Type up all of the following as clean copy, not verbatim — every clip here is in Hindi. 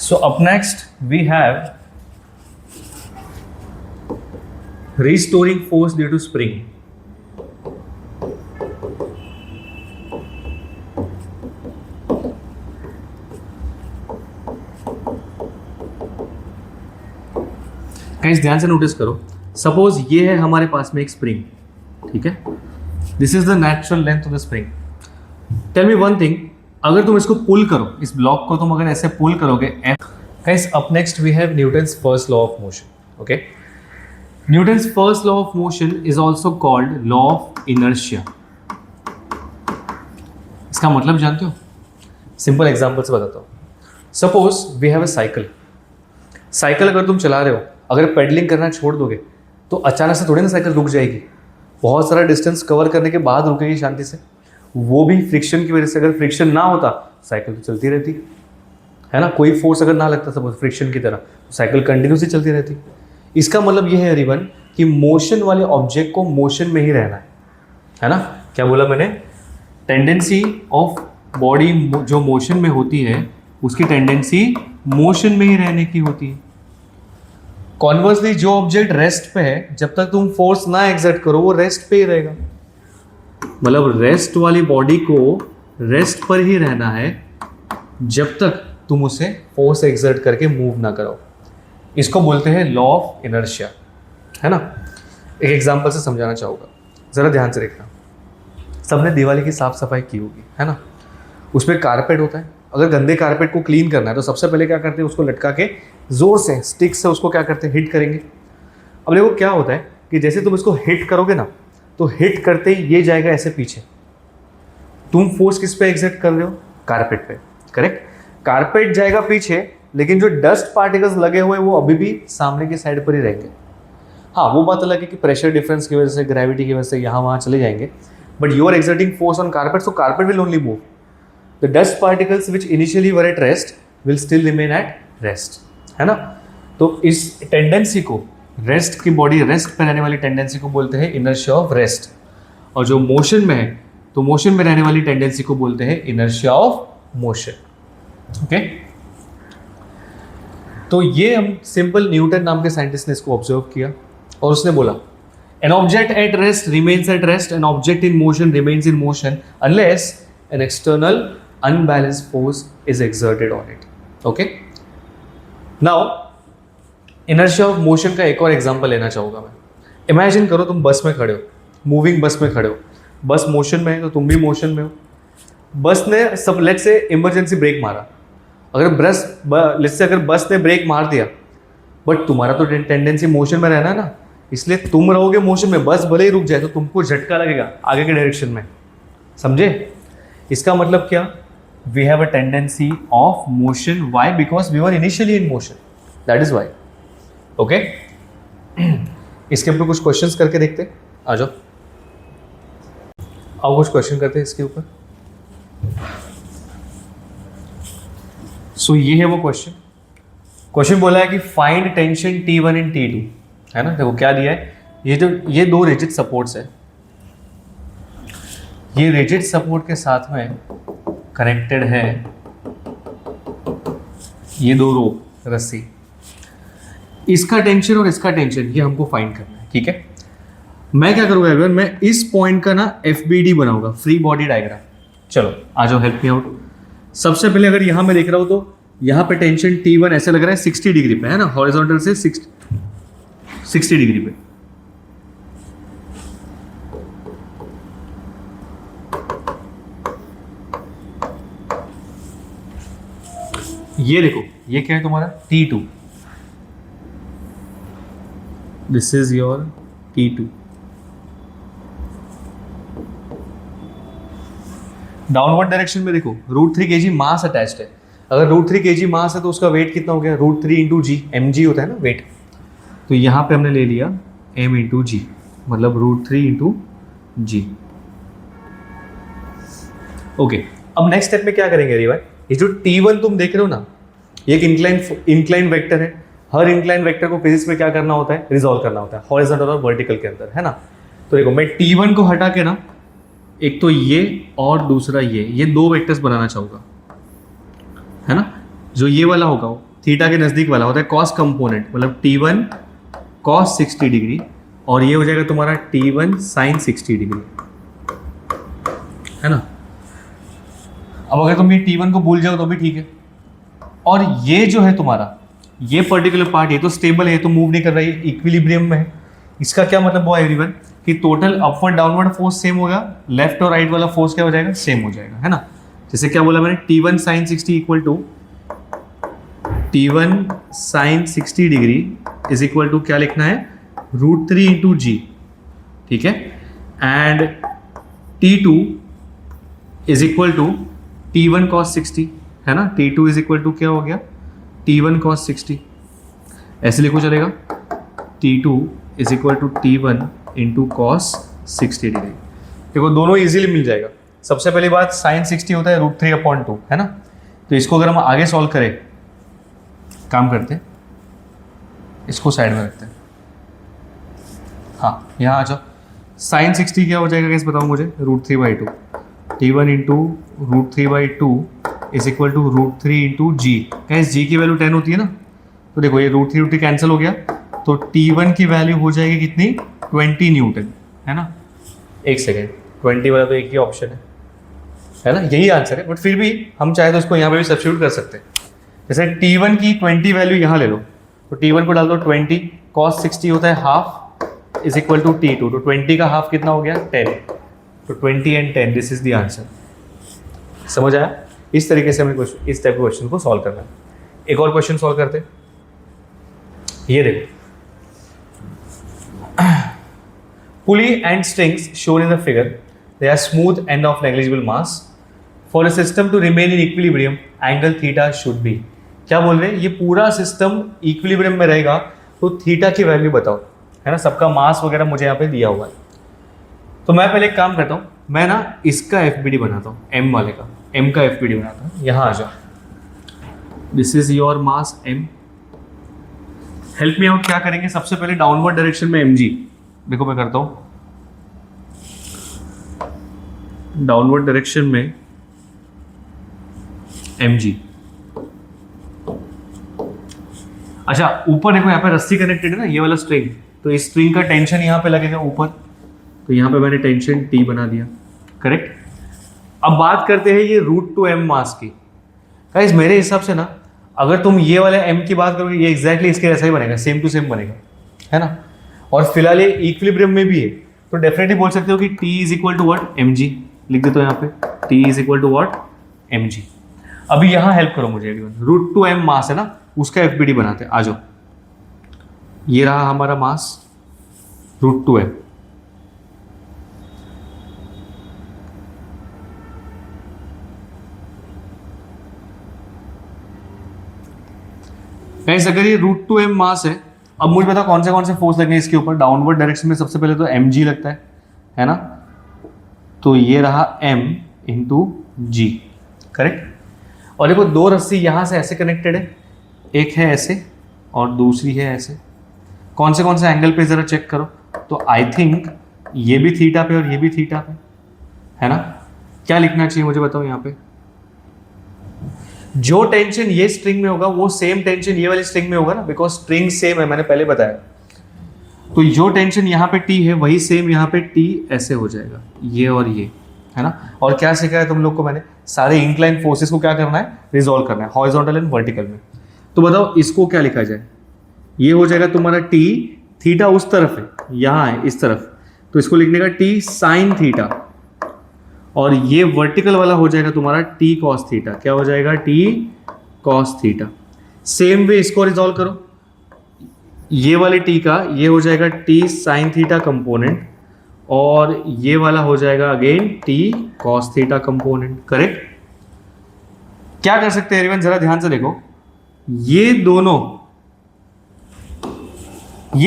So up next we have restoring force due to spring. Guys ध्यान से नोटिस करो, सपोज ये है हमारे पास में एक स्प्रिंग, ठीक है, this is the natural length of the spring. Tell me one thing, अगर तुम इसको पुल करो, इस ब्लॉक को तुम अगर ऐसे पुल करोगे, guys up next we have Newton's first law of motion. Okay, Newton's first law of motion is also called law of inertia. इसका मतलब जानते हो? सिंपल एग्जाम्पल से बताता हूँ। Suppose we have a cycle. Cycle अगर तुम चला रहे हो, अगर पेडलिंग करना छोड़ दोगे तो अचानक से थोड़ी ना साइकिल रुक जाएगी, बहुत सारा डिस्टेंस कवर करने के बाद रुकेगी शांति से, वो भी फ्रिक्शन की वजह से। अगर फ्रिक्शन ना होता साइकिल तो चलती रहती है ना, कोई फोर्स अगर ना लगता सपोज फ्रिक्शन की तरह, तो साइकिल कंटिन्यूसली चलती रहती। इसका मतलब ये है एवरीवन कि मोशन वाले ऑब्जेक्ट को मोशन में ही रहना है ना। क्या बोला मैंने? टेंडेंसी ऑफ बॉडी जो मोशन में होती है उसकी टेंडेंसी मोशन में ही रहने की होती है। कॉन्वर्सली जो ऑब्जेक्ट रेस्ट पे है, जब तक तुम फोर्स ना एग्जर्ट करो वो रेस्ट पे ही रहेगा। मतलब रेस्ट वाली बॉडी को रेस्ट पर ही रहना है जब तक तुम उसे फोर्स एग्जर्ट करके मूव ना करो। इसको बोलते हैं लॉ ऑफ इनर्शिया, है ना। एक एग्जांपल से समझाना चाहूँगा, ज़रा ध्यान से देखना। सबने दिवाली की साफ सफाई की होगी, है ना। उसमें कारपेट होता है। अगर गंदे कारपेट को क्लीन करना है तो सबसे पहले क्या करते हैं, उसको लटका के जोर से स्टिक से उसको क्या करते हैं, हिट करेंगे। अब देखो क्या होता है कि जैसे तुम इसको हिट करोगे ना, तो हिट करते ही ये जाएगा ऐसे पीछे। तुम फोर्स किस पे एग्जर्ट कर रहे हो? कारपेट पे, करेक्ट। कारपेट जाएगा पीछे, लेकिन जो डस्ट पार्टिकल्स लगे हुए हैं वो अभी भी सामने की साइड पर ही रहेंगे। हाँ, वो बात अलग है कि प्रेशर डिफरेंस की वजह से, ग्रेविटी की वजह से यहाँ वहाँ चले जाएंगे, but you are exerting force on carpet, so carpet will only move. The dust particles which initially were at rest will still remain at rest, है ना। तो इस टेंडेंसी को, रेस्ट की बॉडी रेस्ट पर रहने वाली टेंडेंसी को बोलते हैं इनर्शिया ऑफ रेस्ट, और जो मोशन में है तो मोशन में रहने वाली टेंडेंसी को बोलते हैं इनर्शिया ऑफ मोशन। ओके, तो ये हम सिंपल न्यूटन नाम के साइंटिस्ट ने इसको ऑब्जर्व किया और उसने बोला an object at rest remains at rest, an object in motion remains in motion unless an external unbalanced force is exerted on it. Okay? Now, inertia of motion का एक और एग्जांपल लेना चाहूँगा मैं। इमेजिन करो तुम बस में खड़े हो, मूविंग बस में खड़े हो, बस मोशन में है तो तुम भी मोशन में हो। बस ने सब लेट्स से इमरजेंसी ब्रेक मारा, अगर बस ने ब्रेक मार दिया, बट तुम्हारा तो टेंडेंसी मोशन में रहना है ना, इसलिए तुम रहोगे मोशन में। बस भले ही रुक जाए तो तुमको झटका लगेगा आगे के डायरेक्शन में, समझे? इसका मतलब क्या? We have a tendency of motion. Why? Because we were initially in motion, that is why. Okay, इसके ऊपर कुछ क्वेश्चंस करके देखते, आ जाओ। आओ कुछ क्वेश्चन करते हैं इसके ऊपर। सो ये है वो क्वेश्चन बोला है कि फाइंड टेंशन T1 इन T2, है ना। देखो क्या दिया है, ये दो रिजिड सपोर्ट्स है, ये रिजिड सपोर्ट के साथ में कनेक्टेड है ये दो रोप, रस्सी। इसका टेंशन और इसका टेंशन ये हमको फाइंड करना है, ठीक है। मैं क्या करूँगा एवरीवन, मैं इस पॉइंट का ना FBD बनाऊंगा, फ्री बॉडी डायग्राम। चलो आ जाओ, हेल्प मी आउट। सबसे पहले अगर यहाँ मैं देख रहा हूँ तो यहाँ पे टेंशन T1 ऐसे लग रहा है 60 डिग्री पे, है ना, हॉरिजॉन्टल से 60 डिग्री पे। ये देखो, ये क्या है तुम्हारा T2, this is your T2। Downward direction में देखो √3 kg मास अटैच्ड है। अगर √3 kg मास है तो उसका वेट कितना हो गया? √3 × g, mg होता है ना वेट। तो यहाँ पे हमने ले लिया m × g, मतलब √3 × g। ओके, अब नेक्स्ट स्टेप में क्या करेंगे रिवाई? ये जो T1 तुम देख रहे हो ना, ये एक इंक्लाइन वेक्टर है। हर इंक्लाइन वेक्टर को फिजिक्स में क्या करना होता है? रिजॉल्व करना होता है हॉरिजॉन्टल और वर्टिकल के अंदर, है ना। तो देखो मैं T1 को हटा के ना, एक तो ये और दूसरा ये दो वेक्टर्स बनाना चाहूँगा, है ना। जो ये वाला होगा वो थीटा के नज़दीक वाला होता है कॉस कंपोनेंट, मतलब T1 कॉस 60 डिग्री, और ये हो जाएगा तुम्हारा T1 साइन 60 डिग्री, है ना। अब अगर तुम ये T1 को भूल जाओ तो भी ठीक है। और ये जो है तुम्हारा ये पर्टिकुलर पार्ट, ये तो स्टेबल है, ये तो मूव नहीं कर रहा है, इक्विलिब्रियम में है। इसका क्या मतलब हुआ एवरीवन कि total upward downward force same होगा, लेफ्ट और राइट वाला फोर्स क्या हो जाएगा, सेम हो जाएगा, है ना। जैसे क्या बोला मैंने, T1 sine 60 equal to T1 sine 60 degree is equal to क्या लिखना है, √3 इंटू जी, ठीक है। And T2 is equal to T1 cos 60, है ना। T2 इज इक्वल टू क्या हो गया, T1 कॉस 60, ऐसे लिखो चलेगा, T2 is equal to T1 into cos 60 degree. देखो दोनों इजीली मिल जाएगा। सबसे पहली बात, साइन 60 होता है √3/2, है ना। तो इसको अगर हम आगे सॉल्व करें, काम करते हैं, इसको साइड में रखते हैं, हाँ यहाँ आ जाओ। साइन 60 क्या हो जाएगा कैसे बताओ मुझे, √3/2, T1 into √3/2 is equal to √3 into जी। कैसे जी की वैल्यू 10 होती है ना, तो देखो ये √3 कैंसिल हो गया, तो T1 की वैल्यू हो जाएगी कितनी, 20 न्यूटन, है ना। एक सेकेंड, 20 वाला तो एक ही ऑप्शन है ना, यही आंसर है, बट फिर भी हम चाहे तो इसको यहाँ पे भी सब्स्टिट्यूट कर सकते हैं। जैसे T1 की 20 वैल्यू यहाँ ले लो, तो T1 को डाल दो 20, cos 60 होता है half is equal to T2, तो 20 का हाफ कितना हो गया, 10, तो 20 and 10, this is the answer. समझ आया। इस तरीके से हमें इस टाइप के क्वेश्चन को सॉल्व करना है। एक और क्वेश्चन सॉल्व करते हैं, ये देखो, pulley and strings shown in the figure, they are smooth and of negligible mass. For a system to remain in equilibrium, angle theta should be. क्या बोल रहे हैं, ये पूरा सिस्टम इक्विलिब्रियम में रहेगा तो थीटा की वैल्यू बताओ, है ना। सबका मास वगैरह मुझे यहाँ पे दिया हुआ है। तो मैं पहले एक काम करता हूँ, मैं ना इसका FBD बनाता हूँ, M वाले का, M का FBD बनाता हूँ। यहाँ आ जाओ, this is your mass M। Help me out, क्या करेंगे सबसे पहले, डाउनवर्ड डायरेक्शन में mg, देखो मैं करता हूं डाउनवर्ड डायरेक्शन में mg। अच्छा ऊपर देखो, यहाँ पे रस्सी कनेक्टेड है ना, ये वाला स्ट्रिंग, तो इस स्ट्रिंग का टेंशन यहाँ पे लगेगा ऊपर, तो यहाँ पे मैंने टेंशन T बना दिया, करेक्ट। अब बात करते हैं ये √2m मास की। गाइस मेरे हिसाब से ना, अगर तुम ये वाले m की बात करोगे, ये एग्जैक्टली इसके जैसा ही बनेगा, सेम टू सेम बनेगा, है ना। और फिलहाल ये इक्विलिब्रियम में भी है, तो डेफिनेटली बोल सकते हो कि T is equal to what, mg लिख देते हो यहाँ पे, T is equal to what, mg। अभी यहाँ हेल्प करो मुझे, √2m मास है ना, उसका FBD बनाते हैं, आ जाओ। ये रहा हमारा मास √2m, गाइस अगर ये √2m मास है, अब मुझे बताओ कौन से फोर्स लगने इसके ऊपर। डाउनवर्ड डायरेक्शन में सबसे पहले तो mg लगता है ना। तो ये रहा m इंटू जी, करेक्ट। और देखो दो रस्सी यहाँ से ऐसे कनेक्टेड है, एक है ऐसे और दूसरी है ऐसे। कौन से एंगल पे जरा चेक करो, तो आई थिंक ये भी थीटा पे और ये भी थीटा पे, है ना। क्या लिखना चाहिए मुझे बताओ यहाँ पे, जो टेंशन ये स्ट्रिंग में होगा वो सेम टेंशन ये वाली स्ट्रिंग में होगा ना, बिकॉज स्ट्रिंग सेम है, मैंने पहले बताया। तो जो टेंशन यहाँ पे T है वही सेम यहाँ पे T ऐसे हो जाएगा, ये और ये, है ना। और क्या सिखाया तुम लोग को मैंने, सारे इंक्लाइन फोर्सेस को क्या करना है, रिजॉल्व करना है, हॉरिजॉन्टल एंड वर्टिकल में। तो बताओ इसको क्या लिखा जाए, ये हो जाएगा तुम्हारा T, थीटा उस तरफ है, यहाँ है इस तरफ, तो इसको लिखने का T साइन थीटा, और ये वर्टिकल वाला हो जाएगा तुम्हारा T कॉस थीटा। क्या हो जाएगा, T cos theta. Same way इसको रिजॉल्व करो, ये वाले T का ये हो जाएगा T साइन थीटा कंपोनेंट, और ये वाला हो जाएगा again T cos theta component, correct. क्या कर सकते हैं एवरीवन, जरा ध्यान से देखो, ये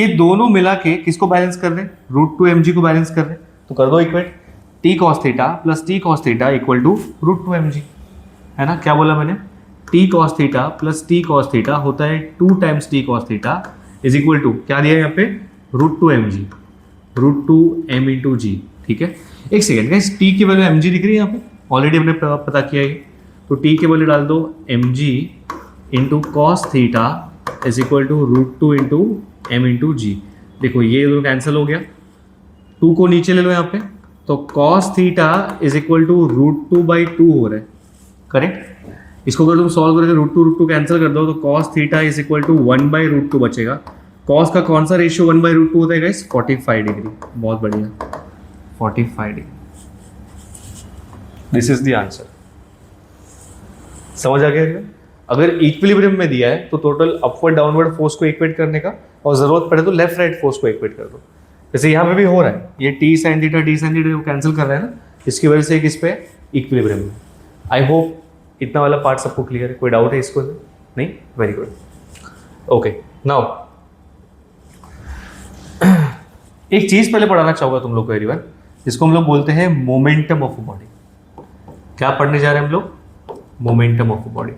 दोनों मिला के किसको बैलेंस कर रहे हैं, √2mg को बैलेंस कर रहे हैं। तो कर दो equate, T cos theta plus T cos theta equal to √2mg, है ना। क्या बोला मैंने, T cos theta plus T cos theta होता है 2 times T cos theta is equal to, क्या दिया है यहाँ पे, √2mg, √2m इंटू जी, ठीक है। एक सेकेंड गाइस, T की वैल्यू mg दिख रही है यहाँ पे, ऑलरेडी हमने पता किया है, तो T की वैल्यू डाल दो mg into cos theta is equal to √2 into M into g. देखो ये दोनों कैंसिल हो गया, 2 को नीचे ले लो यहाँ पे, तो cos theta is equal to √2/2 हो रहा है, करेक्ट। इसको अगर तुम सॉल्व करोगे √2 कैंसिल कर दो तो cos theta is equal to 1/√2 बचेगा। कॉस का कौन सा रेशियो 1/√2 होता है गाइस? 45 डिग्री। बहुत बढ़िया, 45 degree. This is the answer. समझ आ गया? अगर इक्विलिब्रियम में दिया है तो टोटल अपवर्ड डाउनवर्ड फोर्स को इक्वेट करने का, और जरूरत पड़े तो लेफ्ट राइट फोर्स को इक्वेट कर दो। जैसे यहाँ पे भी हो रहा है, ये टी साइन थीटा को कैंसिल कर रहा है ना, इसकी वजह से किस पे? इक्विलिब्रियम में। आई होप इतना वाला पार्ट सबको क्लियर है। कोई डाउट है इसको? नहीं? Very good. ओके, नाउ एक चीज पहले पढ़ाना चाहूंगा तुम लोग को एवरीवन, जिसको हम लोग बोलते हैं मोमेंटम ऑफ बॉडी। क्या पढ़ने जा रहे हैं हम लोग? Momentum of body.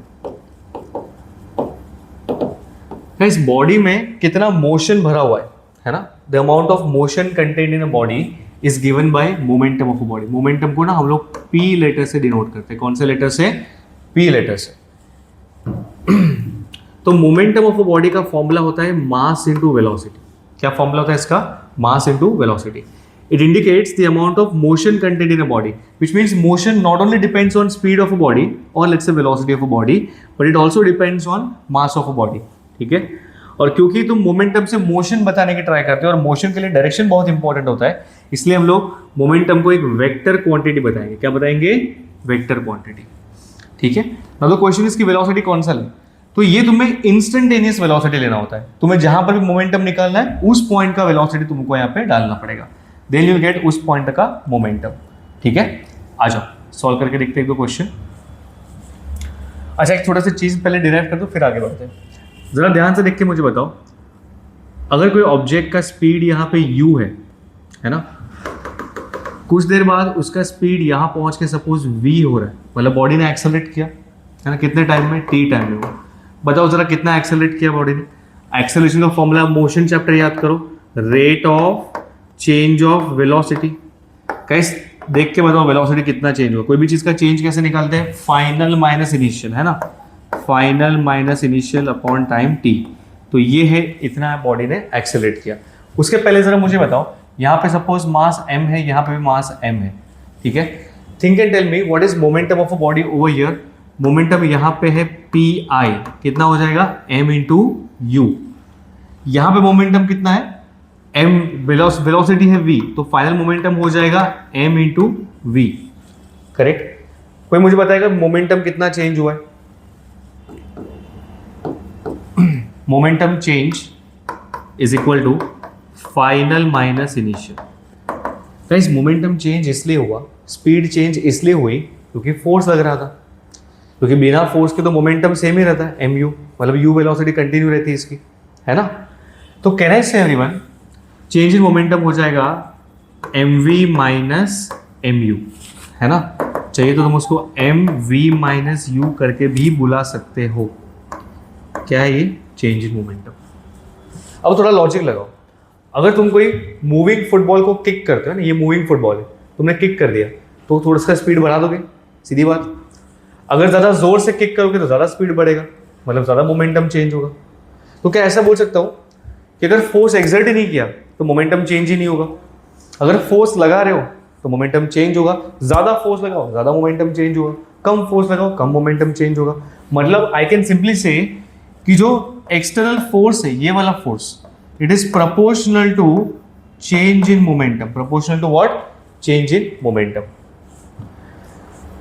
इस बॉडी में कितना मोशन भरा हुआ है ना? The amount of motion contained in a body is given by momentum of body. Momentum को ना हम लोग पी लेटर से डिनोट करते हैं। कौन से लेटर से? पी लेटर से। तो मोमेंटम ऑफ बॉडी का फॉर्मूला होता है मास इनटू वेलोसिटी। क्या फॉर्मूला होता है इसका? Mass into velocity. It indicates the amount of motion contained in a body, which means motion not only depends on speed of a body or let's say velocity of a body, but it also depends on mass of a body. ठीक है? और क्योंकि तुम मोमेंटम से मोशन बताने की ट्राई करते हो और मोशन के लिए डायरेक्शन बहुत इंपॉर्टेंट होता है, इसलिए हम लोग मोमेंटम को एक वेक्टर क्वांटिटी बताएंगे। क्या बताएंगे? Vector quantity. ठीक है? नाउ द क्वेश्चन इज कि वेलोसिटी कौन सा ले? तो ये तुम्हें इंस्टेंटेनियस वेलोसिटी लेना होता है। तुम्हें जहां पर भी मोमेंटम निकालना है उस पॉइंट का वेलोसिटी तुमको यहाँ पे डालना पड़ेगा, देन यू गेट उस पॉइंट का मोमेंटम। ठीक है? आ जाओ सॉल्व करके देखते हैं एक दो क्वेश्चन। अच्छा, एक छोटा सा चीज पहले डिराइव कर दो फिर आगे बढ़ते हैं। जरा ध्यान से देख के मुझे बताओ, अगर कोई ऑब्जेक्ट का स्पीड यहाँ पे u है ना, कुछ देर बाद उसका स्पीड यहाँ पहुंच के सपोज v हो रहा है, मतलब बॉडी ने एक्सेलरेट किया है ना, कितने टाइम में? t टाइम में। वो बताओ जरा कितना एक्सेलरेट किया बॉडी ने? एक्सेलरेशन का फॉर्मूला मोशन चैप्टर याद करो, rate of change of velocity. Guys देख के बताओ वेलोसिटी कितना चेंज हुआ? कोई भी चीज का चेंज कैसे निकालते हैं? फाइनल माइनस इनिशियल, है ना? Final minus initial upon time t। तो ये है इतना बॉडी ने एक्सेलरेट किया। उसके पहले जरा मुझे बताओ, यहाँ पे सपोज मास m है, यहाँ पे भी मास m है, ठीक है? Think and tell me what is momentum of a body over here. Momentum यहाँ पे है pi, कितना हो जाएगा? m into u। यहाँ पे मोमेंटम कितना है? m, वेलोसिटी है v, तो फाइनल मोमेंटम हो जाएगा m इंटू v, करेक्ट? कोई मुझे बताएगा मोमेंटम कितना चेंज हुआ है? Momentum change is equal to final minus initial. Guys momentum change इसलिए हुआ, स्पीड चेंज इसलिए हुई क्योंकि फोर्स लग रहा था, क्योंकि बिना फोर्स के तो मोमेंटम सेम ही रहता है, mu, मतलब u वेलोसिटी कंटिन्यू रहती है इसकी, है ना? तो कैन आई से एवरीवन चेंज इन मोमेंटम हो जाएगा mv माइनस mu, है ना? चाहिए तो तुम उसको mv माइनस u करके भी बुला सकते हो। क्या है ये? Change in momentum. अब थोड़ा लॉजिक लगाओ, अगर तुम कोई मूविंग फुटबॉल को किक करते हो ना, ये मूविंग फुटबॉल है, तुमने किक कर दिया तो थोड़ा सा स्पीड बढ़ा दोगे, सीधी बात। अगर ज़्यादा जोर से किक करोगे तो ज़्यादा स्पीड बढ़ेगा, मतलब ज़्यादा मोमेंटम चेंज होगा। तो क्या ऐसा बोल सकता हूँ कि अगर फोर्स एक्सर्ट ही नहीं किया तो मोमेंटम चेंज ही नहीं होगा, अगर फोर्स लगा रहे हो तो मोमेंटम चेंज होगा, ज़्यादा फोर्स लगाओ ज़्यादा मोमेंटम चेंज होगा, कम फोर्स लगाओ कम मोमेंटम चेंज होगा। मतलब आई कैन सिंपली से कि जो एक्सटर्नल फोर्स है, ये वाला force, it is proportional to change in momentum. Proportional to what? Change in momentum.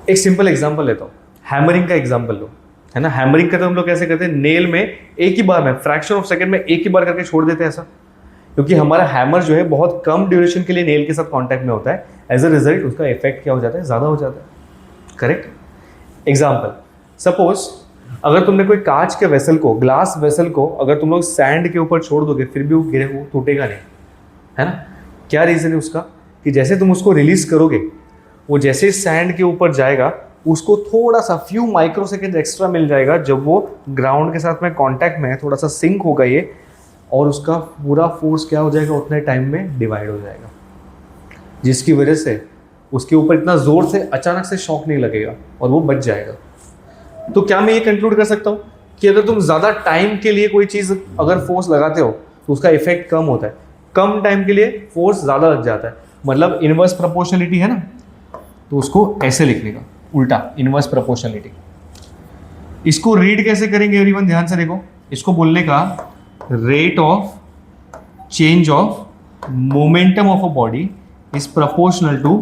एक सिंपल एग्जांपल लेता हूँ, हैमरिंग का एग्जांपल लो, है ना? हैमरिंग करते हम लोग कैसे करते हैं? नेल में एक ही बार में, फ्रैक्शन ऑफ सेकंड में एक ही बार करके छोड़ देते हैं ऐसा, क्योंकि हमारा हैमर जो है बहुत कम ड्यूरेशन के लिए नेल के साथ कांटेक्ट में होता है। एज अ रिजल्ट उसका इफेक्ट क्या हो जाता है? ज़्यादा हो जाता है, करेक्ट? एग्जाम्पल, सपोज अगर तुमने कोई कांच के वेसल को, ग्लास वेसल को अगर तुम लोग सैंड के ऊपर छोड़ दोगे फिर भी वो गिरे, वो टूटेगा नहीं, है ना? क्या रीज़न है उसका? कि जैसे तुम उसको रिलीज करोगे, वो जैसे सैंड के ऊपर जाएगा उसको थोड़ा सा फ्यू माइक्रो सेकेंड एक्स्ट्रा मिल जाएगा, जब वो ग्राउंड के साथ में कॉन्टैक्ट में है, थोड़ा सा सिंक होगा ये, और उसका पूरा फोर्स क्या हो जाएगा? उतने टाइम में डिवाइड हो जाएगा, जिसकी वजह से उसके ऊपर इतना जोर से अचानक से शॉक नहीं लगेगा और वो बच जाएगा। तो क्या मैं ये कंक्लूड कर सकता हूँ कि अगर तुम ज़्यादा टाइम के लिए कोई चीज़ अगर फोर्स लगाते हो तो उसका इफेक्ट कम होता है, कम टाइम के लिए फोर्स ज़्यादा लग जाता है, मतलब इनवर्स प्रोपोर्शनलिटी है ना, तो उसको ऐसे लिखने का उल्टा, इनवर्स प्रोपोर्शनलिटी। इसको रीड कैसे करेंगे एवरीवन, ध्यान से देखो, इसको बोलने का rate of change of momentum of a body is proportional to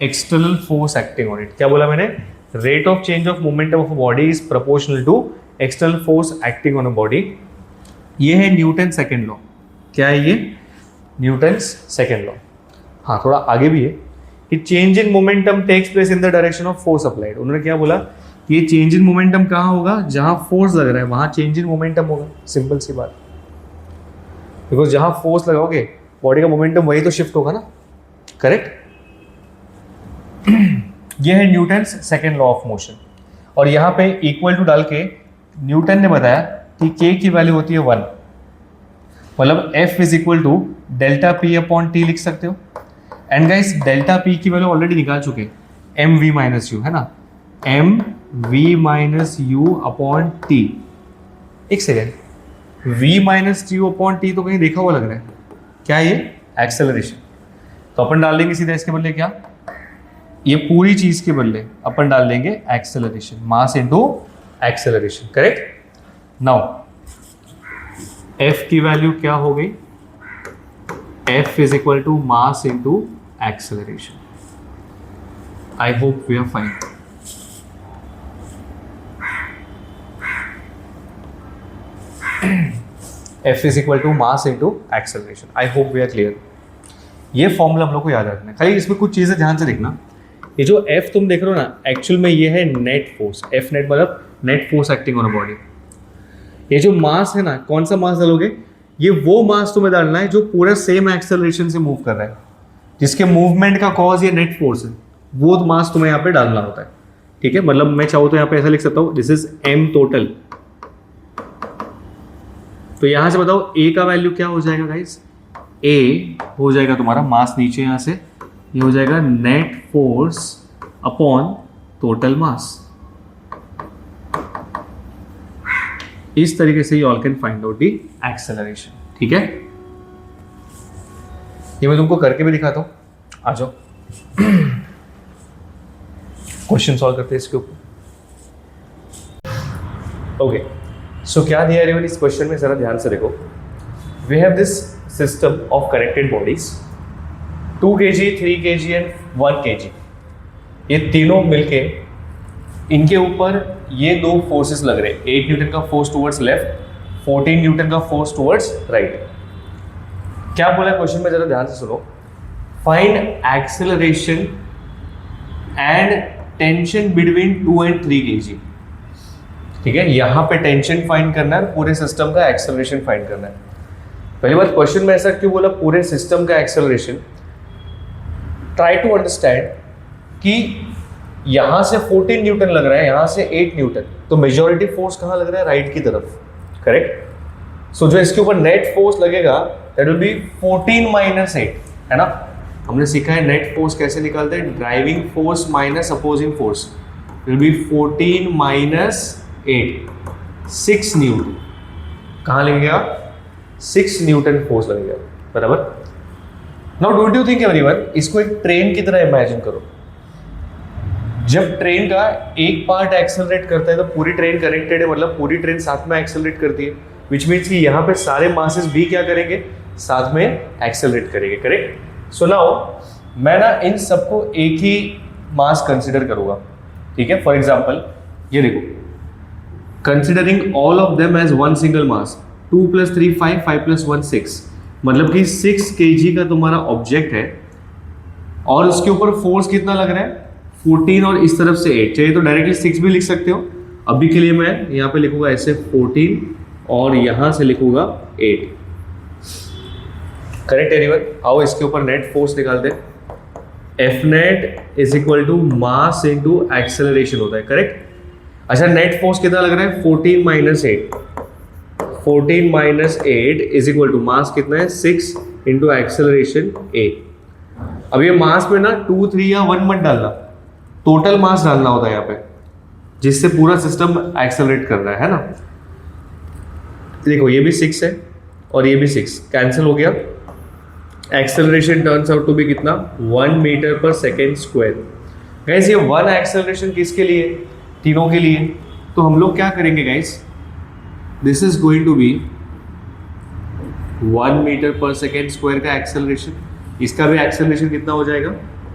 external force acting on it. क्या बोला मैंने? Rate of change of momentum of a body is proportional to external force acting on a body. ये है न्यूटन सेकेंड लॉ। क्या है ये? Newton's second law. हाँ, थोड़ा आगे भी है कि change in momentum takes place in the direction of force applied. उन्होंने क्या बोला कि ये चेंज इन मोमेंटम कहाँ होगा? जहां फोर्स लग रहा है वहां चेंज इन मोमेंटम होगा। सिंपल सी बात, बिकॉज जहां फोर्स लगाओगे बॉडी का मोमेंटम वही तो शिफ्ट होगा ना, करेक्ट? ये है Newton's second law of motion. और यहाँ पे इक्वल टू डाल के न्यूटन ने बताया कि k की वैल्यू होती है 1, मतलब F is equal to delta P upon T लिख सकते हो। एंड गाइस डेल्टा पी की वैल्यू ऑलरेडी निकाल चुके हैं, एम वी माइनस यू, है ना, M V minus U upon T. एक second, v minus U upon T तो कहीं देखा हुआ लग रहा है, क्या ये? एक्सेलरेशन। तो अपन डाल देंगे सीधा इसके बदले क्या, ये पूरी चीज के बदले अपन डाल देंगे acceleration, mass into acceleration, correct? Now f की वैल्यू क्या हो गई? f is equal to mass into acceleration. I hope we are fine. F is equal to mass into acceleration. I hope we are clear. ये फॉर्मूला हम लोग को याद रखना है, खाली इसमें कुछ चीज़ें ध्यान से देखना। ये जो F तुम देख रहे हो ना, एक्चुअल में ये है नेट फोर्स। F नेट मतलब net force acting on a body. ये जो मास है ना, कौन सा मास डालोगे? ये वो मास तुम्हें डालना है जो पूरा सेम एक्सेलरेशन से मूव कर रहा है, जिसके मूवमेंट का कॉज ये नेट फोर्स है, वो मास तुम्हें यहाँ पे डालना होता है। ठीक है, मतलब मैं चाहूँ तो यहाँ पे ऐसा लिख सकता हूँ, दिस इज m टोटल। तो यहां से बताओ a का वैल्यू क्या हो जाएगा गाइस? a हो जाएगा तुम्हारा मास, नीचे यहां से ये हो जाएगा net force upon total mass. इस तरीके से you all can find out the acceleration. ठीक है, ये मैं तुमको करके भी दिखाता हूं, आ जाओ क्वेश्चन सॉल्व करते हैं इसके ऊपर। ओके, सो क्या दिया है इस क्वेश्चन में, जरा ध्यान से देखो। We have this system of connected bodies, 2 kg, 3 kg and 1 kg। ये तीनों मिलके इनके ऊपर ये दो फोर्सेस लग रहे हैं, 8 न्यूटन का फोर्स टुवर्ड्स लेफ्ट, 14 न्यूटन का फोर्स टुवर्ड्स राइट। क्या बोला क्वेश्चन में, जरा ध्यान से सुनो। Find acceleration and tension between 2 and 3 kg। ठीक है, यहां पे टेंशन फाइंड करना है, पूरे सिस्टम का एक्सेलरेशन फाइंड करना है। पहली बात, क्वेश्चन में ऐसा क्यों बोला पूरे सिस्टम का एक्सेलरेशन? ट्राई टू अंडरस्टैंड कि यहां से 14 न्यूटन लग रहा है, यहां से 8 न्यूटन, तो मेजॉरिटी फोर्स कहां लग रहा है? राइट की तरफ, करेक्ट? सो जो इसके ऊपर नेट फोर्स लगेगा दैट विल बी 14 माइनस 8, है ना। हमने सीखा है नेट फोर्स कैसे निकालते हैं, driving force minus opposing force will be 14 minus 8, 6 Newton. कहाँ लगेगा? 6 न्यूटन फोर्स लगेगा, बराबर। Now don't you think everyone, इसको एक ट्रेन की तरह इमेजिन करो। जब ट्रेन का एक पार्ट एक्सेलरेट करता है तो पूरी ट्रेन कनेक्टेड है, मतलब पूरी ट्रेन साथ में एक्सेलरेट करती है, विच मीन्स कि यहाँ पे सारे मासेस भी क्या करेंगे? साथ में एक्सेलरेट करेंगे, करेक्ट। सो नाउ मैं ना इन सबको एक ही मास कंसिडर करूंगा, ठीक है। फॉर एग्जाम्पल ये देखो, considering all of them as one single mass, 2 + 3 5, 5 + 1 6, मतलब कि 6 kg का तुम्हारा ऑब्जेक्ट है और उसके ऊपर फोर्स कितना लग रहा है? 14 और इस तरफ से 8। चाहिए तो डायरेक्टली 6 भी लिख सकते हो, अभी के लिए मैं यहाँ पे लिखूंगा ऐसे 14 और यहाँ से लिखूंगा 8, करेक्ट एवरीवन। आओ इसके ऊपर नेट फोर्स निकाल दे। F net is equal to mass into acceleration होता है, करेक्ट। अच्छा, नेट फोर्स कितना लग रहा है? 14 minus 8, 14 minus 8 is equal to mass कितना है? 6 इंटू एक्सेलरेशन 8। अब ये मास में ना 2, 3 या 1 मत डालना, टोटल मास डालना होता है यहाँ पे, जिससे पूरा सिस्टम एक्सेलरेट कर रहा है ना। देखो ये भी 6 है और ये भी 6 कैंसिल हो गया। Acceleration turns out to be कितना 1 मीटर पर सेकेंड स्क्वायर। गाइस ये 1 एक्सेलरेशन किसके लिए, तीनों के लिए। तो हम लोग क्या करेंगे guys, this is going to be 1 metre पर सेकेंड स्क्वायर का एक्सेलरेशन, इसका भी एक्सेलरेशन कितना हो जाएगा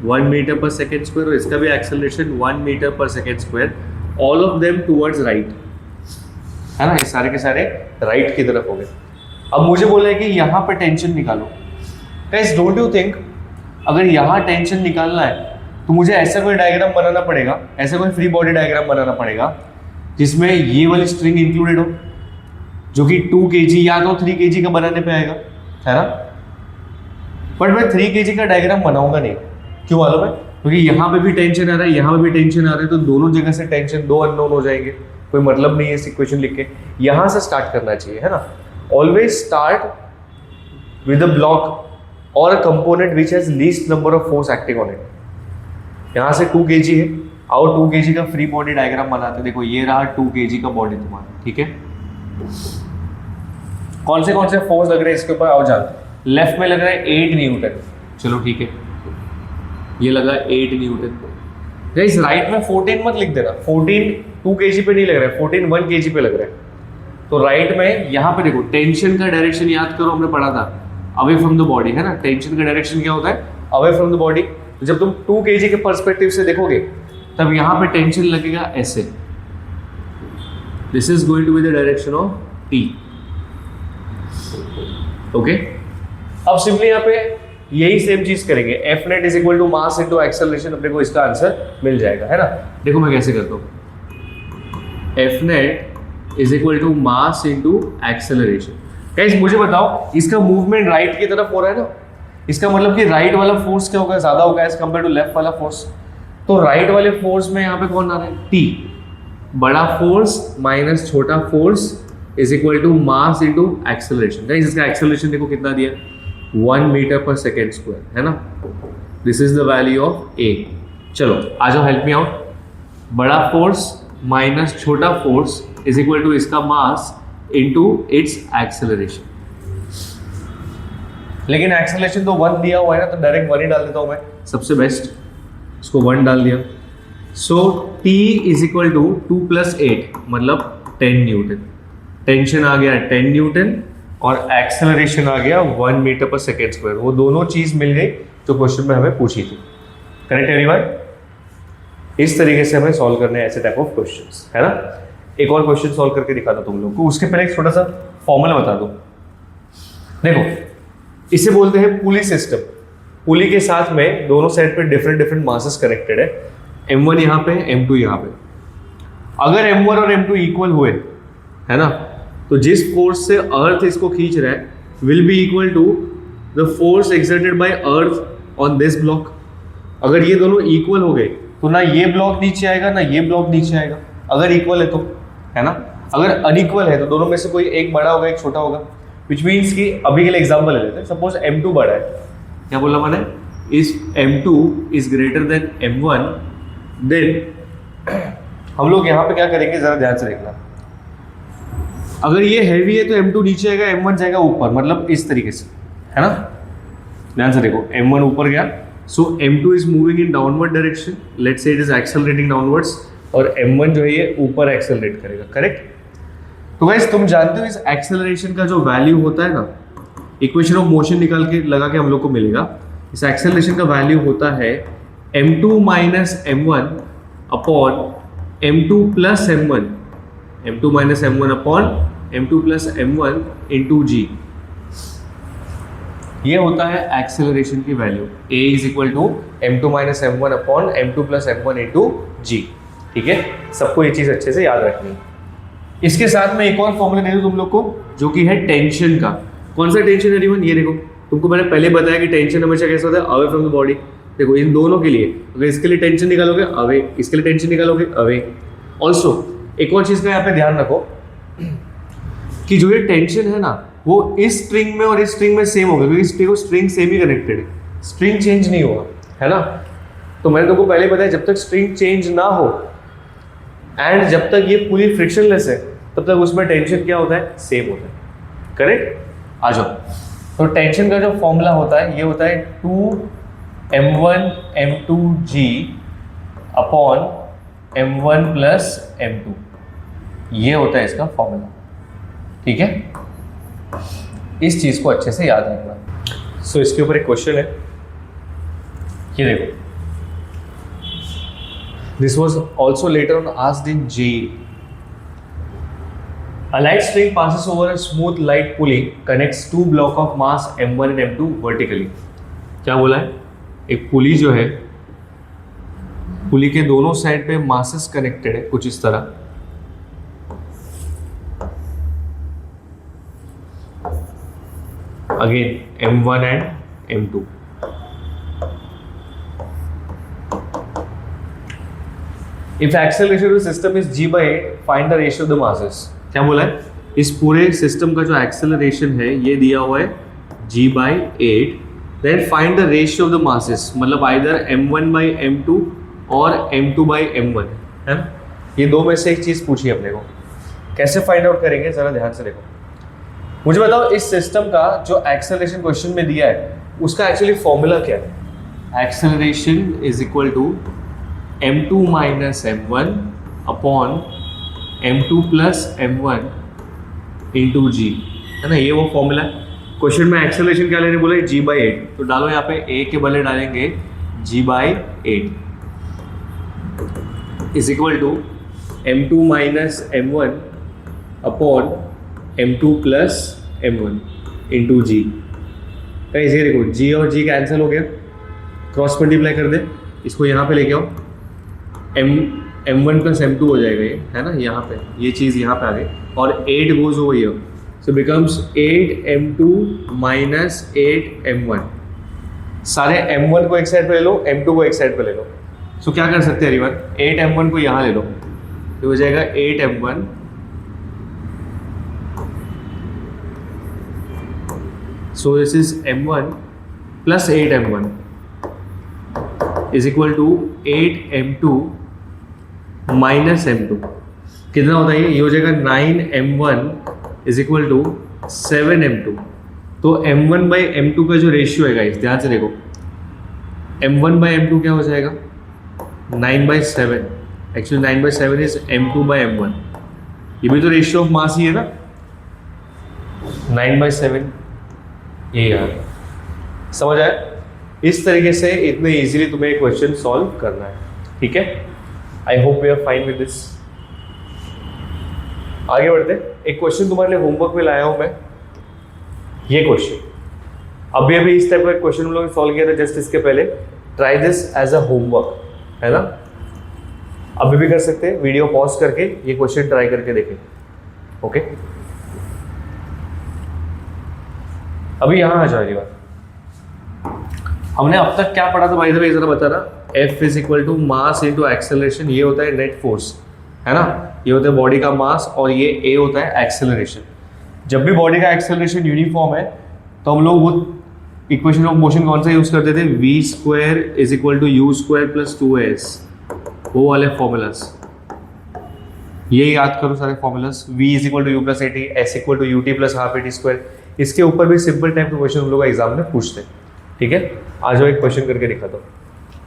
1 मीटर पर सेकेंड स्क्वायर, और इसका भी एक्सेलरेशन 1 मीटर पर second square, all of them towards right, है ना, ये सारे के सारे राइट की तरफ हो गए। अब मुझे बोला है कि यहाँ पे टेंशन निकालो। गाइस डोंट यू थिंक अगर यहाँ टेंशन निकालना है तो मुझे ऐसा कोई डायग्राम बनाना पड़ेगा, ऐसा कोई फ्री बॉडी डायग्राम बनाना पड़ेगा जिसमें ये वाली स्ट्रिंग इंक्लूडेड हो, जो कि 2 kg या तो 3 kg का बनाने पे आएगा, है ना। बट मैं 3 kg का डायग्राम बनाऊंगा नहीं, क्यों मालूम है, क्योंकि यहाँ पे भी टेंशन आ रहा है, यहाँ पे भी टेंशन आ रहा है, तो दोनों जगह से टेंशन, 2 अननोन हो जाएंगे, कोई मतलब नहीं है इस इक्वेशन लिख के। यहाँ से स्टार्ट करना चाहिए, है ना। Always start with a block और a component which has least number of force acting on it. यहाँ से 2 kg है, आओ 2 kg का फ्री बॉडी डायग्राम बनाते। देखो ये रहा 2 kg का बॉडी तुम्हारा, ठीक है। कौन से फोर्स लग रहे हैं इसके ऊपर आओ जानते। लेफ्ट में लग रहा है 8 न्यूटन, चलो ठीक है, ये लगा 8 न्यूटन। गाइस राइट में 14 मत लिख देना, 14 2 kg पे नहीं लग रहा है, 14 1 kg पे लग रहा है। तो राइट में यहाँ पे देखो टेंशन का डायरेक्शन याद करो, हमने पढ़ा था अवे फ्रॉम द बॉडी, है ना। टेंशन का डायरेक्शन क्या होता है, अवे फ्रॉम द बॉडी। तो जब तुम 2 kg के पर्सपेक्टिव से देखोगे तब यहाँ पे टेंशन लगेगा ऐसे, this is going to be the direction of T, okay. अब सिंपली यहाँ पे यही सेम चीज करेंगे, F net is equal to mass into acceleration, अपने को इसका आंसर मिल जाएगा, है ना। देखो मैं कैसे करता हूँ, F net is equal to mass into acceleration. Guys मुझे बताओ इसका मूवमेंट राइट की तरफ हो रहा है ना, इसका मतलब कि राइट वाला फोर्स क्या होगा, ज्यादा होगा एज कंपेयर टू लेफ्ट वाला फोर्स। तो राइट वाले फोर्स में यहाँ पे कौन आ रहा है, टी, बड़ा फोर्स माइनस छोटा force is equal to mass into acceleration. Guys इसका एक्सेलरेशन देखो कितना दिया, 1 मीटर पर सेकेंड स्क्वायर, है ना। This is the value of A. चलो आ जाओ, हेल्प मी आउट। बड़ा फोर्स माइनस छोटा फोर्स इज इक्वल टू इसका मास इनटू इट्स एक्सेलरेशन। लेकिन एक्सेलरेशन तो 1 दिया हुआ है ना, तो डायरेक्ट 1 ही डाल देता हूं मैं, सबसे बेस्ट। इसको 1 डाल दिया। सो T इज इक्वल टू 2 + 8 मतलब 10 न्यूटन। टेंशन आ गया 10 न्यूटन और एक्सेलरेशन आ गया 1 मीटर पर सेकेंड स्क्वायर। वो दोनों चीज मिल गई जो क्वेश्चन में हमें पूछी थी। Correct everyone? इस तरीके से हमें सॉल्व करने हैं ऐसे टाइप ऑफ क्वेश्चंस, है ना। एक और क्वेश्चन सॉल्व करके दिखा दो तुम लोग को, उसके पहले एक छोटा सा फॉर्मूला बता दो। देखो इसे बोलते हैं पुली सिस्टम। पुली के साथ में दोनों साइड पे डिफरेंट मासेस कनेक्टेड है, M1 यहाँ पे, M2 यहाँ पे। अगर M1 और M2 इक्वल हुए, है ना, तो जिस फोर्स से अर्थ इसको खींच रहा है will be equal to the force exerted by earth on this block. अगर ये दोनों इक्वल हो गए तो ना ये ब्लॉक नीचे आएगा ना ये ब्लॉक नीचे आएगा, अगर इक्वल है तो, है ना। अगर अनइक्वल है तो दोनों में से कोई एक बड़ा होगा एक छोटा होगा। विच मीन्स कि अभी के लिए एग्जाम्पल ले लेते हैं, सपोज M2 बड़ा है, क्या बोला मैंने, if M2 is greater than M1 then हम लोग यहाँ पे क्या करेंगे जरा ध्यान से देखना। अगर ये हैवी है तो M2 नीचे आएगा, M1 जाएगा ऊपर, मतलब इस तरीके से, है ना। ध्यान से देखो, M1 ऊपर गया, सो M2 is moving in downward direction, let's say it is accelerating downwards, और M1 जो है ये ऊपर एक्सेलरेट करेगा, करेक्ट। तो गाइस तुम जानते हो इस एक्सेलरेशन का जो वैल्यू होता है ना, इक्वेशन ऑफ मोशन निकाल के लगा के हम लोग को मिलेगा। इस एक्सेलरेशन का वैल्यू होता है M2 - M1 upon M2 + M1, M2 - M1 upon M2 + M1 into G। ये होता है एक्सेलरेशन की value. A is equal to M2 - M1 upon M2 + M1 into G। ठीक है, सबको ये चीज अच्छे से याद रखनी है। इसके साथ में एक और फॉर्मूला दे दूं तुम लोग को, जो कि है टेंशन का। कौन सा टेंशन है रिवन, ये देखो, तुमको मैंने पहले बताया कि टेंशन हमेशा कैसा होता है, अवे फ्रॉम द बॉडी। देखो इन दोनों के लिए, अगर इसके लिए टेंशन निकालोगे अवे, इसके लिए टेंशन निकालोगे अवे। ऑल्सो एक और चीज का यहाँ पे ध्यान रखो कि जो ये टेंशन है ना, वो इस स्ट्रिंग में और इस स्ट्रिंग में सेम होगा, क्योंकि स्ट्रिंग सेम ही कनेक्टेड है, स्ट्रिंग चेंज नहीं होगा, है ना। तो मैंने तुमको पहले बताया जब तक स्ट्रिंग चेंज ना हो एंड जब तक ये पूरी फ्रिक्शनलेस है तब तक उसमें टेंशन क्या होता है, सेम होता है, करेक्ट। आ जाओ, तो टेंशन का जो फॉर्मूला होता है ये होता है 2m1 m2g upon m1 plus m2, ये होता है इसका फॉर्मूला, ठीक है। इस चीज को अच्छे से याद रखना। सो इसके ऊपर एक क्वेश्चन है, ये देखो, this was also later on asked in JEE। A light string passes over a smooth light pulley connects two block of mass m1 and m2 vertically। क्या बोला है, एक पुली जो है, पुली के दोनों साइड पे मासेस कनेक्टेड है कुछ इस तरह, again m1 and m2। If acceleration of the system is g by 8, find the ratio of the masses। क्या बोला है, इस पूरे सिस्टम का जो एक्सेलरेशन है ये दिया हुआ है g by 8, then find the ratio of the masses, मतलब either m1 by m2 और m2 by m1, है ना। ये दो में से एक चीज पूछी अपने को, कैसे फाइंड आउट करेंगे जरा ध्यान से देखो। मुझे बताओ इस सिस्टम का जो एक्सेलरेशन क्वेश्चन में दिया है उसका एक्चुअली फॉर्मूला क्या है। Acceleration is equal to m2 minus m1 upon m2 plus m1 into g, है ना, ये वो फॉर्मूला है। क्वेश्चन में एक्सेलरेशन क्या लेने बोले, g बाई 8, तो डालो यहाँ पे a के बदले डालेंगे g by 8 is equal to m2 minus m1 upon m2 plus m1 into g. इसे देखो g और g कैंसिल हो गया, क्रॉस मल्टीप्लाई कर दे, इसको यहाँ पे लेके आओ, m1 प्लस m2 हो जाएगा ये, है ना, यहाँ पे ये चीज़ यहाँ पे आ गई, और 8 goes over here, so becomes 8m2 minus 8m1। सारे m1 को एक साइड पे ले लो, m2 को एक साइड पे ले लो, सो क्या कर सकते हैं एवरीवन, 8m1 को यहाँ ले लो, तो हो जाएगा 8m1 so this is m1 plus 8m1 is equal to 8m2 minus m2। कितना होता है ये हो जाएगा 9m1 is equal to 7m2। तो m1 by m2 का जो रेशियो है गाइस ध्यान से देखो, m1 by m2 क्या हो जाएगा 9/7, actually 9/7 is m2 by m1, ये भी तो रेशियो ऑफ मास ही है ना, 9/7 ये यार, समझ आया। इस तरीके से इतने इजीली तुम्हें क्वेश्चन सॉल्व करना है, ठीक है। I hope we are fine with this. आगे बढ़ते, एक क्वेश्चन तुम्हारे लिए होमवर्क में लाया हूं मैं, ये क्वेश्चन अभी अभी इस टाइप का क्वेश्चन हम लोगों ने सॉल्व किया था जस्ट इसके पहले, try this as a homework, है ना, अभी भी कर सकते हैं, वीडियो पॉज करके ये क्वेश्चन ट्राई करके देखें, ओके। अभी यहाँ आ जाएगी बात, हमने अब तक क्या पढ़ा था भाई, जरा जरा बता रहा, F is equal to mass into acceleration, ये होता है नेट फोर्स, है ना, ये होता है बॉडी का मास, और ये A होता है एक्सेलरेशन। जब भी बॉडी का एक्सेलरेशन यूनिफॉर्म है तो हम लोग वो इक्वेशन ऑफ मोशन कौन सा यूज करते थे, v square is equal to u square plus 2s, वो वाले फॉर्मूलाज, ये याद करो सारे formulas, v is equal to u plus a t, s equal to ut plus half a t square. इसके ऊपर भी सिंपल टाइप के क्वेश्चन हम लोग एग्जाम में पूछते हैं, ठीक है। आ जाओ एक क्वेश्चन करके दिखा दो,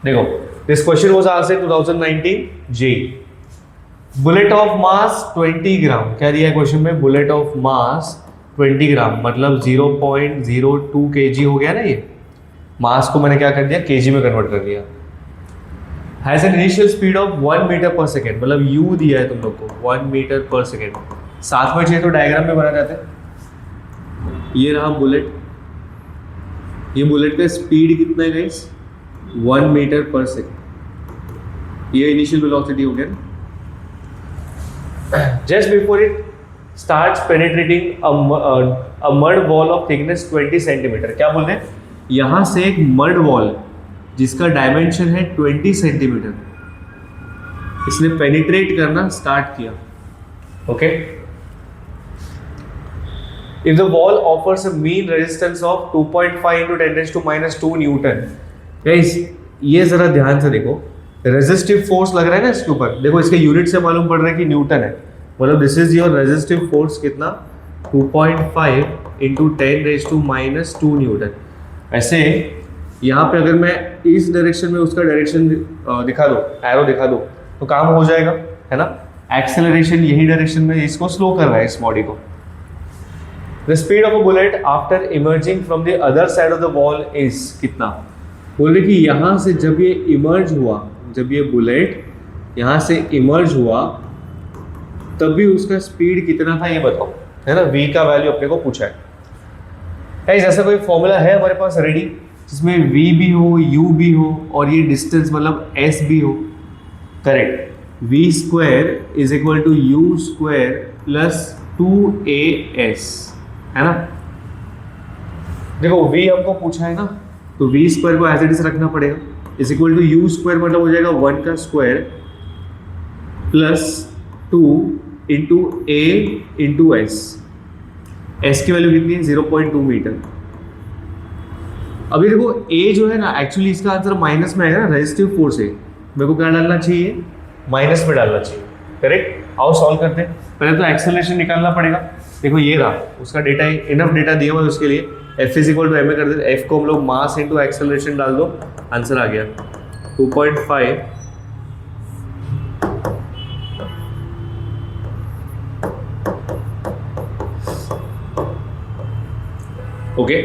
देखो this question was asked in 2019 JEE। Bullet of mass 20 ग्राम, क्या दिया है क्वेश्चन में, बुलेट ऑफ मास 20 ग्राम, मतलब 0.02 kg हो गया ना, ये मास को मैंने क्या कर दिया, kg में कन्वर्ट कर दिया। Has an initial speed of 1 metre पर सेकेंड, मतलब u दिया है तुम लोग को 1 मीटर पर सेकेंड, साथ में चाहिए तो डायग्राम में बना जाते हैं। ये रहा बुलेट, ये बुलेट का स्पीड कितना है गाइस, 1 मीटर पर सेकेंड, ये इनिशियल वेलोसिटी हो गया। Just before it starts penetrating a mud wall of thickness 20 centimetre, क्या बोल रहे हैं, यहाँ से एक मड वॉल जिसका डायमेंशन है 20 सेंटीमीटर, इसने पेनिट्रेट करना स्टार्ट किया, okay. If the wall offers a mean resistance of 2.5 into 10⁻² Newton, guys ये जरा ध्यान से देखो, रेजिस्टिव फोर्स लग रहा है ना इसके ऊपर, देखो इसके यूनिट से मालूम पड़ रहा है कि न्यूटन है, मतलब this is your resistive force कितना 2.5 इंटू 10⁻⁻² न्यूटन। ऐसे यहाँ पे अगर मैं इस डायरेक्शन में उसका डायरेक्शन दिखा दो, एरो दिखा दो, तो काम हो जाएगा, है ना। एक्सेलरेशन यही डायरेक्शन में इसको स्लो कर रहा है, इस बॉडी को। The speed of a bullet after emerging from the other side of the wall is कितना। बोल रहे कि यहाँ से जब ये इमर्ज हुआ, जब ये बुलेट यहाँ से इमर्ज हुआ तब भी उसका स्पीड कितना था ये बताओ, है ना। v का वैल्यू अपने को पूछा है। गाइस ऐसा कोई फॉर्मूला है हमारे पास रेडी जिसमें v भी हो, u भी हो और ये डिस्टेंस मतलब s भी हो। Correct, v square is equal to u square plus 2as, है ना। देखो v हमको पूछा है ना, तो v स्क्वायर को एज इट इज रखना पड़ेगा, is equal to u square मतलब हो जाएगा 1 का square plus 2 into a into s. S की वैल्यू कितनी है 0.2 मीटर। अभी देखो a जो है ना, एक्चुअली इसका आंसर माइनस में आएगा ना, रेजिस्टिव फोर्स है, मेरे को क्या डालना चाहिए, माइनस में डालना चाहिए। करेक्ट, आओ सॉल्व करते हैं। पहले तो एक्सेलरेशन निकालना पड़ेगा। देखो ये रहा उसका डेटा, इनफ डेटा दिया हुआ है उसके लिए। f is equal to m कर देते, f को हम लोग मास इंटू एक्सेलरेशन डाल दो, आंसर आ गया 2.5 ओके।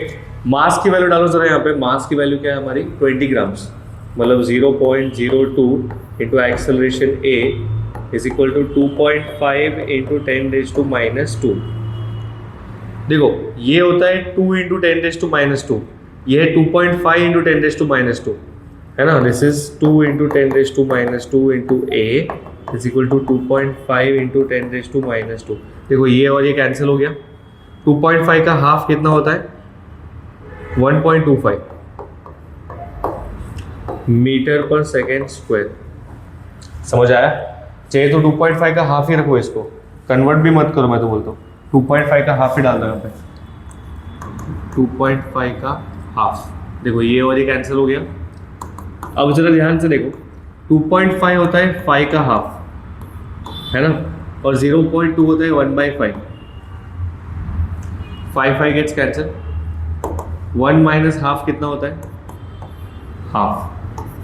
मास की वैल्यू डालो जरा यहाँ पे, मास की वैल्यू क्या है हमारी 20 ग्राम्स, मतलब 0.02 into acceleration a is equal to 2.5 into 10⁻²। देखो ये होता है 2 इंटू 10⁻², ये है 2.5 इंटू 10⁻², है ना। This is 2 into 10⁻² into a is equal to 2.5 into 10⁻²। देखो ये और ये कैंसिल हो गया। 2.5 का हाफ कितना होता है 1.25 मीटर पर सेकेंड स्क्वायर। समझ आया? चाहिए तो 2.5 का हाफ ही रखो, इसको कन्वर्ट भी मत करो, मैं तो बोलता हूँ 2.5 का हाफ ही डाल दो यहाँ पे, 2.5 का हाफ। देखो ये और ये कैंसिल हो गया। अब जरा ध्यान से देखो, 2.5 होता है 5 का हाफ, है ना, और 0.2 होता है 1/5। 5 गेट्स कैंसिल, 1 माइनस हाफ कितना होता है, हाफ।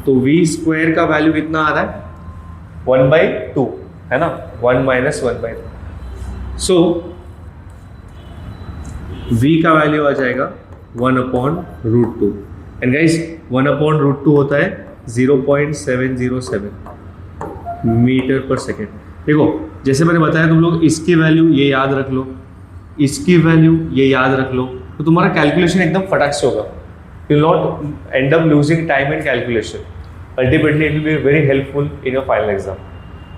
तो v स्क्वायर का वैल्यू कितना आ रहा है 1/2, है ना, 1 माइनस 1/2। सो v का वैल्यू आ जाएगा 1/√2। एंड गाइस 1/√2 होता है 0.707 मीटर पर सेकेंड। देखो जैसे मैंने बताया, तुम लोग इसकी वैल्यू ये याद रख लो, इसकी वैल्यू ये याद रख लो, तो तुम्हारा कैलकुलेशन एकदम फटाक से होगा। You will not end up losing time in calculation. Ultimately it will be very helpful in your final exam.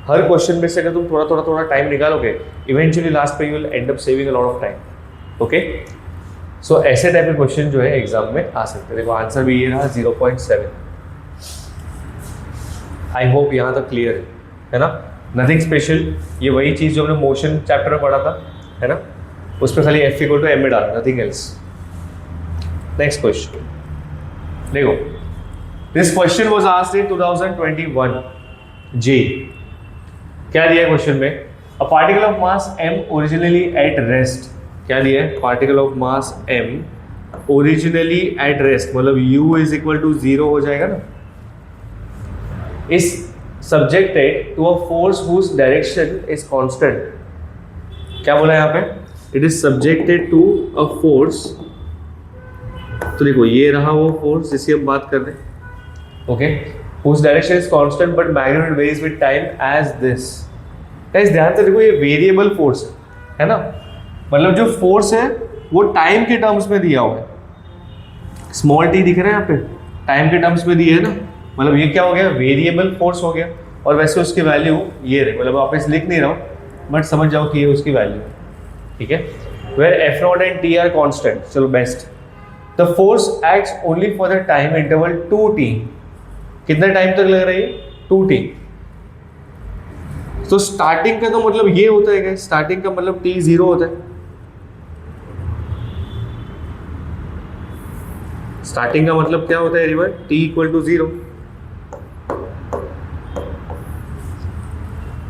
हर क्वेश्चन में से अगर तुम थोड़ा टाइम निकालोगे, इवेंचुअली लास्ट पे you will end up saving a lot of time. Okay, so ऐसे टाइप के क्वेश्चन जो है एग्जाम में आ सकते हैं। देखो आंसर भी ये रहा 0.7। आई होप यहाँ तक क्लियर है ना, नथिंग स्पेशल। ये वही चीज़ जो हमने मोशन चैप्टर में पढ़ा था, है ना, उस पर खाली F इक्वल टू एम में डालना, नथिंग एल्स। नेक्स्ट क्वेश्चन देखो, this question was asked in 2021 JEE. क्या दिया है क्वेश्चन में, a particle of mass m originally at rest. क्या दिया है, particle of mass m originally at rest, मतलब u इज इक्वल टू 0 हो जाएगा ना, is subjected to a force whose direction is constant. क्या बोला यहाँ पे, it is subjected to a force. तो देखो ये रहा वो फोर्स जिसकी हम बात कर रहे हैं, okay, whose direction is constant but magnitude varies with time as this. Guys ध्यान से देखो, ये वेरिएबल फोर्स है ना, मतलब जो फोर्स है वो टाइम के टर्म्स में दिया हुआ है। स्मॉल टी दिख रहा है यहाँ पे, टाइम के टर्म्स में दिया है ना, मतलब ये क्या हो गया, वेरिएबल फोर्स हो गया। और वैसे उसकी वैल्यू ये रही, मतलब आप इसे लिख नहीं रहा हूँ बट समझ जाओ कि ये उसकी वैल्यू, ठीक है। Where F0 and T are constant, चलो best. The force acts only for the time interval 2t। कितना टाइम तक लग रही है, 2t। तो स्टार्टिंग का तो मतलब ये होता है, स्टार्टिंग का मतलब t 0 होता है। स्टार्टिंग का मतलब क्या होता है रिवर, t इक्वल टू 0।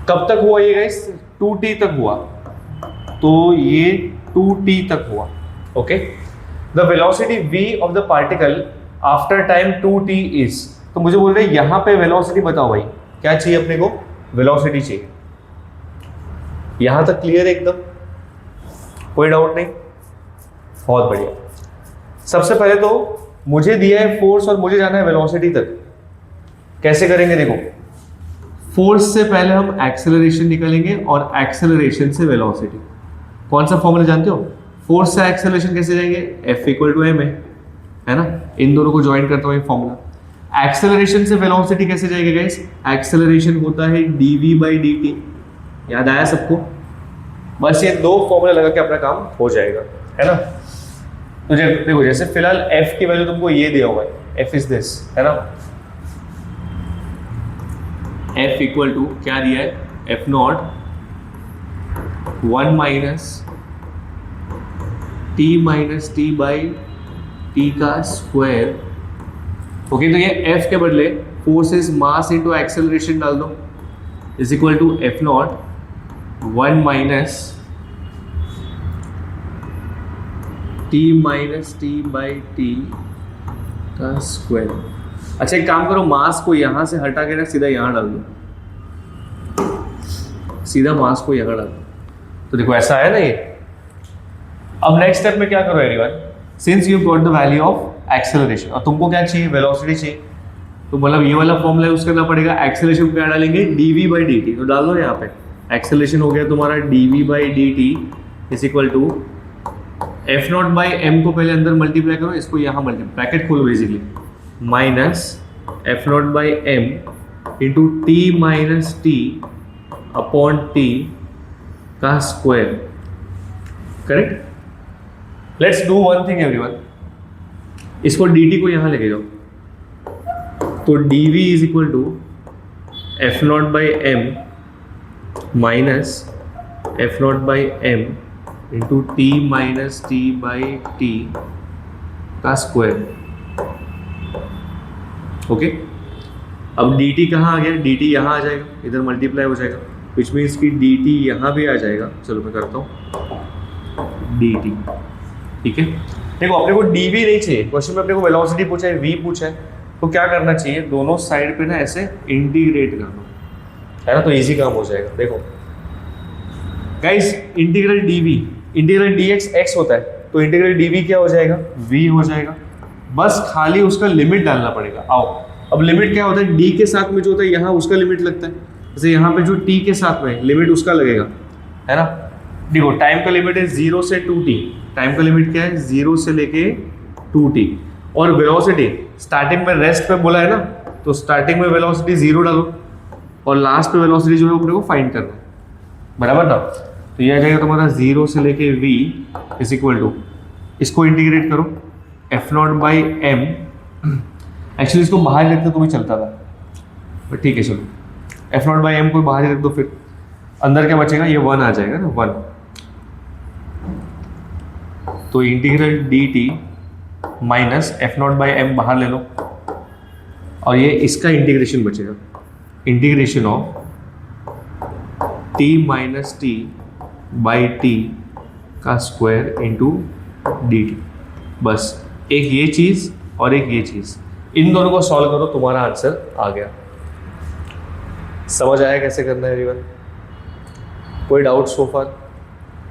कब तक हुआ ये गाइस, 2t तक हुआ तो ये 2t तक हुआ. Okay, the velocity v of the particle after time 2t is. तो मुझे बोल रहे हैं यहां पे वेलोसिटी बताओ भाई, क्या चाहिए अपने को? वेलोसिटी चाहिए. यहां तक क्लियर है एकदम, कोई डाउट नहीं? बहुत बढ़िया. सबसे पहले तो मुझे दिया है फोर्स और मुझे जाना है वेलोसिटी तक. कैसे करेंगे? देखो, फोर्स से पहले हम एक्सेलरेशन निकालेंगे और एक्सेलरेशन से वेलोसिटी. कौन सा फॉर्मूला जानते हो? फोर्स से एक्सेलरेशन कैसे जाएंगे? F इक्वल टू एम है ना. इन दोनों को ज्वाइन करता हूँ ये फॉर्मूला. एक्सेलरेशन से वेलोसिटी कैसे जाएगा गाइस? एक्सेलरेशन होता है dv बाई dt. याद आया सबको? बस ये दो फॉर्मूला लगा के अपना काम हो जाएगा, है ना. तो देखो, जैसे फिलहाल f की वैल्यू तुमको ये दिया हुआ है, f इज दिस, है ना. f इक्वल टू क्या दिया है? f nought 1 minus t by t का स्क्वायर. ओके, तो ये f के बदले फोर्सेस मास इनटू एक्सेलरेशन डाल दो, is equal to f nought 1 minus t by t का स्क्वायर. अच्छा, एक काम करो, मास को यहां से हटा के ना सीधा यहां डाल दो. सीधा मास को यहां डाल दो. तो देखो ऐसा है ना ये. अब नेक्स्ट स्टेप में क्या करो everyone, since you got the value of acceleration और तुमको क्या चाहिए? वेलोसिटी चाहिए. तो मतलब ये वाला फॉर्मूला यूज करना पड़ेगा. एक्सेलरेशन क्या डालेंगे? dv बाई dt. तो डाल दो यहाँ पे. एक्सेलरेशन हो गया तुम्हारा dv बाई dt is equal to F not by M को पहले अंदर मल्टीप्लाई करो, इसको यहाँ मल्टीप्लाई, ब्रैकेट खोलो basically, minus F not by M into T minus T upon T का square. Correct. Let's do one thing everyone, इसको dt को यहाँ लेके जाओ. तो dv is equal to F not by M minus F not by M into T minus T by T का स्क्वायर. ओके, अब dt कहाँ आ गया? dt यहाँ आ जाएगा, इधर मल्टीप्लाई हो जाएगा, विच मीन्स कि dt यहाँ भी आ जाएगा. चलो मैं करता हूँ dt. ठीक है, देखो अपने को dv नहीं चाहिए, क्वेश्चन में अपने को वेलोसिटी पूछा है, v पूछा है. तो क्या करना चाहिए? दोनों साइड पे ना ऐसे इंटीग्रेट कर दो, है ना, तो इजी काम हो जाएगा. देखो guys, integral dv, integral dx x होता है, तो इंटीग्रल dv क्या हो जाएगा? v हो जाएगा. बस खाली उसका लिमिट डालना पड़ेगा. आओ, अब लिमिट क्या होता है? d के साथ में जो होता है यहाँ उसका लिमिट लगता है. जैसे यहाँ पे जो t के साथ में लिमिट उसका लगेगा, है ना. देखो टाइम का लिमिट है 0 से 2t. टाइम का लिमिट क्या है? 0 से लेके 2t. और वेलोसिटी स्टार्टिंग में रेस्ट पे बोला है ना, तो स्टार्टिंग में वेलोसिटी 0 डालो और लास्ट पे वेलोसिटी जो है अपने को फाइंड करना है, बराबर ना. तो ये आ जाएगा तुम्हारा 0 से लेके v इज इक्वल टू, इसको इंटीग्रेट करो, F not by m. Actually इसको बाहर रखते तो भी चलता था, पर ठीक है चलो, एफ नॉट बाई एम को बाहर ही रख दो. फिर अंदर क्या बचेगा? ये 1 आ जाएगा ना, 1. तो integral dt minus F not by m बाहर ले लो और ये इसका इंटीग्रेशन बचेगा, integration of t minus T by T का स्क्वायर इंटू डी टी. बस एक ये चीज़ और एक ये चीज़, इन दोनों को सॉल्व करो, तुम्हारा आंसर आ गया. समझ आया कैसे करना है एवरीवन? कोई डाउट सो फार?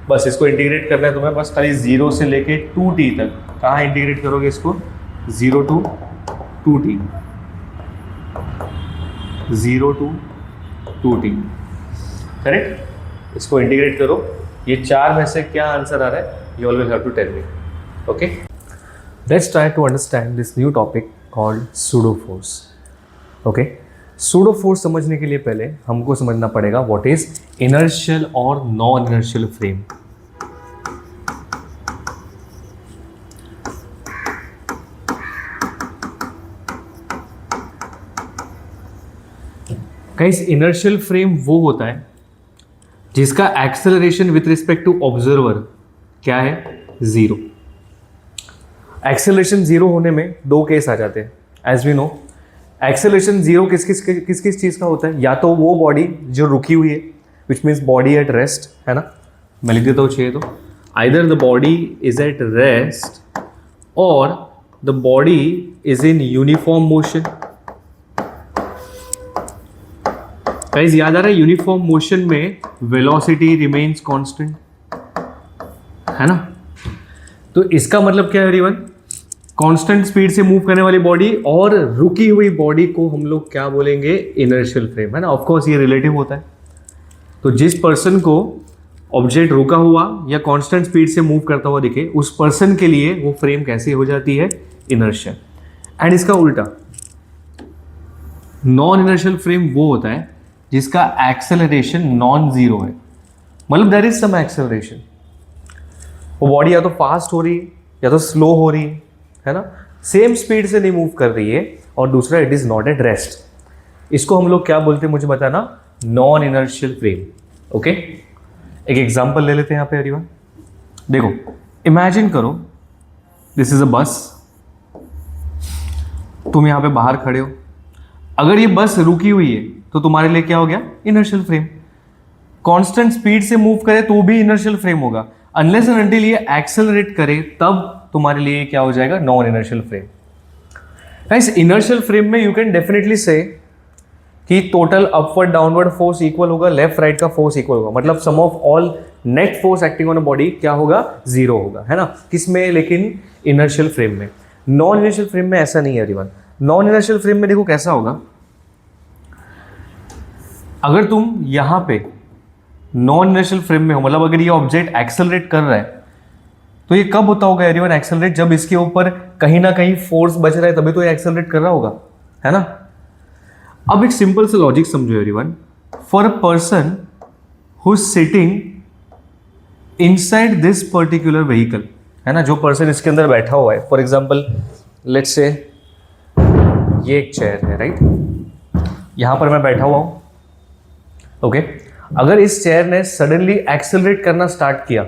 बस इसको इंटीग्रेट करना है तुम्हें, बस खाली 0 से लेके 2t तक. कहाँ इंटीग्रेट करोगे इसको? 0 to 2t, 0 to 2t. Correct. इसको इंटीग्रेट करो. ये 4 में से क्या आंसर आ रहा है? You always have to tell me. Okay, let's try to understand this new topic called pseudo force. Okay, pseudo force समझने के लिए पहले हमको समझना पड़ेगा व्हाट इज इनर्शियल और non inertial frame. Guys, inertial frame वो होता है जिसका acceleration with respect to observer क्या है? 0. एक्सेलरेशन 0 होने में 2 केस आ जाते हैं. एज वी नो, एक्सेलरेशन 0 किस किस चीज़ का होता है? या तो वो बॉडी जो रुकी हुई है, which means body at rest, है ना, मैं लिख देता हूँ चाहिए तो, either the body is at rest और the body is in uniform motion. Guys याद आ रहा है, यूनिफॉर्म मोशन में वेलोसिटी रिमेन्स कांस्टेंट, है ना। तो इसका मतलब क्या है एवरीवन, कांस्टेंट स्पीड से मूव करने वाली बॉडी और रुकी हुई बॉडी को हम लोग क्या बोलेंगे, इनर्शियल फ्रेम, है ना। ऑफ कोर्स ये रिलेटिव होता है। तो जिस पर्सन को ऑब्जेक्ट रुका हुआ या कांस्टेंट स्पीड से मूव करता हुआ दिखे, उस पर्सन के लिए वो फ्रेम कैसी हो जाती है, इनर्शियल। एंड इसका उल्टा, नॉन इनर्शियल फ्रेम वो होता है जिसका एक्सेलरेशन नॉन जीरो है, मतलब देयर इज सम एक्सेलरेशन। वो बॉडी या तो फास्ट हो रही है या तो स्लो हो रही है ना, सेम स्पीड से नहीं मूव कर रही है। और दूसरा, it is not at rest. इसको हम लोग क्या बोलते हैं मुझे बताना, नॉन इनर्शियल फ्रेम। ओके, एक एग्जांपल ले लेते हैं यहाँ पे एवरीवन। देखो, इमेजिन करो दिस इज अ बस, तुम यहाँ पे बाहर खड़े हो। अगर ये बस रुकी हुई है तो तुम्हारे लिए क्या हो गया, इनर्शियल फ्रेम। कांस्टेंट स्पीड से मूव करे तो भी इनर्शियल फ्रेम होगा, अनलेस एंड अनटिल ये एक्सेलरेट करे तब तुम्हारे लिए क्या हो जाएगा, non inertial frame. Guys, inertial frame में यू कैन डेफिनेटली से कि total upward downward force equal होगा, लेफ्ट राइट का फोर्स इक्वल होगा, मतलब sum of all net force acting on a body क्या होगा, जीरो होगा, है ना। किसमें, लेकिन इनर्शियल फ्रेम में। नॉन इनर्शियल फ्रेम में ऐसा नहीं है एवरीवन। नॉन इनर्शियल फ्रेम में देखो कैसा होगा, अगर तुम यहां पे नॉन इनर्शियल फ्रेम में हो, मतलब अगर ये ऑब्जेक्ट एक्सेलरेट कर रहा है, तो ये कब होता होगा एवरीवन एक्सेलरेट, जब इसके ऊपर कहीं ना कहीं फोर्स बच रहा है तभी तो ये एक्सेलरेट कर रहा होगा, है ना। अब एक सिंपल सा लॉजिक समझो everyone, for a person who is sitting inside this particular vehicle, है ना, जो पर्सन इसके अंदर बैठा हुआ है, फॉर एग्जाम्पल लेट्स से ये एक चेयर है, राइट, यहां पर मैं बैठा हुआ हूं। ओके, अगर इस चेयर ने सडनली एक्सेलरेट करना स्टार्ट किया,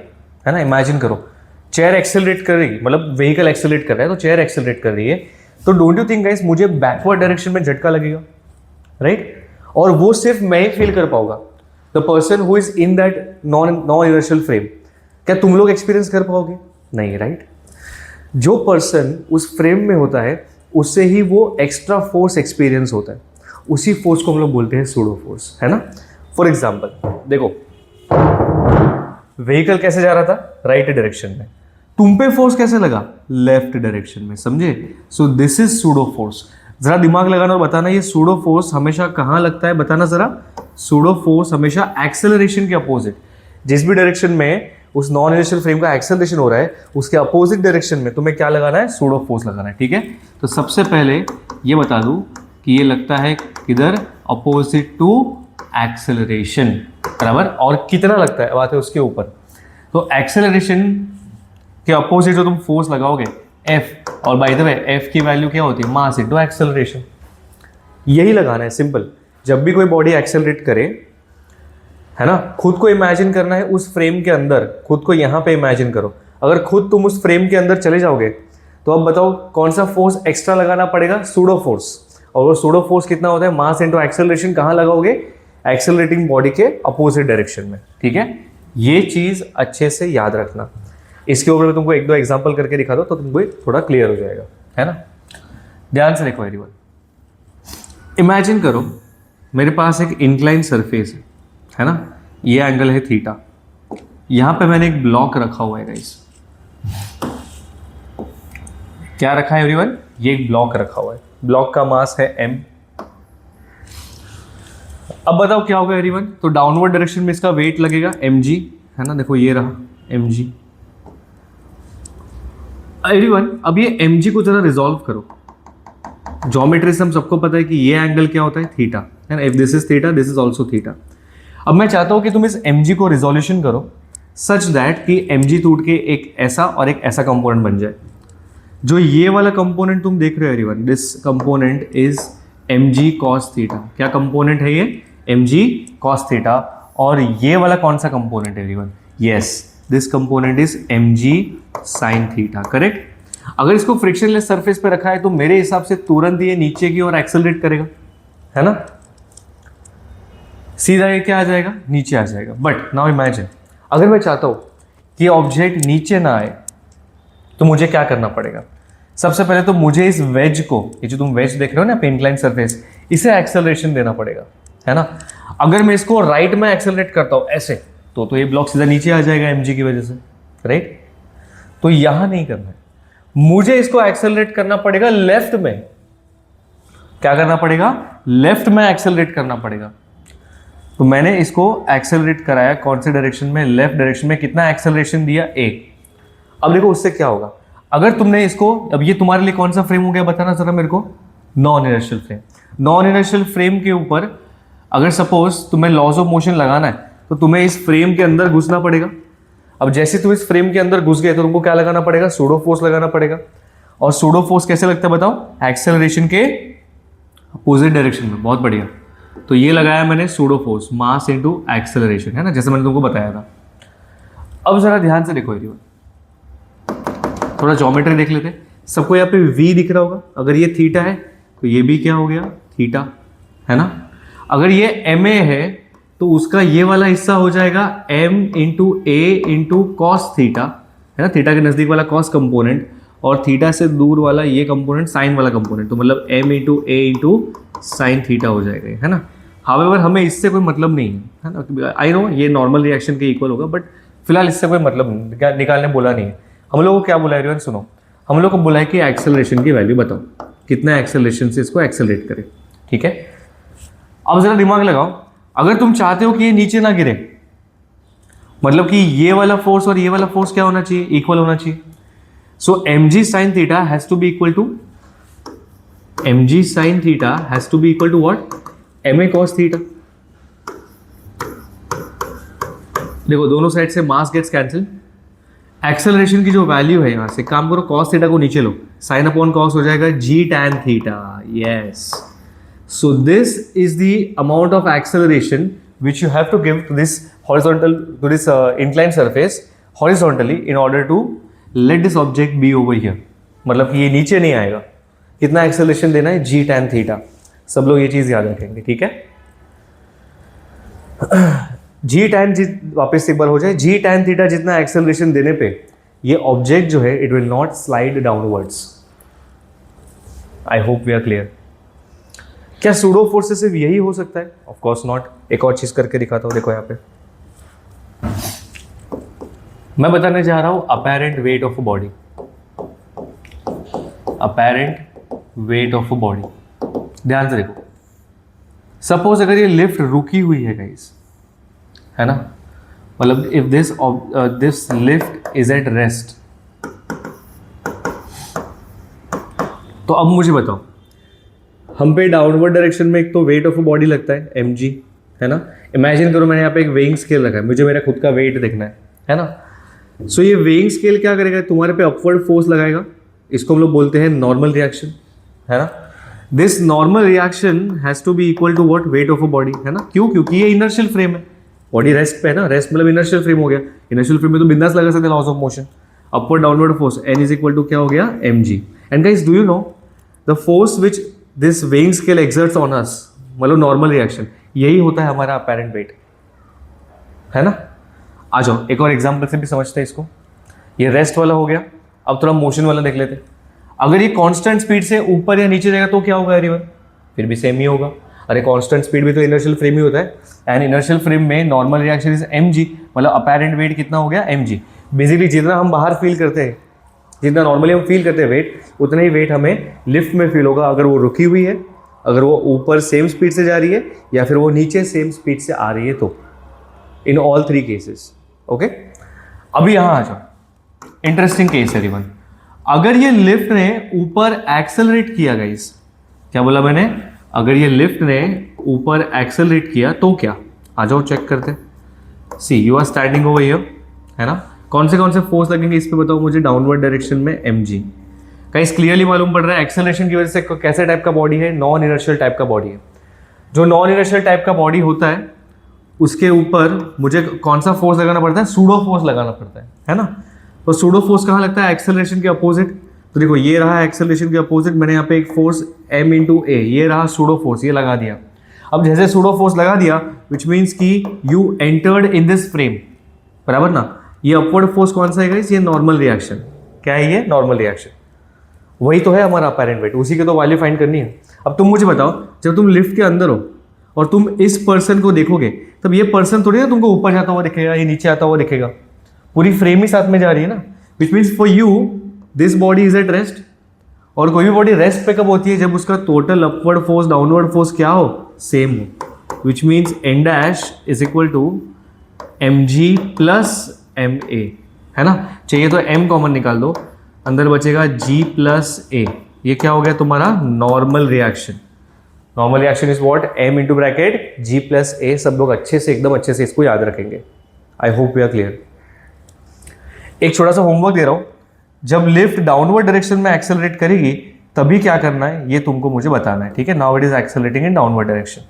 है ना, इमेजिन करो चेयर एक्सेलरेट कर रही, मतलब व्हीकल एक्सेलरेट कर रहा है तो चेयर एक्सेलरेट कर रही है, तो डोंट यू थिंक गाइस मुझे बैकवर्ड डायरेक्शन में झटका लगेगा, राइट। और वो सिर्फ मैं ही फील कर पाऊंगा, the person who is in that non inertial frame. क्या तुम लोग एक्सपीरियंस कर पाओगे, नहीं, राइट। जो पर्सन उस फ्रेम में होता है उससे ही वो एक्स्ट्रा फोर्स एक्सपीरियंस होता है, उसी फोर्स को हम लोग बोलते हैं सूडो फोर्स, है ना। फॉर एग्जाम्पल देखो, व्हीकल कैसे जा रहा था, राइट डायरेक्शन में, तुम पे फोर्स कैसे लगा, लेफ्ट डायरेक्शन में, समझे। सो दिस इज सूडो फोर्स। जरा दिमाग लगाना और बताना, ये सूडो फोर्स हमेशा कहां लगता है, बताना जरा। सूडो फोर्स हमेशा एक्सेलरेशन के अपोजिट, जिस भी डायरेक्शन में उस नॉन इनर्शियल फ्रेम का एक्सेलरेशन हो रहा है उसके अपोजिट डायरेक्शन में तुम्हें क्या लगाना है, सूडो फोर्स लगाना है, ठीक है। तो सबसे पहले ये बता दूं कि ये लगता है किधर, अपोजिट टू एक्सेलरेशन, बराबर। और कितना लगता है, बात है उसके ऊपर। तो एक्सेलरेशन के अपोजिट जो तुम फोर्स लगाओगे, F, और बाय द वे F की वैल्यू क्या होती है, मास इनटू एक्सेलरेशन, यही लगाना है, सिंपल। जब भी कोई बॉडी एक्सेलरेट करे, है ना, खुद को इमेजिन करना है उस फ्रेम के अंदर, खुद को यहां पे इमेजिन करो। अगर खुद तुम उस फ्रेम के अंदर चले जाओगे तो अब बताओ कौन सा फोर्स एक्स्ट्रा लगाना पड़ेगा, सूडो फोर्स। और वो सूडो फोर्स कितना होता है, मास इनटू एक्सेलरेशन। कहां लगाओगे, एक्सेलरेटिंग बॉडी के अपोजिट डायरेक्शन में, ठीक है। ये चीज अच्छे से याद रखना। इसके ऊपर मैं तुमको एक दो एग्जांपल करके दिखा दो तो तुमको थोड़ा क्लियर हो जाएगा, है ना। ध्यान से देखो एवरीवन, इमेजिन करो मेरे पास एक इंक्लाइन सरफेस है ना, ये एंगल है थीटा, यहां पे मैंने एक ब्लॉक रखा हुआ है गाइस। क्या रखा है एवरीवन, ये एक ब्लॉक रखा हुआ है, ब्लॉक का मास है m। अब बताओ क्या होगा एवरीवन, तो डाउनवर्ड डायरेक्शन में इसका वेट लगेगा mg, है ना, देखो ये रहा mg। एवरीवन अब ये mg को जरा रिजॉल्व करो, ज्योमेट्री से हम सबको पता है कि ये एंगल क्या होता है, थीटा, है ना। If this is theta, this is also theta. अब मैं चाहता हूं कि तुम इस mg को रिजोल्यूशन करो सच दैट कि mg टूट के एक ऐसा और एक ऐसा कंपोनेंट बन जाए। जो ये वाला कंपोनेंट तुम देख रहे हो everyone, this component is mg cos theta. क्या कंपोनेंट है ये, mg cos थीटा। और ये वाला कौन सा कंपोनेंट है everyone, yes, this component is mg sin theta, correct. अगर इसको फ्रिक्शनलेस सरफेस पे रखा है तो मेरे हिसाब से तुरंत ये नीचे की ओर एक्सेलरेट करेगा, है ना। सीधा ये क्या आ जाएगा, नीचे आ जाएगा। बट नाउ इमेजिन अगर मैं चाहता हूँ कि ऑब्जेक्ट नीचे ना आए तो मुझे क्या करना पड़ेगा। सबसे पहले तो मुझे इस वेज को, ये जो तुम वेज देख रहे हो ना, इंक्लाइन सरफेस, इसे एक्सेलरेशन देना पड़ेगा, है ना। अगर मैं इसको राइट में एक्सेलरेट करता हूँ ऐसे, तो ये ब्लॉक सीधा नीचे आ जाएगा mg की वजह से, राइट। तो यहां नहीं करना है, मुझे इसको एक्सेलरेट करना पड़ेगा लेफ्ट में। क्या करना पड़ेगा, लेफ्ट में एक्सेलरेट करना पड़ेगा। तो मैंने इसको एक्सेलरेट कराया कौन से डायरेक्शन में, लेफ्ट डायरेक्शन में। कितना एक्सेलरेशन दिया, a। अब देखो उससे क्या होगा, अगर तुमने इसको, अब ये तुम्हारे लिए कौन सा फ्रेम हो गया बताना जरा मेरे को, non inertial frame. Non inertial frame के ऊपर अगर सपोज तुम्हें लॉज ऑफ मोशन लगाना है तो तुम्हें इस फ्रेम के अंदर घुसना पड़ेगा। अब जैसे तुम इस फ्रेम के अंदर घुस गए तो तुमको क्या लगाना पड़ेगा, सूडो फोर्स लगाना पड़ेगा। और सूडो फोर्स कैसे लगता है बताओ, एक्सेलरेशन के अपोजिट डायरेक्शन में। बहुत बढ़िया, तो ये लगाया मैंने सूडो फोर्स, मास इनटू एक्सेलरेशन, है ना, जैसे मैंने तुमको बताया था। अब जरा ध्यान से देखो, थोड़ा ज्योमेट्री देख लेते। सबको यहाँ पे v दिख रहा होगा, अगर ये थीटा है तो ये भी क्या हो गया, थीटा, है ना। अगर ये ma है तो उसका ये वाला हिस्सा हो जाएगा m इंटू ए इंटू कॉस थीटा, है ना, थीटा के नजदीक वाला कॉस कंपोनेंट, और थीटा से दूर वाला ये कंपोनेंट साइन वाला कंपोनेंट, तो मतलब m इंटू ए इंटू साइन थीटा हो जाएगा, है ना। हावेवर हमें इससे कोई मतलब नहीं है ना, आई नो ये नॉर्मल रिएक्शन के इक्वल होगा, बट फिलहाल इससे कोई मतलब नहीं, निकालने बोला नहीं है। हम लोगों को क्या बोला है, सुनो, हम लोग को बोला है कि एक्सेलरेशन की वैल्यू बताओ, कितना एक्सेलरेशन से इसको एक्सेलरेट करें, ठीक है। अब जरा दिमाग लगाओ, अगर तुम चाहते हो कि ये नीचे ना गिरे, मतलब कि ये वाला फोर्स और ये वाला फोर्स क्या होना चाहिए, इक्वल होना चाहिए। So mg sin theta has to be equal to, mg sin theta has to be equal to what, ma cos theta. देखो दोनों साइड से मास गेट्स कैंसिल, एक्सेलरेशन की जो वैल्यू है, यहां से काम करो, cos थीटा को नीचे लो, साइन अपॉन cos हो जाएगा g tan theta, yes. So this is the amount of acceleration which you have to give to this horizontal, to this inclined surface horizontally in order to let this object be over here. मतलब कि ये नीचे नहीं आएगा। कितना एक्सेलरेशन देना है, g tan थीटा। सब लोग ये चीज याद रखेंगे, ठीक है। g tan, वापस एक बार हो जाए, g tan थीटा जितना एक्सेलरेशन देने पे ये ऑब्जेक्ट जो है it will not slide downwards. I hope we are clear. क्या सूडो फोर्स से सिर्फ यही हो सकता है? Of course not. एक और चीज करके दिखाता हूं, देखो यहाँ पे मैं बताने जा रहा हूं apparent wait of a body. Apparent wait of a body, ध्यान से देखो। सपोज अगर ये लिफ्ट रुकी हुई है गाइस, है ना, मतलब if this lift is at rest, तो अब मुझे बताओ, हम पे डाउनवर्ड डायरेक्शन में एक तो वेट ऑफ अ बॉडी लगता है mg, है ना। इमेजिन करो मैंने यहाँ पे एक वेइंग स्केल रखा है, मुझे मेरा खुद का वेट देखना है ना। सो ये वेइंग स्केल क्या करेगा, तुम्हारे पे अपवर्ड फोर्स लगाएगा, इसको हम लोग बोलते हैं नॉर्मल रिएक्शन, है ना। This normal reaction has to be equal to what, weight of a body, है ना। क्यों, क्योंकि ये इनर्शियल फ्रेम है, बॉडी रेस्ट पे है ना, रेस्ट मतलब इनर्शियल फ्रेम हो गया। इनर्शियल फ्रेम में तो बिंदास लगा सकते हैं laws of motion. Upward downward force n is equal to क्या हो गया, mg। And guys do you know the force which this weighing scale exerts on us, मतलब नॉर्मल रिएक्शन, यही होता है हमारा अपेरेंट वेट, है ना। आ जाओ एक और एग्जांपल से भी समझते हैं इसको। ये रेस्ट वाला हो गया, अब थोड़ा मोशन वाला देख लेते हैं। अगर ये कांस्टेंट स्पीड से ऊपर या नीचे जाएगा तो क्या होगा एवरीवन, फिर भी सेम ही होगा। अरे कांस्टेंट स्पीड भी तो इनर्शियल फ्रेम ही होता है, एंड इनर्शियल फ्रेम में नॉर्मल रिएक्शन इज mg, मतलब अपेरेंट वेट कितना हो गया, mg। बेसिकली जितना हम बाहर फील करते हैं, जितना नॉर्मली हम फील करते हैं वेट, उतना ही वेट हमें लिफ्ट में फील होगा। अगर वो रुकी हुई है, अगर वो ऊपर सेम स्पीड से जा रही है, या फिर वो नीचे सेम स्पीड से आ रही है, तो in all three cases, okay. अभी यहाँ आ जाओ, इंटरेस्टिंग केस है एवरीवन। अगर ये लिफ्ट ने ऊपर एक्सेलरेट किया गाइस, क्या बोला मैंने, अगर ये लिफ्ट ने ऊपर एक्सेलरेट किया तो क्या, आ जाओ चेक करते। See you are standing over here, है ना। कौन से फोर्स लगेंगे इस पे बताओ मुझे, डाउनवर्ड डायरेक्शन में mg। गाइस क्लियरली मालूम पड़ रहा है एक्सेलरेशन की वजह से कैसे टाइप का बॉडी है, नॉन इनर्शियल टाइप का बॉडी है। जो नॉन इनर्शियल टाइप का बॉडी होता है उसके ऊपर मुझे कौन सा फोर्स लगाना पड़ता है, सूडो फोर्स लगाना पड़ता है ना। तो सूडो फोर्स कहाँ लगता है, एक्सेलरेशन के अपोजिट। तो देखो ये रहा एक्सेलरेशन के अपोजिट, मैंने यहाँ पे एक फोर्स m इंटू ए, ये रहा सूडो फोर्स, ये लगा दिया। अब जैसे सूडो फोर्स लगा दिया विच मीन्स कि you entered in this frame, बराबर ना। ये अपवर्ड फोर्स कौन सा है गाइस? ये नॉर्मल रिएक्शन। क्या है ये? Normal reaction. वही तो है हमारा अपैरेंट वेट, उसी की तो वैल्यू फाइंड करनी है। अब तुम मुझे बताओ, जब तुम लिफ्ट के अंदर हो और तुम इस पर्सन को देखोगे, तब ये पर्सन थोड़ी ना तुमको ऊपर जाता हुआ दिखेगा, ये नीचे आता हुआ दिखेगा, पूरी फ्रेम ही साथ में जा रही है ना। Which means for you this body is at rest. और कोई भी बॉडी रेस्ट पे कब होती है? जब उसका total upward force downward force क्या हो? सेम हो। Which means N dash is equal to M g plus m a, है ना। चाहिए तो m कॉमन निकाल दो, अंदर बचेगा g प्लस ए। ये क्या हो गया तुम्हारा? Normal reaction. Normal reaction is what? m into bracket g plus A. सब लोग अच्छे से, एकदम अच्छे से इसको याद रखेंगे। I hope we are clear. एक छोटा सा होमवर्क दे रहा हूं, जब लिफ्ट डाउनवर्ड डायरेक्शन में एक्सेलरेट करेगी तभी क्या करना है ये तुमको मुझे बताना है, ठीक है। Now it is accelerating in downward direction.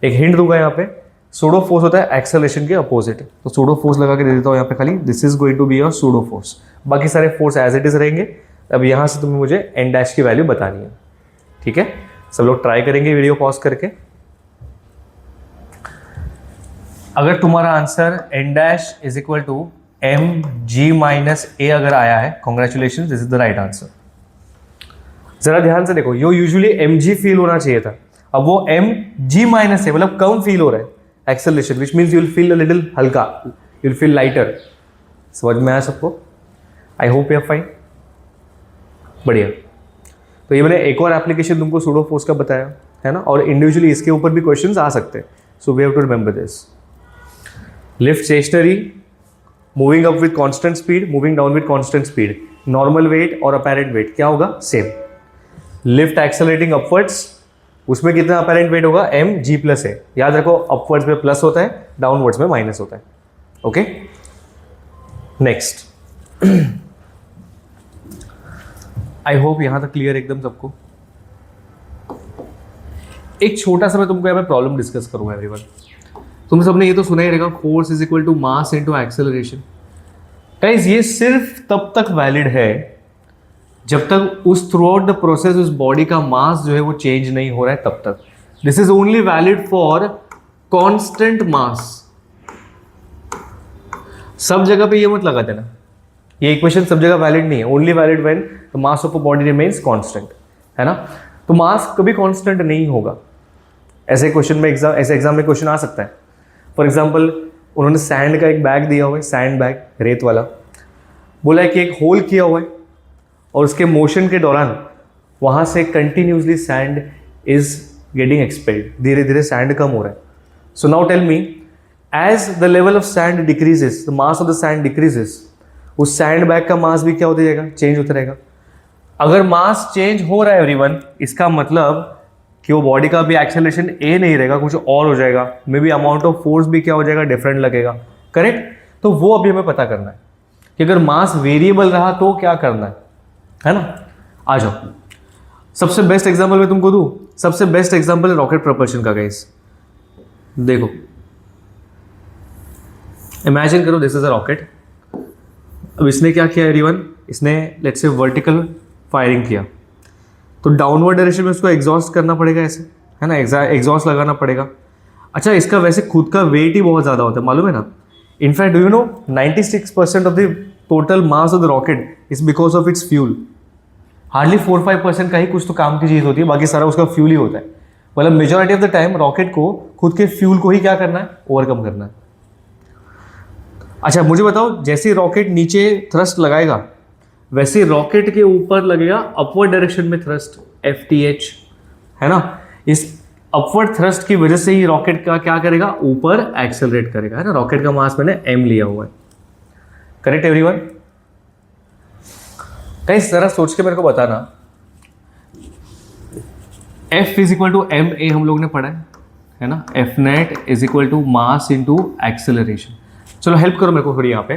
एक हिंट दूंगा यहाँ पे, सूडो फोर्स होता है एक्सेलरेशन के अपोजिट, तो सूडो फोर्स लगा के दे देता हूँ यहाँ पे खाली, this is going to be your pseudo force. बाकी सारे फोर्स एज इट इज रहेंगे। अब यहाँ से तुम्हें मुझे एन डैश की वैल्यू बतानी है, ठीक है। सब लोग ट्राई करेंगे वीडियो पॉज करके। अगर तुम्हारा answer N dash is equal to M g minus A अगर आया है, congratulation, this is the right answer. जरा ध्यान से देखो, यो यूजुअली एम जी फील होना चाहिए था, अब वो एम जी माइनस ए, मतलब कम फील हो रहा है acceleration, which means you will feel a little हल्का, यू विल फील लाइटर। समझ में आया सबको? I hope you are fine. बढ़िया। तो ये मैंने एक और एप्लीकेशन तुमको सूडो फोर्स का बताया, है ना, और इंडिविजुअली इसके ऊपर भी क्वेश्चंस आ सकते हैं, so we have to remember this. Lift stationary, moving up with constant speed, moving down with constant speed, normal weight और अपैरेंट वेट क्या होगा? सेम। लिफ्ट एक्सेलरेटिंग अपवर्ड्स, उसमें कितना अपैरेंट वेट होगा? M g plus a. याद रखो, अपवर्ड्स में प्लस होता है, डाउनवर्ड्स में माइनस होता है। Okay, next. आई होप यहां तक क्लियर एकदम सबको। एक छोटा सा मैं तुमको यहाँ पे प्रॉब्लम डिस्कस करूंगा एवरीवन। तुम सबने ये तो सुना ही रहेगा, force is equal to mass into acceleration. Guys ये सिर्फ तब तक वैलिड है जब तक उस थ्रू आउट द प्रोसेस उस बॉडी का मास जो है वो चेंज नहीं हो रहा है, तब तक। This is only valid for constant mass. सब जगह पे ये मत लगा देना, ये इक्वेशन सब जगह वैलिड नहीं है। Only valid when the mass of a body remains constant, है ना। तो मास कभी कांस्टेंट नहीं होगा। ऐसे क्वेश्चन में ऐसे एग्जाम में क्वेश्चन आ सकता है। फॉर एग्जाम्पल, उन्होंने सैंड का एक बैग दिया हुआ है, सैंड बैग, रेत वाला, बोला है कि एक होल किया हुआ है और उसके मोशन के दौरान वहाँ से continuously sand is getting expelled, धीरे धीरे सैंड कम हो रहा है। So now tell me, as the level of sand decreases, the mass of the sand decreases, उस सैंड बैग का मास भी क्या होता जाएगा? चेंज होता रहेगा। अगर मास चेंज हो रहा है एवरीवन, इसका मतलब कि वो बॉडी का भी एक्सेलरेशन ए नहीं रहेगा, कुछ और हो जाएगा। May be amount of force भी क्या हो जाएगा? डिफरेंट लगेगा। करेक्ट? तो वो अभी हमें पता करना है कि अगर मास वेरिएबल रहा तो क्या करना है ना। आ जाओ, सबसे बेस्ट एग्जांपल मैं तुमको दूं। सबसे बेस्ट एग्जांपल है रॉकेट प्रोपल्शन का। गाइस देखो, इमेजिन करो दिस इज अ रॉकेट। अब इसने क्या किया एवरीवन? इसने लेट्स से वर्टिकल फायरिंग किया, तो डाउनवर्ड डायरेक्शन में उसको एग्जॉस्ट करना पड़ेगा, ऐसे, है ना, एग्जॉस्ट लगाना पड़ेगा। अच्छा, इसका वैसे खुद का वेट ही बहुत ज़्यादा होता है, मालूम है ना। In fact do you no 96% of the total mass of the rocket is because of its fuel. Hardly 4-5% का ही कुछ तो काम की चीज़ होती है, बाकी सारा उसका फ्यूल ही होता है। मतलब majority of the time rocket को खुद के फ्यूल को ही क्या करना है? ओवरकम करना है। अच्छा मुझे बताओ, जैसे रॉकेट नीचे थ्रस्ट लगाएगा वैसे रॉकेट के ऊपर लगेगा अपवर्ड डायरेक्शन में थ्रस्ट, FTH, है ना। इस अपवर्ड थ्रस्ट की वजह से ही रॉकेट का क्या करेगा? ऊपर एक्सेलरेट करेगा, है ना। रॉकेट का मास मैंने m लिया हुआ है। Correct everyone? गाइस जरा सोच के मेरे को बताना, F is equal to M A हम लोग ने पढ़ा है ना। F net is equal to mass into acceleration. चलो हेल्प करो मेरे को थोड़ी यहाँ पे।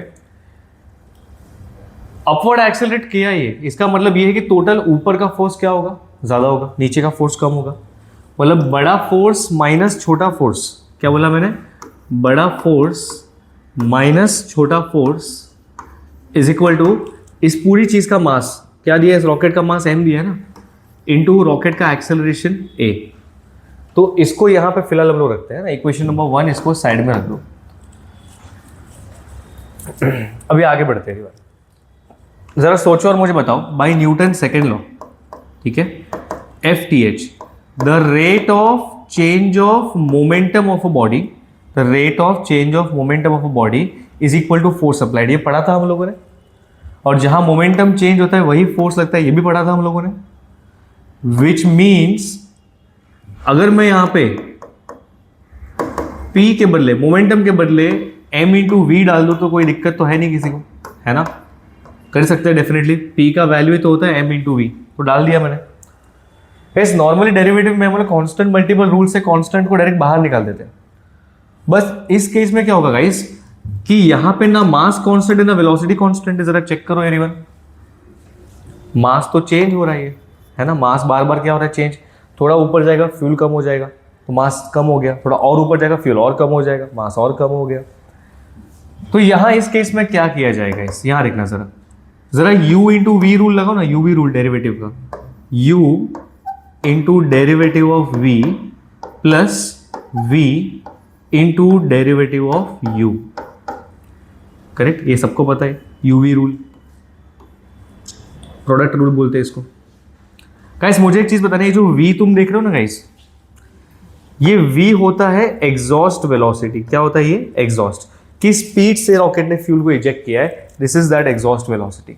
अपवर्ड एक्सेलरेट किया ये, इसका मतलब ये है कि टोटल ऊपर का फोर्स क्या होगा? ज़्यादा होगा, नीचे का फोर्स कम होगा। मतलब बड़ा फोर्स माइनस छोटा फोर्स, क्या बोला मैंने? बड़ा फोर्स माइनस छोटा फोर्स इज इक्वल टू इस पूरी चीज़ का मास, क्या दिया है? इस रॉकेट का मास m दिया है ना, इनटू रॉकेट का एक्सेलरेशन a। तो इसको यहाँ पे फिलहाल हम लोग रखते हैं ना, इक्वेशन नंबर 1 इसको साइड में रख दो। अभी आगे बढ़ते हैं, जरा सोचो और मुझे बताओ, बाय न्यूटन सेकेंड लॉ, ठीक है, FTH, the rate of change of momentum of a body, the rate of change of momentum of a body is equal to force applied. ये पढ़ा था हम लोगों ने, और जहां मोमेंटम चेंज होता है वही फोर्स लगता है, ये भी पढ़ा था हम लोगों ने। विच मीन्स अगर मैं यहां पे P के बदले, मोमेंटम के बदले M इंटू वी डाल दो तो कोई दिक्कत तो है नहीं किसी को, है ना, कर सकते हैं डेफिनेटली। P का वैल्यू ही तो होता है M इंटू वी, तो डाल दिया मैंने। इस नॉर्मली डेरिवेटिव में हम लोग कांस्टेंट मल्टीपल रूल से कांस्टेंट को डायरेक्ट बाहर निकाल देते हैं। बस इस केस में क्या होगा गाइस कि यहां पे ना मास कांस्टेंट है ना वेलोसिटी कांस्टेंट है। जरा चेक करो एवरीवन, मास तो चेंज हो रहा है ना, मास बार बार क्या हो रहा है, चेंज। थोड़ा ऊपर जाएगा फ्यूल कम हो जाएगा तो मास कम हो गया, थोड़ा और ऊपर जाएगा फ्यूल और कम हो जाएगा, मास और कम हो गया। तो यहां इस केस में क्या किया जाएगा, इस यहां देखना जरा, जरा u इंटू वी रूल लगाओ ना, u v रूल डेरिवेटिव का, u into derivative of v plus v into derivative of u, correct, ये सबको पता है, u v rule, product rule बोलते हैं इसको। गाइस मुझे एक चीज बतानी है, जो v तुम देख रहे हो ना गाइस, ये v होता है एग्जॉस्ट वेलोसिटी। क्या होता है ये, एग्जॉस्ट, किस स्पीड से रॉकेट ने फ्यूल को इजेक्ट किया है, this is that exhaust velocity.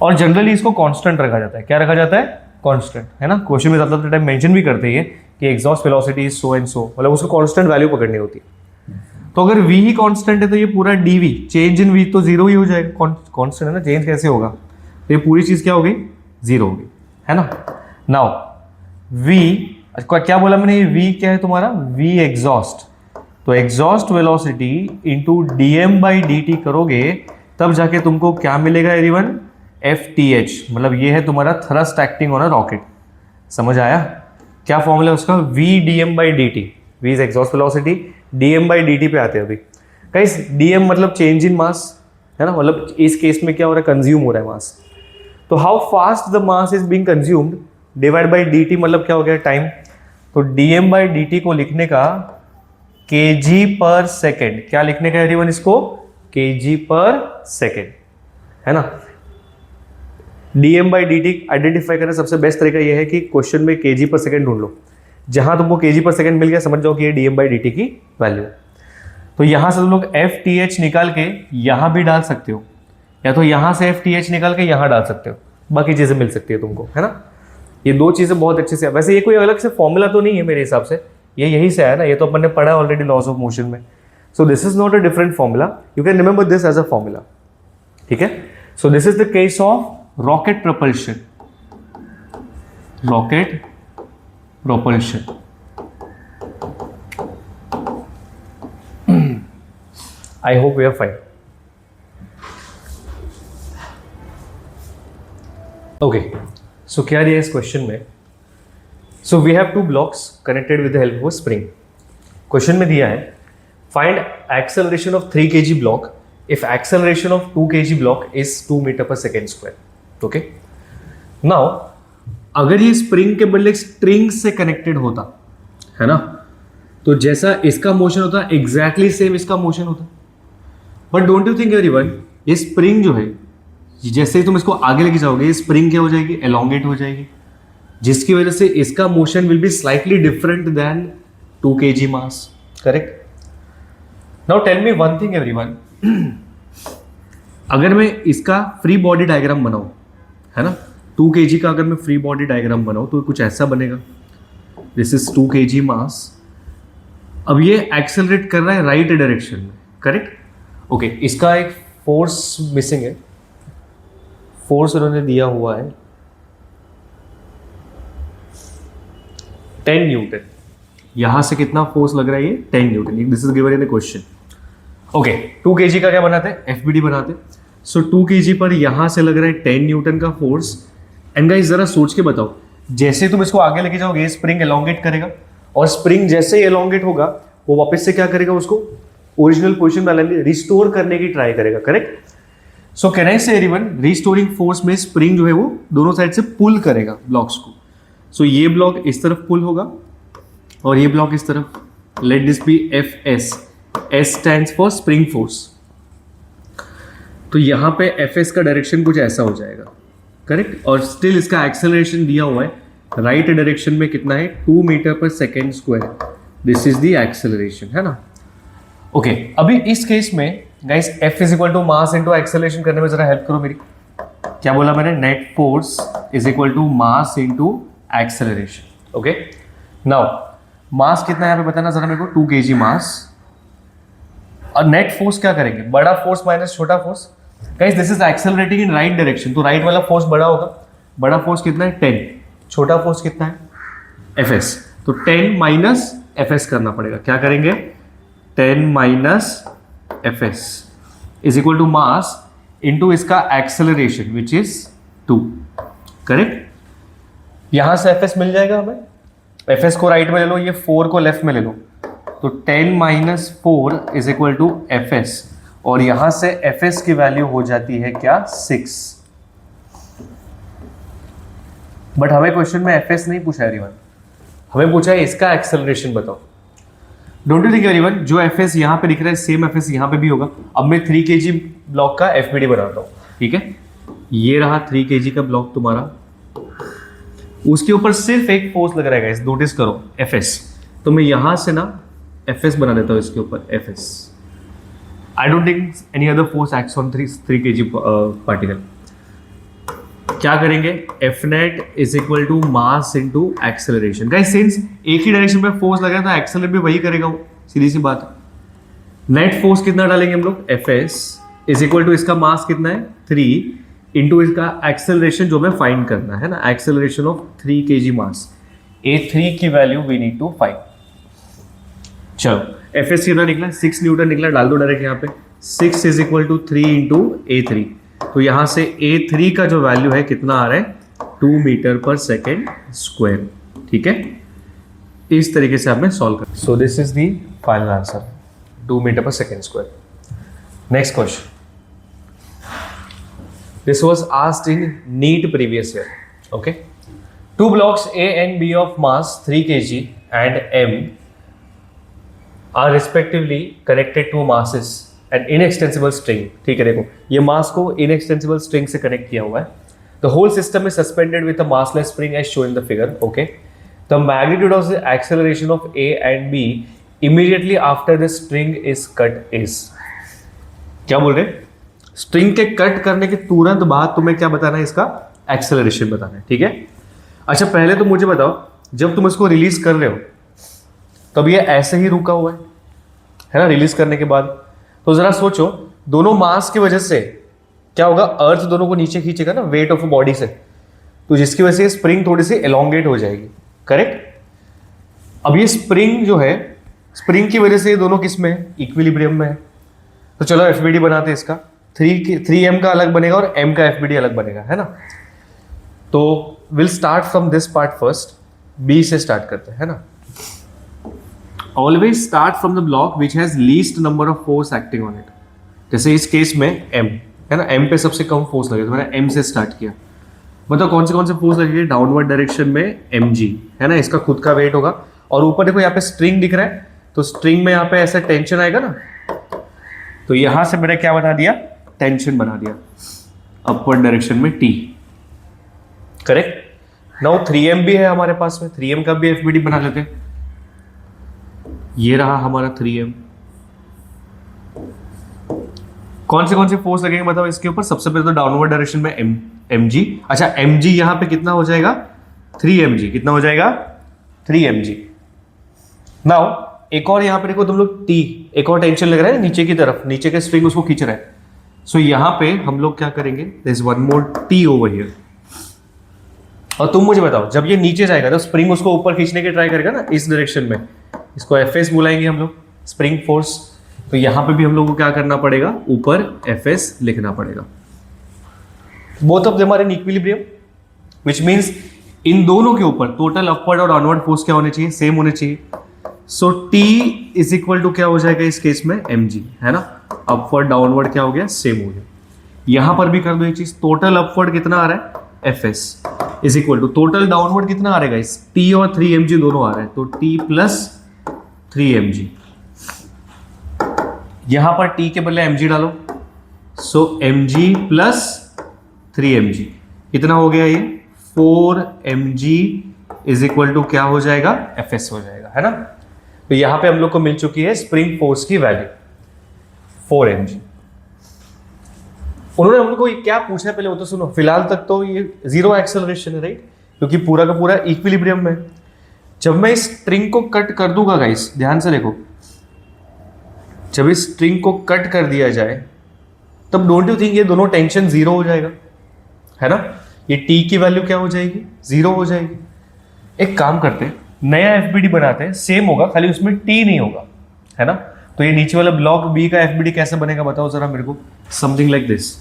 और जनरली इसको कांस्टेंट रखा जाता है। क्या रखा जाता है, कांस्टेंट, है ना। क्वेश्चन में ज्यादातर टाइम मेंशन भी करते हैं कि exhaust velocity is so and so, मतलब उसको कांस्टेंट वैल्यू पकड़नी होती है। तो अगर v ही कांस्टेंट है तो ये पूरा dv, चेंज इन v तो जीरो ही हो जाएगा, कांस्टेंट है ना, चेंज कैसे होगा, तो ये पूरी चीज क्या हो गई, जीरो हो गई, है ना। नाउ v, क्या बोला मैंने, ये v क्या है तुम्हारा, v एग्जॉस्ट, तो exhaust velocity into dm by dt करोगे तब जाके तुमको क्या मिलेगा एवरीवन, FTH, मतलब ये है तुम्हारा thrust acting on a rocket. समझ आया, क्या फॉर्मूला है उसका, v dm by dt, v is exhaust velocity, dm by dt पे आते हैं अभी। गाइस dm मतलब चेंज इन मास, है ना, मतलब इस केस में क्या हो रहा है, कंज्यूम हो रहा है मास। तो how fast the mass is being consumed divide by dt, मतलब क्या हो गया, टाइम। तो dm बाई dt को लिखने का kg पर सेकेंड, क्या लिखने का एवरीवन इसको, kg पर सेकेंड, है ना। dm बाई dt आइडेंटिफाई करने सबसे बेस्ट तरीका यह है कि क्वेश्चन में kg पर सेकेंड ढूंढ लो, जहां तुमको kg पर सेकेंड मिल गया समझ जाओ कि ये dm बाई dt की वैल्यू है। तो यहां से तुम लोग FTH निकाल के यहां भी डाल सकते हो, या तो यहां से FTH निकाल के यहां डाल सकते हो, बाकी चीजें मिल सकती है तुमको, है ना। ये दो चीजें बहुत अच्छे से, वैसे ये कोई अलग से फॉर्मूला तो नहीं है मेरे हिसाब से, ये यही से आया ना, ये तो अपन ने पढ़ा ऑलरेडी लॉज ऑफ मोशन में। So this is not a different formula, you can remember this as a formula, ठीक है। So this is the case of rocket propulsion, rocket propulsion। I hope we are fine. Okay, so क्या दिया इस क्वेश्चन में, so we have two blocks connected with the help of a spring। Question में दिया है find acceleration of 3 kg block if acceleration of 2 kg block is 2 meter per second square। Okay, now अगर ये स्प्रिंग के बदले स्ट्रिंग से कनेक्टेड होता है ना, तो जैसा इसका मोशन होता है एग्जैक्टली सेम इसका मोशन होता। But don't you think everyone, ये स्प्रिंग जो है जैसे ही तुम इसको आगे लेके जाओगे ये स्प्रिंग क्या हो जाएगी, एलोंगेट हो जाएगी, जिसकी वजह से इसका motion will be slightly different than 2 kg mass, correct. Now tell me one thing everyone, अगर मैं इसका फ्री बॉडी डायग्राम बनाऊं, है ना, 2 kg का अगर मैं फ्री बॉडी डायग्राम बनाऊं तो कुछ ऐसा बनेगा, दिस इज 2 kg मास। अब ये एक्सेलरेट कर रहा है राइट डायरेक्शन में, करेक्ट। ओके, इसका एक फोर्स मिसिंग है, फोर्स उन्होंने दिया हुआ है 10 न्यूटन। यहां से कितना फोर्स लग रहा है, ये 10 Newton, this is given in the question. Okay, 2 kg का क्या बनाते हैं, FBD बनाते हैं। सो 2 kg पर यहां से लग रहा है 10 न्यूटन का फोर्स। एंड गाइस जरा सोच के बताओ, जैसे तुम इसको आगे लेके जाओगे स्प्रिंग एलोंगेट करेगा, और स्प्रिंग जैसे ही एलोंगेट होगा वो वापस से क्या करेगा, उसको ओरिजिनल पोजीशन में रिस्टोर करने की ट्राई करेगा, करेक्ट। सो कैन आई से एवरीवन, रिस्टोरिंग फोर्स में स्प्रिंग जो है वो दोनों साइड से पुल करेगा ब्लॉक्स को। सो ये ब्लॉक इस तरफ पुल होगा और ये ब्लॉक इस तरफ, let this be F S, S stands for spring force. तो यहाँ पे एफ एस का डायरेक्शन कुछ ऐसा हो जाएगा, करेक्ट। और स्टिल इसका एक्सेलरेशन दिया हुआ है राइट डायरेक्शन में कितना है, 2 मीटर पर second square, this is the acceleration, है ना। ओके अभी इस केस में guys F is equal to mass into acceleration करने में जरा हेल्प करो मेरी। क्या बोला मैंने, net force is equal to mass into acceleration. Okay now mass कितना है यहाँ पे बताना जरा मेरे को, 2 kg मास। और नेट फोर्स क्या करेंगे, बड़ा फोर्स माइनस छोटा force. Guys this is accelerating in right direction, तो राइट वाला फोर्स बड़ा होगा। बड़ा फोर्स कितना है 10, छोटा फोर्स कितना है एफ एस, तो 10 माइनस एफ एस करना पड़ेगा। क्या करेंगे, 10 minus F S is equal to mass into इसका एक्सेलरेशन विच इज 2, करेक्ट। यहां से एफ एस मिल जाएगा हमें, एफ एस को राइट में ले लो, ये 4 को लेफ्ट में ले लो, तो 10 minus 4 is equal to F S, और यहां से एफ एस की वैल्यू हो जाती है क्या, 6। बट हमें क्वेश्चन में एफ एस नहीं पूछा एवरीवन, हमें पूछा है इसका एक्सेलरेशन बताओ। डोंट यू थिंक एवरीवन, जो एफ एस यहाँ पे दिख रहा है सेम एफ एस यहाँ पे भी होगा। अब मैं 3 kg ब्लॉक का एफबीडी बनाता हूँ, ठीक है। ये रहा 3 kg का ब्लॉक तुम्हारा, उसके ऊपर सिर्फ एक फोर्स लग रहा है गाइस, नोटिस करो एफ एस। तो मैं यहां से ना एफ एस बना देता हूँ इसके ऊपर F S. I don't think any other force acts on 3 kg particle. क्या करेंगे, F net is equal to mass into acceleration. Guys since एक ही डायरेक्शन में फोर्स लगा तो एक्सेलरेट भी वही करेगा वो, सीधी सी बात है। नेट फोर्स कितना डालेंगे हम लोग, F S is equal to इसका मास कितना है 3 इंटू इसका एक्सेलरेशन जो हमें फाइंड करना है ना, acceleration of 3 kg mass. A3 की value we need to find. चलो एफ एस कितना निकला, 6 न्यूटन निकला, डाल दो डायरेक्ट यहाँ पे। 6 is equal to 3 into A3, तो यहां से A3 का जो वैल्यू है कितना आ रहा है, 2 मीटर पर सेकेंड स्क्वायर, ठीक है। इस तरीके से आपने सॉल्व कर, so this is the final answer, 2 metre पर second square. Next question, this was asked in NEET previous year. Okay, 2 blocks A and B of mass 3 kg and M are respectively connected to masses an inextensible string. ठीक है, देखो ये मास को इनएक्सटेंसिबल स्ट्रिंग से कनेक्ट किया हुआ है। The whole system is suspended with a massless spring as shown in the figure. Okay, the magnitude of the acceleration of A and B immediately after the string is cut is. क्या बोल रहे, स्ट्रिंग के कट करने के तुरंत बाद तुम्हें क्या बताना है, इसका एक्सेलरेशन बताना है, ठीक है। अच्छा पहले तो मुझे बताओ, जब तुम इसको रिलीज कर रहे हो तब ये ऐसे ही रुका हुआ है ना, रिलीज करने के बाद। तो जरा सोचो, दोनों मास की वजह से क्या होगा, अर्थ दोनों को नीचे खींचेगा ना वेट ऑफ बॉडी से, तो जिसकी वजह से स्प्रिंग थोड़ी सी एलोंगेट हो जाएगी, करेक्ट। अब ये स्प्रिंग जो है, स्प्रिंग की वजह से ये दोनों किस में है, इक्विलिब्रियम में है। तो चलो एफबीडी बनाते हैं इसका, 3m का अलग बनेगा और m का एफबीडी अलग बनेगा, है ना। तो will start from this part first, b से स्टार्ट करते हैं, है ना। Always start from the block which has least number of force acting on it. जैसे इस केस में m है ना, m पे सबसे कम फोर्स लगे, तो मैंने m से स्टार्ट किया। मतलब कौन से फोर्स लगेंगे, डाउनवर्ड डायरेक्शन में mg है ना, इसका खुद का वेट होगा। और ऊपर देखो यहाँ पे स्ट्रिंग दिख रहा है, तो स्ट्रिंग में यहाँ पे ऐसा टेंशन आएगा ना, तो यहां से मैंने क्या बना दिया, टेंशन बना दिया अपवर्ड डायरेक्शन में t, करेक्ट। नाउ 3m भी है हमारे पास में, 3m का भी एफबीडी बना लेते हैं। ये रहा हमारा 3m। कौन से फोर्स लगेंगे मतलब इसके ऊपर, सबसे पहले तो डाउनवर्ड डायरेक्शन में mg। अच्छा mg यहां पे कितना हो जाएगा, 3mg। कितना हो जाएगा, 3mg। नाउ एक और यहां पे देखो तुम लोग t, एक और टेंशन लग रहा है नीचे की तरफ, नीचे के स्प्रिंग उसको खींच रहा है। सो यहां पे हम लोग क्या करेंगे, there is one more t over here. और तुम मुझे बताओ, जब ये नीचे जाएगा तो स्प्रिंग उसको ऊपर खींचने की ट्राई करेगा ना इस डायरेक्शन में, इसको एफएस बुलाएंगे हम लोग, स्प्रिंग फोर्स। तो यहां पे भी हम लोग को क्या करना पड़ेगा, ऊपर एफएस लिखना पड़ेगा। Both of them are in equilibrium, which means in दोनों के ऊपर टोटल अपवर्ड और डाउनवर्ड फोर्स क्या होने चाहिए, सेम होने चाहिए। So T is equal to क्या हो जाएगा इस केस में, mg, है ना। अपवर्ड डाउनवर्ड क्या हो गया, सेम हो गया। यहां पर भी कर दो एक चीज, टोटल अपवर्ड कितना आ रहा है, fs, is equal to total downward कितना आ रहेगा इस टी और 3 mg दोनों आ रहा है, तो टी प्लस 3 mg, यहां पर टी के बदले mg डालो, सो mg प्लस 3 mg कितना हो गया ये 4 mg इज इक्वल टू क्या हो जाएगा fs हो जाएगा, है ना। तो यहां पे हम लोग को मिल चुकी है स्प्रिंग फोर्स की वैल्यू 4 mg। उन्होंने हम लोग को क्या पूछा है पहले वो तो सुनो। फिलहाल तक तो ये जीरो एक्सेलरेशन है, राइट, क्योंकि पूरा का पूरा इक्विलिब्रियम में। जब मैं इस स्ट्रिंग को कट कर दूंगा गाइस, ध्यान से देखो, जब इस स्ट्रिंग को कट कर दिया जाए तब डोंट यू थिंक ये दोनों टेंशन जीरो हो जाएगा, है ना। ये टी की वैल्यू क्या हो जाएगी, जीरो हो जाएगी। एक काम करते हैं, नया एफबीडी बनाते हैं, सेम होगा खाली उसमें टी नहीं होगा, है ना। तो ये नीचे वाला ब्लॉक बी का एफबीडी कैसे बनेगा बताओ जरा मेरे को। समथिंग लाइक दिस,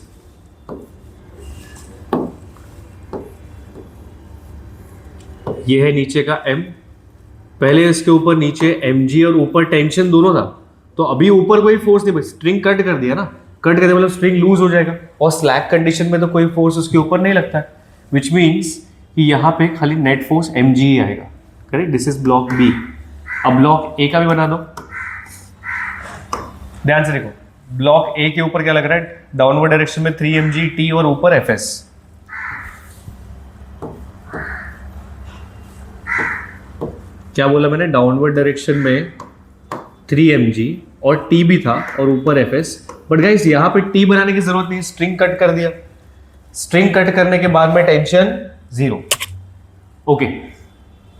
ये है नीचे का m, पहले इसके ऊपर नीचे mg और ऊपर टेंशन दोनों था, तो अभी ऊपर कोई फोर्स नहीं, स्ट्रिंग कट कर दिया ना, कट कर दिया मतलब स्ट्रिंग लूज हो जाएगा, और स्लैक कंडीशन में तो कोई फोर्स उसके ऊपर नहीं लगता है, विच मीन्स कि यहाँ पे खाली नेट फोर्स mg ही आएगा, correct. This is block B. अब ब्लॉक ए का भी बना दो, ध्यान से देखो, ब्लॉक ए के ऊपर क्या लग रहा है, डाउनवर्ड डायरेक्शन में 3 mg t और ऊपर fs। क्या बोला मैंने, डाउनवर्ड डायरेक्शन में 3 mg और t भी था और ऊपर fs, बट गाइस यहाँ पे t बनाने की जरूरत नहीं, स्ट्रिंग कट कर दिया, स्ट्रिंग कट करने के बाद में tension zero. Okay,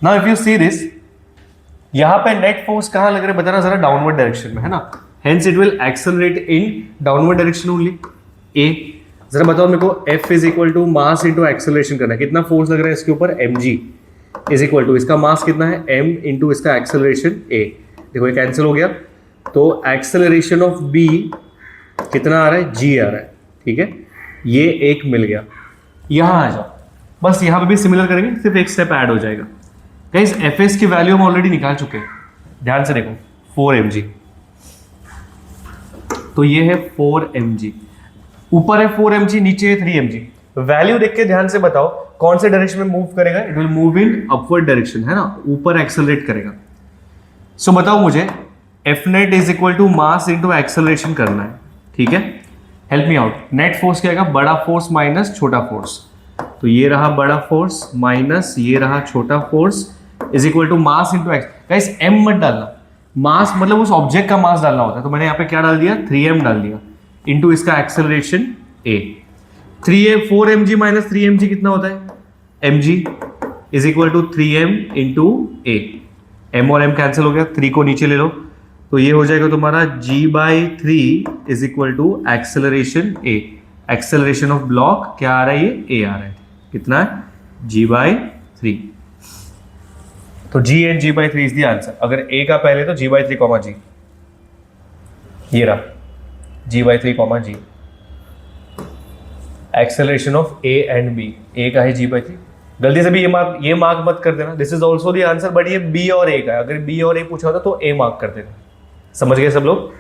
now if you see this, यहां पे नेट फोर्स कहां लग रहा है बताना जरा, डाउनवर्ड डायरेक्शन में, है ना। Hence it will accelerate in downward direction only. ए जरा बताओ मेरे को, F is equal to mass into acceleration करना है, कितना फोर्स लग रहा है इसके ऊपर mg इज इक्वल टू इसका मास कितना है m इंटू इसका एक्सेलरेशन a। देखो ये कैंसिल हो गया, तो एक्सेलरेशन ऑफ b कितना आ रहा है, g आ रहा है, ठीक है, ये एक मिल गया। यहां आ जाओ, बस यहां पे भी सिमिलर करेंगे, सिर्फ एक स्टेप ऐड हो जाएगा। गाइस fs की वैल्यू हम ऑलरेडी निकाल चुके हैं, ध्यान से देखो 4 mg, तो ये है 4 mg, ऊपर है 4 mg, नीचे है 3 mg। वैल्यू देख के ध्यान से बताओ कौन से डायरेक्शन में मूव करेगा, it will move in upward direction, है ना, ऊपर एक्सेलरेट करेगा। सो बताओ मुझे F net is equal to mass into acceleration करना है, ठीक है, help me out. Net force क्या आएगा, बड़ा फोर्स माइनस छोटा फोर्स, तो ये रहा बड़ा फोर्स माइनस ये रहा छोटा force is equal to mass into X. Guys m मत डालना, मास मतलब उस ऑब्जेक्ट का मास डालना होता है, तो मैंने यहाँ पे क्या डाल दिया 3m डाल दिया इंटू इसका acceleration a। 4 mg minus 3 mg कितना होता है, mg is equal to 3m into a। m और m कैंसिल हो गया, 3 को नीचे ले लो, तो ये हो जाएगा तुम्हारा g/3 is equal to acceleration a। Acceleration of block क्या आ रहा है, ये a आ रहा है, कितना है g/3। तो g and g/3 is the answer. अगर a का पहले तो g/3 g, ये रहा g/3 g। Acceleration of a and b, a का है g/3, गलती से भी ये मार्क मत कर देना, this is also the answer, but ये b और a का है, अगर b और a पूछा होता तो a मार्क कर देना। समझ गए सब लोग,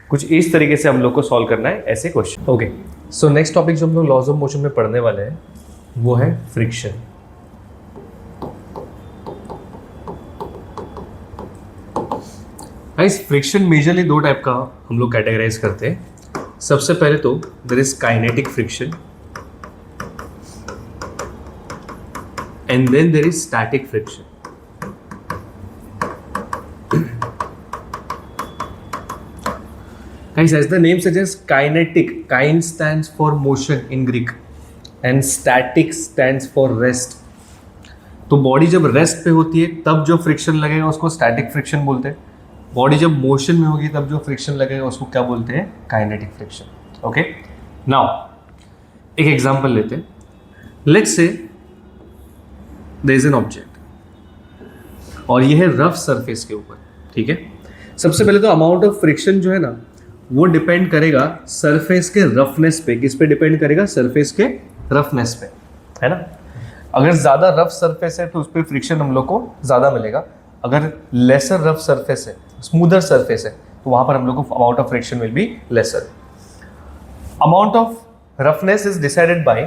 कुछ इस तरीके से हम लोग को सॉल्व करना है ऐसे question. Okay, so next topic जो हम लोग लॉज ऑफ मोशन में पढ़ने वाले हैं वो है फ्रिक्शन। गाइस फ्रिक्शन मेजरली दो टाइप का हम लोग कैटेगराइज करते हैं। सबसे पहले तो there is kinetic friction and then there is static friction. Guys, as the name suggests, kinetic, kine stands for motion in Greek and static stands for rest. तो बॉडी जब रेस्ट पे होती है तब जो फ्रिक्शन लगेगा उसको स्टैटिक फ्रिक्शन बोलते हैं, बॉडी जब मोशन में होगी तब जो फ्रिक्शन लगेगा उसको क्या बोलते हैं, काइनेटिक फ्रिक्शन। ओके, नाउ एक एग्जांपल लेते हैं। Let's say there is an object और ये है रफ सरफेस के ऊपर, ठीक है। सबसे पहले तो अमाउंट ऑफ फ्रिक्शन जो है ना वो डिपेंड करेगा सरफेस के रफनेस पे। किस पे डिपेंड करेगा, सरफेस के रफनेस पे, है ना। अगर ज़्यादा रफ सरफेस है तो उस पर फ्रिक्शन हम लोग को ज़्यादा मिलेगा, अगर लेसर रफ सरफेस है, स्मूदर सरफेस है, तो वहाँ पर हम लोग को amount of friction will be lesser. Amount of roughness is decided by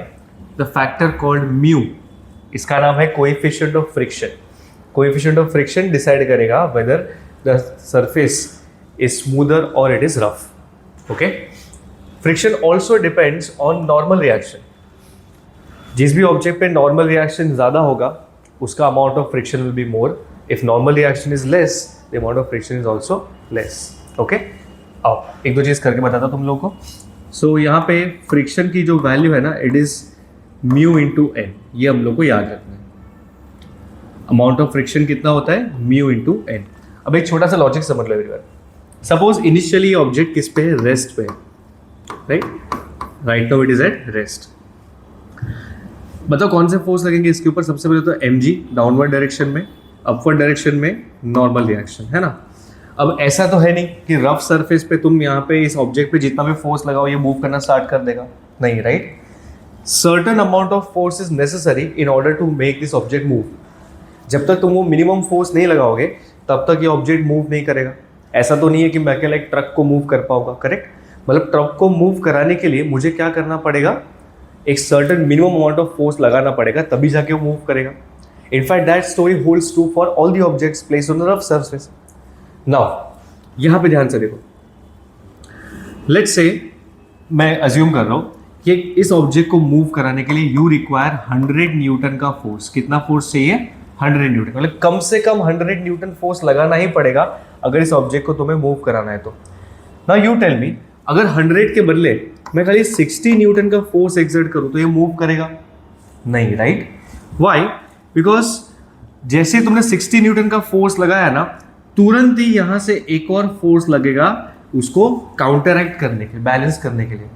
the factor called mu इसका नाम है coefficient of friction. Coefficient of friction decide करेगा whether the surface is smoother और it is rough. Okay, friction also depends on normal reaction. जिस भी ऑब्जेक्ट पे नॉर्मल रिएक्शन ज़्यादा होगा उसका amount of friction will be more. If normal reaction is less the amount of friction is also less. Okay, आओ एक दो चीज़ करके बताता तुम लोगों को। सो यहाँ पे फ्रिक्शन की जो वैल्यू है ना, it is mu into N, ये हम लोग को याद रखना है। अमाउंट ऑफ फ्रिक्शन कितना होता है, म्यू इंटू एन। अब एक छोटा सा लॉजिक समझ लो एवरीवन। सपोज इनिशियली ऑब्जेक्ट किस पे है, रेस्ट पे है, right? Right now it is at rest. बताओ कौन से फोर्स लगेंगे इसके ऊपर? सबसे पहले तो mg डाउनवर्ड डायरेक्शन में, अपवर्ड डायरेक्शन में नॉर्मल रिएक्शन, है ना। अब ऐसा तो है नहीं कि रफ सरफेस पे तुम यहाँ पे इस ऑब्जेक्ट पे जितना भी फोर्स लगाओ ये मूव करना स्टार्ट कर देगा, नहीं, right? Certain amount of force is necessary in order to make this object move. जब तक तुम वो मिनिमम फोर्स नहीं लगाओगे तब तक ये ऑब्जेक्ट मूव नहीं करेगा। ऐसा तो नहीं है कि मैं अकेला एक ट्रक को मूव कर पाऊंगा, करेक्ट? मतलब ट्रक को मूव कराने के लिए मुझे क्या करना पड़ेगा, एक certain minimum amount of force लगाना पड़ेगा, तभी जाके वो मूव करेगा। In fact that story holds true for all the objects placed on the rough surface. Now यहां पे ध्यान से देखो, लेट्स से मैं अज्यूम कर रहा हूं कि इस ऑब्जेक्ट को मूव कराने के लिए यू रिक्वायर 100 न्यूटन का फोर्स। कितना फोर्स चाहिए? 100 न्यूटन। मतलब कम से कम 100 न्यूटन फोर्स लगाना ही पड़ेगा अगर इस ऑब्जेक्ट को तुम्हें मूव कराना है तो। नाउ यू टेल मी, अगर 100 के बदले मैं खाली 60 न्यूटन का फोर्स एक्सर्ट करूं तो ये मूव करेगा? नहीं, राइट? व्हाई? बिकॉज जैसे तुमने 60 न्यूटन का फोर्स लगाया ना, तुरंत ही यहां से एक और फोर्स लगेगा उसको काउंटरएक्ट करने के, बैलेंस करने के लिए।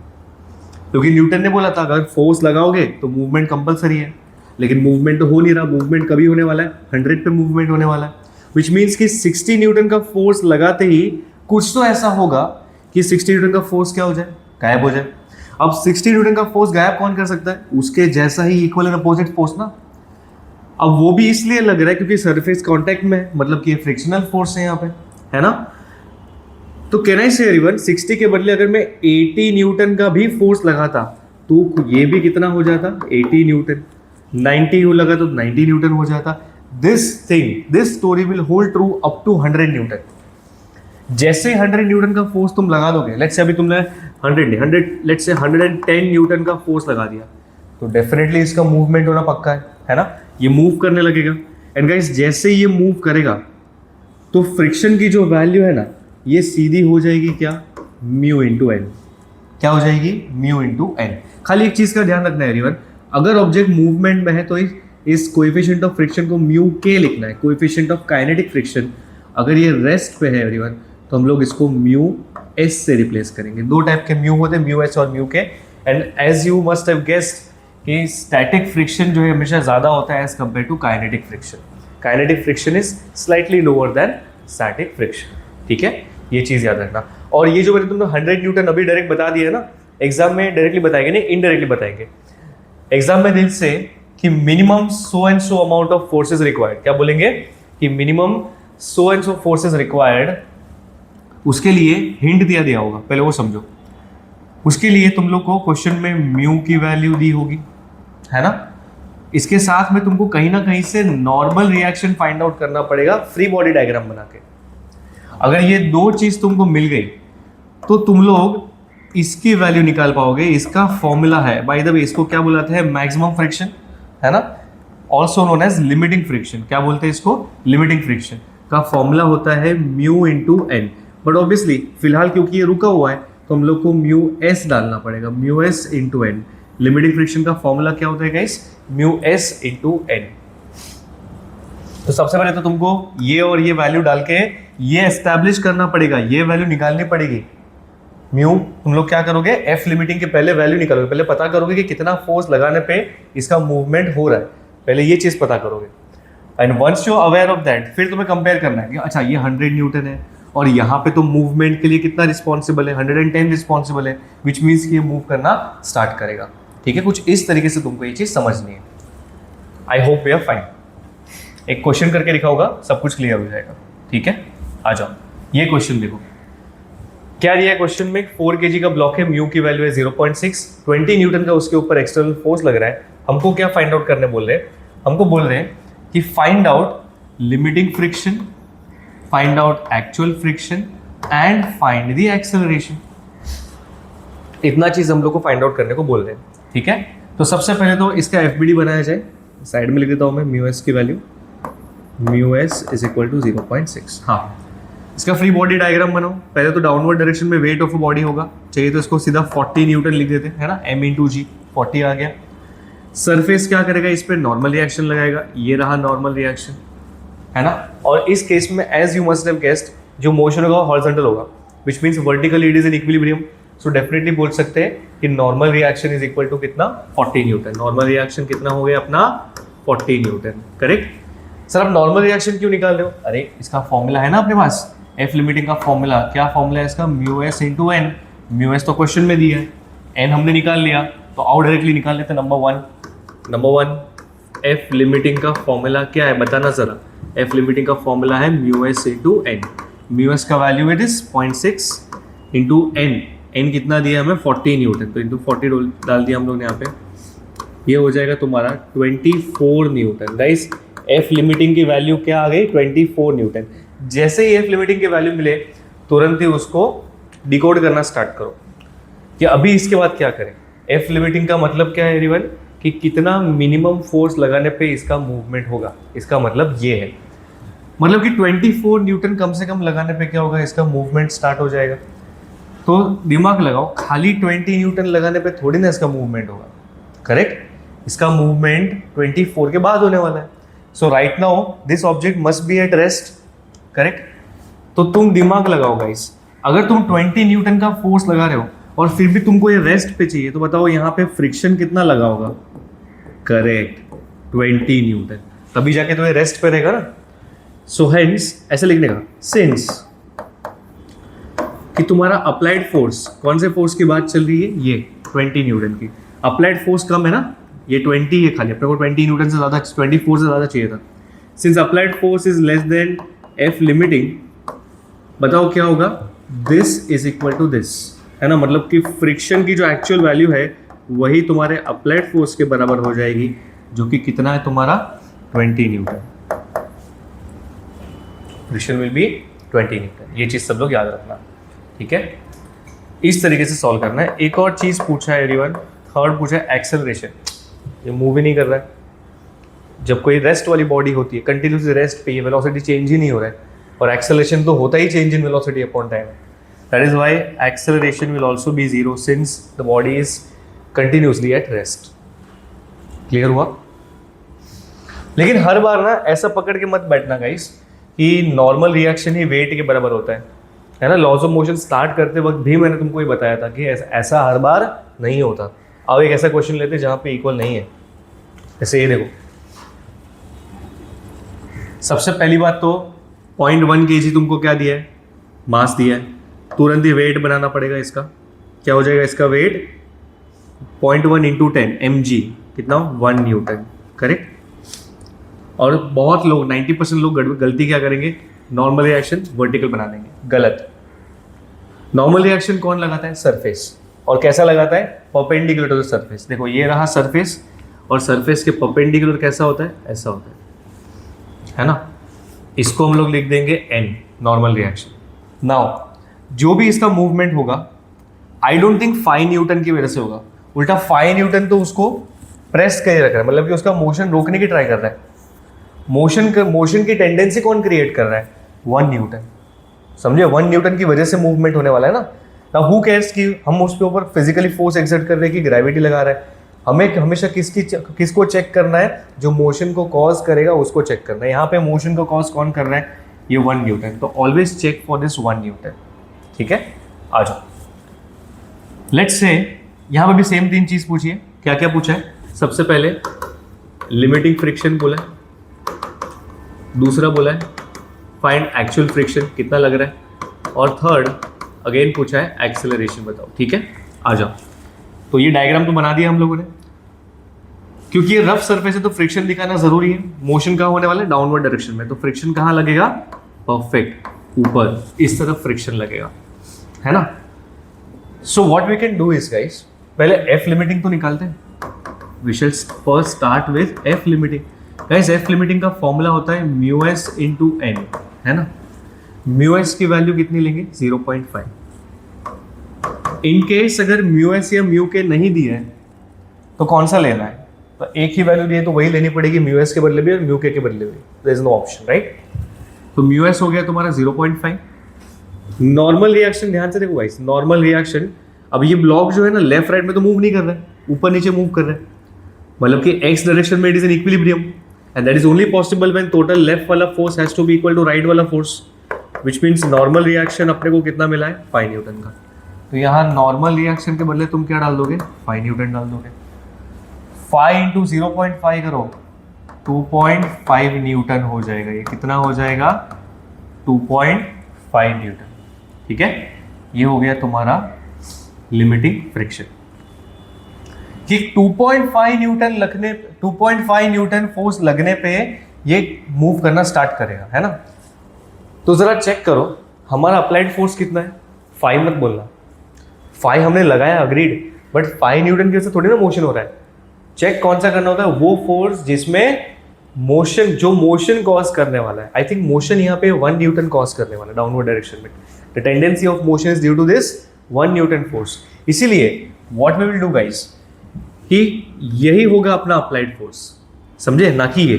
क्योंकि न्यूटन ने बोला था अगर फोर्स लगाओगे तो मूवमेंट कंपलसरी है, लेकिन मूवमेंट तो हो नहीं रहा। मूवमेंट कभी होने वाला है? 100 पे मूवमेंट होने वाला है, विच मीन्स कि 60 न्यूटन का फोर्स लगाते ही कुछ तो ऐसा होगा कि 60 न्यूटन का फोर्स क्या हो जाए, गायब हो जाए। अब 60 न्यूटन का फोर्स गायब कौन कर सकता है? उसके जैसा ही इक्वल एंड अपोजिट फोर्स ना। अब वो भी इसलिए लग रहा है क्योंकि सरफेस कांटेक्ट में है, मतलब कि फ्रिक्शनल फोर्स है यहाँ पे, है ना। तो कैन आई से एवरीवन, 60 के बदले अगर मैं 80 न्यूटन का भी फोर्स लगाता तो ये भी कितना हो जाता, 80 न्यूटन। 90 लगा तो 90 न्यूटन हो जाता। This story will hold true up to 100 newton. जैसे 100 न्यूटन का फोर्स तुम लगा दोगे, लेट्स से अभी तुमने 100 से 110 न्यूटन का फोर्स लगा दिया, तो डेफिनेटली इसका मूवमेंट होना पक्का है ना। ये मूव करने लगेगा। एंड गाइस, जैसे ये मूव करेगा तो फ्रिक्शन की जो वैल्यू है ना, ये सीधी हो जाएगी क्या, म्यू इंटू एन। क्या हो जाएगी? Mu into N. खाली एक चीज का ध्यान रखना है एवरीवन, अगर ऑब्जेक्ट मूवमेंट में है तो इस कोएफिशिएंट ऑफ फ्रिक्शन को म्यू के लिखना है, कोएफिशिएंट ऑफ काइनेटिक फ्रिक्शन। अगर ये रेस्ट पे है एवरीवन तो हम लोग इसको म्यू एस से रिप्लेस करेंगे। दो टाइप के म्यू होते हैं, म्यू एस और mu K. And as you must have guessed कि स्टैटिक फ्रिक्शन जो है हमेशा ज़्यादा होता है as compare to kinetic friction. Kinetic friction is slightly lower than static friction, ठीक है? ये चीज़ याद रखना। और ये जो मैंने तुमने 100 न्यूटन अभी डायरेक्ट बता दिया है ना, एग्जाम में डायरेक्टली बताएंगे नहीं, इनडायरेक्टली बताएंगे। एग्जाम में दिल से कि minimum so and so amount of forces required, क्या बोलेंगे कि minimum so and so forces required, उसके लिए हिंट दिया होगा, पहले वो समझो। उसके लिए तुम लोग को क्वेश्चन में म्यू की वैल्यू दी होगी, है ना। इसके साथ में तुमको कहीं ना कहीं से नॉर्मल रिएक्शन फाइंड आउट करना पड़ेगा फ्री बॉडी डायग्राम बना के। अगर ये दो चीज तुमको मिल गई तो तुम लोग इसकी वैल्यू निकाल पाओगे। इसका फॉर्मूला है, बाय द वे इसको क्या बुलाते हैं, मैक्सिमम फ्रिक्शन, है ना, also known as limiting friction. क्या बोलते हैं इसको? लिमिटिंग फ्रिक्शन का फॉर्मूला होता है mu into N. But obviously फिलहाल क्योंकि ये रुका हुआ है तो हम लोग को म्यू एस डालना पड़ेगा, mu S into N. Limiting friction का फॉर्मूला क्या होता है guys? Mu S into N. तो सबसे पहले तो तुमको ये और ये वैल्यू डाल के ये एस्टैब्लिश करना पड़ेगा, ये वैल्यू निकालनी पड़ेगी। म्यू तुम लोग क्या करोगे, एफ लिमिटिंग के पहले वैल्यू निकालोगे, पहले पता करोगे कि कितना फोर्स लगाने पे इसका मूवमेंट हो रहा है, पहले ये चीज पता करोगे। And once you aware of that, फिर तुम्हें कंपेयर करना है कि अच्छा ये 100 न्यूटन है और यहाँ पे तो मूवमेंट के लिए कितना रिस्पॉन्सिबल है, 110 रिस्पॉन्सिबल है, विच मीन्स कि ये मूव करना स्टार्ट करेगा। ठीक है, कुछ इस तरीके से तुमको ये चीज समझनी है। I hope we are fine. एक क्वेश्चन करके दिखाऊंगा, सब कुछ क्लियर हो जाएगा। ठीक है, आ जाओ। ये क्वेश्चन देखो, क्या दिया है क्वेश्चन में? 4 kg का ब्लॉक है, म्यू की वैल्यू है 0.6, 20 न्यूटन का उसके ऊपर एक्सटर्नल फोर्स लग रहा है। हमको क्या फाइंड आउट करने बोल रहे हैं? हमको बोल रहे हैं कि find out limiting friction, find out actual friction and find the acceleration. इतना चीज हम लोग को फाइंड आउट करने को बोल रहे हैं, ठीक है। तो सबसे पहले तो इसका एफबीडी बनाया जाए, साइड में लिख देता हूं मैं म्यू एस की value, mu S is equal to 0.6। हाँ, इसका फ्री बॉडी डायग्राम बनाओ। पहले तो डाउनवर्ड डायरेक्शन में वेट ऑफ बॉडी होगा, चाहिए तो इसको सीधा 40 न्यूटन लिख देते हैं ना, m इंटू जी, 40 आ गया। सरफेस क्या करेगा, इस पर नॉर्मल रिएक्शन लगाएगा, ये रहा नॉर्मल रिएक्शन, है ना। और इस केस में as you must have guessed, जो मोशन होगा हॉरिजॉन्टल होगा, which means vertical it is in equilibrium. So definitely बोल सकते हैं कि normal reaction is equal to कितना, 40 न्यूटन। नॉर्मल रिएक्शन कितना हो गया अपना, 40 न्यूटन, करेक्ट। सर आप नॉर्मल रिएक्शन क्यों निकाल रहे हो, अरे इसका फॉर्मूला है ना अपने पास, एफ लिमिटिंग का फॉर्मूला। क्या फॉर्मूला है इसका, mu S into N. Mu S तो क्वेश्चन में दिया है, एन हमने निकाल लिया, तो आओ डायरेक्टली निकाल लेते हैं। नंबर वन एफ लिमिटिंग का फॉर्मूला क्या है बताना जरा। एफ लिमिटिंग का फॉर्मूला है mu S into N. Mu S का value it is 0.6 into N. N कितना दिया हमें, 40 न्यूटन, तो इंटू 40 डाल दिया हम लोग ने यहाँ पे। ये हो जाएगा तुम्हारा 24 न्यूटन। गाइस एफ लिमिटिंग की वैल्यू क्या आ गई, 24 न्यूटन। जैसे ही एफ लिमिटिंग की वैल्यू मिले तुरंत ही उसको डिकोड करना स्टार्ट करो कि अभी इसके बाद क्या करें। एफ लिमिटिंग का मतलब क्या है एवरीवन, कि कितना मिनिमम फोर्स लगाने पे इसका मूवमेंट होगा। इसका मतलब ये है, मतलब कि 24 न्यूटन कम से कम लगाने पे क्या होगा, इसका मूवमेंट स्टार्ट हो जाएगा। तो दिमाग लगाओ, खाली 20 न्यूटन लगाने पे थोड़ी ना इसका मूवमेंट होगा, करेक्ट। इसका मूवमेंट 24 के बाद होने वाला है। So right now this object must be at rest, correct. तो तुम दिमाग लगाओ गाइस, अगर तुम 20 न्यूटन का फोर्स लगा रहे हो और फिर भी तुमको ये रेस्ट पे चाहिए, तो बताओ यहाँ पे फ्रिक्शन कितना लगा होगा, करेक्ट 20 न्यूटन, तभी जाके तो ये रेस्ट पे रहेगा ना। सो हेंस ऐसे लिखने का, सिंस कि तुम्हारा अप्लाइड फोर्स, कौन से फोर्स की बात चल रही है, ये 20 न्यूटन की। अप्लाइड फोर्स कम है ना, ये 20 है खाली, अपने को 20 न्यूटन से ज़्यादा, 24 से ज़्यादा चाहिए था। Since applied force is less than F limiting, बताओ क्या होगा, this is equal to this, है ना। मतलब कि फ्रिक्शन की जो एक्चुअल वैल्यू है वही तुम्हारे अप्लाइड फोर्स के बराबर हो जाएगी, जो कि कितना है तुम्हारा, 20 Newton. Friction will B 20 Newton. ये चीज़ सब लोग याद रखना, ठीक है। इस तरीके से सॉल्व करना है। एक और चीज़ पूछा है एवरीवन, थर्ड पूछा है एक्सेलरेशन। ये मूव ही नहीं कर रहा है। जब कोई रेस्ट वाली बॉडी होती है, कंटिन्यूसली रेस्ट पे, ये वेलोसिटी चेंज ही नहीं हो रहा है, और एक्सेलरेशन तो होता ही change in velocity upon time. That is why acceleration will also be 0 since the body is continuously at rest. Clear हुआ। लेकिन हर बार ना ऐसा पकड़ के मत बैठना गाइस कि नॉर्मल रिएक्शन ही वेट के बराबर होता है ना। लॉज ऑफ मोशन स्टार्ट करते वक्त भी मैंने तुमको ये बताया था कि ऐसा हर बार नहीं होता। अब एक ऐसा क्वेश्चन लेते हैं जहाँ पे इक्वल नहीं है। जैसे ये देखो, सबसे पहली बात तो 0.1 kg तुमको क्या दिया है, मास दिया है, तुरंत ही वेट बनाना पड़ेगा इसका। क्या हो जाएगा इसका वेट, 0.1 इंटू 10 mg, कितना, 1 न्यूटन, करेक्ट। और बहुत लोग 90% लोग गलती क्या करेंगे, नॉर्मल रिएक्शन वर्टिकल बना देंगे, गलत। नॉर्मल रिएक्शन कौन लगाता है, सरफेस। और कैसा लगाता है, परपेंडिकुलर टू द सरफेस। देखो ये रहा सरफेस, और सरफेस के परपेंडिकुलर कैसा होता है, ऐसा होता है ना। इसको हम लोग लिख देंगे n, नॉर्मल रिएक्शन। नाउ जो भी इसका मूवमेंट होगा, आई डोंट थिंक 5 न्यूटन की वजह से होगा, उल्टा 5 न्यूटन तो उसको प्रेस कर रखा है, मतलब कि उसका मोशन रोकने की ट्राई कर रहा है। मोशन की टेंडेंसी कौन क्रिएट कर रहा है, 1 न्यूटन। समझे, 1 न्यूटन की वजह से मूवमेंट होने वाला है ना। ना हु केयर्स कि हम उसके ऊपर फिजिकली फोर्स एक्सर्ट कर रहे हैं कि ग्रेविटी लगा रहा है। हमें हमेशा किसको चेक करना है, जो मोशन को कॉज करेगा उसको चेक करना है। यहाँ पे मोशन को कॉज कौन कर रहा है, ये 1 न्यूटन। तो always check for this 1 newton, ठीक है। आ जाओ, लेट्स से यहाँ पे भी सेम 3 चीज पूछी है। क्या क्या पूछा है, सबसे पहले लिमिटिंग फ्रिक्शन बोला है, दूसरा बोला है फाइंड एक्चुअल फ्रिक्शन कितना लग रहा है, और थर्ड अगेन पूछा है एक्सेलरेशन बताओ, ठीक है। आ जाओ, तो ये डायग्राम तो बना दिया हम लोगों ने, क्योंकि ये रफ सरफेस है तो फ्रिक्शन दिखाना जरूरी है। मोशन कहाँ होने वाला है, डाउनवर्ड डायरेक्शन में, तो फ्रिक्शन कहाँ लगेगा, परफेक्ट ऊपर, इस तरफ फ्रिक्शन लगेगा, है ना। So what we can do is guys, पहले एफ लिमिटिंग तो निकालते हैं। We shall first start with F limiting. Guys F limiting का फॉर्मूला होता है म्यू एस इंटू एन, है ना। म्यू एस की वैल्यू कितनी लेंगे 0.5। इन केस अगर म्यू एस या म्यू के नहीं दिए है तो कौन सा लेना है, तो एक ही वैल्यू दिए तो वही लेनी पड़ेगी, म्यू एस के बदले भी और म्यू के बदले भी, there is no option, right. तो म्यू एस हो गया तुम्हारा 0.5। नॉर्मल रिएक्शन ध्यान से देखो गाइस, नॉर्मल रिएक्शन, अब ये ब्लॉक जो है ना लेफ्ट राइट में तो मूव नहीं कर रहा है, ऊपर नीचे मूव कर रहा है, मतलब कि एक्स डायरेक्शन में it is an equilibrium and that is only possible when total left वाला force has to be equal to right वाला force, which means normal reaction अपने को कितना मिला है 5 न्यूटन का। तो यहाँ नॉर्मल रिएक्शन के बदले तुम क्या डाल दोगे 5 न्यूटन डाल दोगे। 5 इंटू 0.5 करो 2.5 न्यूटन हो जाएगा, ये कितना हो जाएगा 2.5 न्यूटन, ठीक है। ये हो गया तुम्हारा लिमिटिंग फ्रिक्शन कि 2.5 न्यूटन फोर्स लगने पे ये मूव करना स्टार्ट करेगा, है ना। तो जरा चेक करो हमारा अप्लाइड फोर्स कितना है, 5 मत बोलना, 5 हमने लगाया अग्रीड, बट 5 न्यूटन की वजह से थोड़ी ना मोशन हो रहा है। चेक कौन सा करना होता है, वो फोर्स जिसमें मोशन, जो मोशन कॉज करने वाला है। आई थिंक मोशन यहाँ पे 1 न्यूटन कॉज करने वाला है डाउनवर्ड डायरेक्शन में। The tendency of motion is due to this 1 newton force. इसीलिए what we will do guys कि यही होगा अपना अप्लाइड फोर्स, समझे, ना कि ये।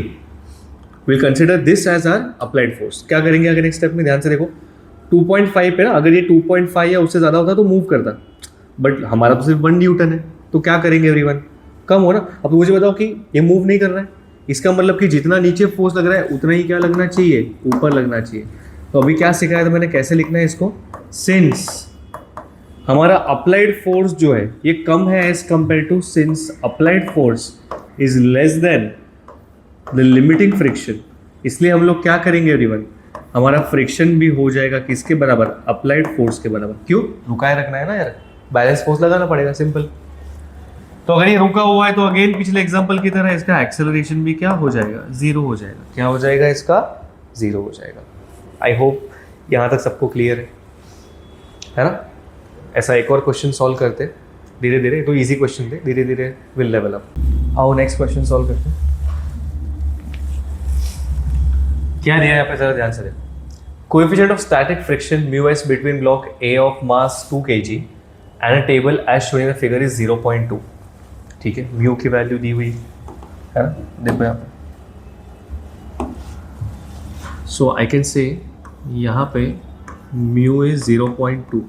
Will consider this as our applied force. क्या करेंगे अगर नेक्स्ट स्टेप में, ध्यान से देखो 2.5 पे ना, अगर ये 2.5 या उससे ज़्यादा होता तो मूव करता, बट हमारा तो सिर्फ 1 न्यूटन है, तो क्या करेंगे एवरीवन, कम हो ना। अब मुझे बताओ कि ये मूव नहीं कर रहा है, इसका मतलब कि जितना नीचे फोर्स लग रहा है उतना ही क्या लगना चाहिए, ऊपर लगना चाहिए। तो अभी क्या सिखाया था मैंने, कैसे लिखना है इसको, सिंस हमारा अप्लाइड फोर्स जो है ये कम है as compare to, since applied force is less than the limiting friction, इसलिए हम लोग क्या करेंगे एवरीवन, हमारा फ्रिक्शन भी हो जाएगा किसके बराबर, अप्लाइड फोर्स के बराबर। क्यों, रुकाए रखना है ना यार, बैलेंस फोर्स लगाना पड़ेगा, सिंपल। तो अगर ये रुका हुआ है तो अगेन पिछले एग्जांपल की तरह इसका एक्सेलरेशन भी क्या हो जाएगा, 0 हो जाएगा। क्या हो जाएगा, इसका 0 हो जाएगा। आई होप यहाँ तक सबको क्लियर है ना। ऐसा एक और क्वेश्चन सॉल्व करते धीरे धीरे, तो इजी क्वेश्चन थे, धीरे धीरे विल लेवल अप। आओ नेक्स्ट क्वेश्चन सॉल्व करते हैं। क्या दिया है यहाँ पे, जरा ध्यान से देखो। Coefficient of static friction mu S between block A of mass 2 kg and a table as shown in the figure is 0.2, ठीक है। म्यू की वैल्यू दी हुई है ना, देखो यहाँ पे। सो आई कैन से यहाँ पे mu is 0.2।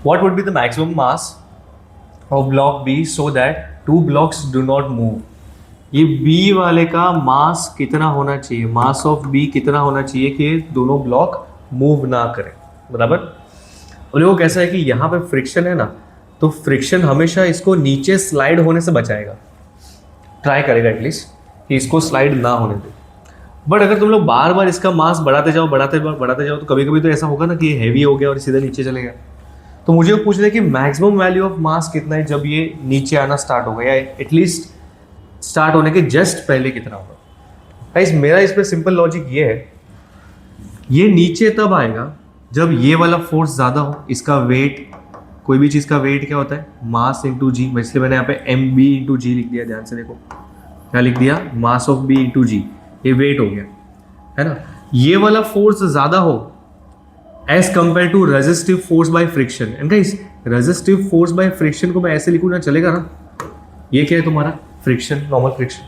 What would be the maximum mass of block B so that 2 blocks do not move? ये B वाले का मास कितना होना चाहिए, मास ऑफ B कितना होना चाहिए कि दोनों ब्लॉक मूव ना करें, बराबर। और देखो कैसा है कि यहाँ पे फ्रिक्शन है ना, तो फ्रिक्शन हमेशा इसको नीचे स्लाइड होने से बचाएगा, ट्राई करेगा एटलीस्ट कि इसको स्लाइड ना होने दे। बट अगर तुम लोग बार बार इसका मास बढ़ाते जाओ तो कभी कभी तो ऐसा होगा ना कि ये हैवी हो गया और सीधा नीचे चले गया। तो मुझे पूछ रहे कि मैक्सिमम वैल्यू ऑफ मास कितना है जब ये नीचे आना स्टार्ट होगा, या एटलीस्ट स्टार्ट होने के जस्ट पहले कितना होगा। गाइस मेरा इस पर सिंपल लॉजिक ये है, ये नीचे तब आएगा जब ये वाला फोर्स ज़्यादा हो। इसका वेट, कोई भी चीज़ का वेट क्या होता है, मास इंटू जी, इसलिए मैंने यहाँ पे एम बी इंटू जी लिख दिया। ध्यान से देखो क्या लिख दिया, मास ऑफ बी इंटू जी, ये वेट हो गया, है ना। ये वाला फोर्स ज़्यादा हो as compare to resistive force by friction. And guys resistive force by friction को मैं ऐसे लिखूँ ना, चलेगा ना। ये क्या है तुम्हारा फ्रिक्शन, नॉर्मल फ्रिक्शन।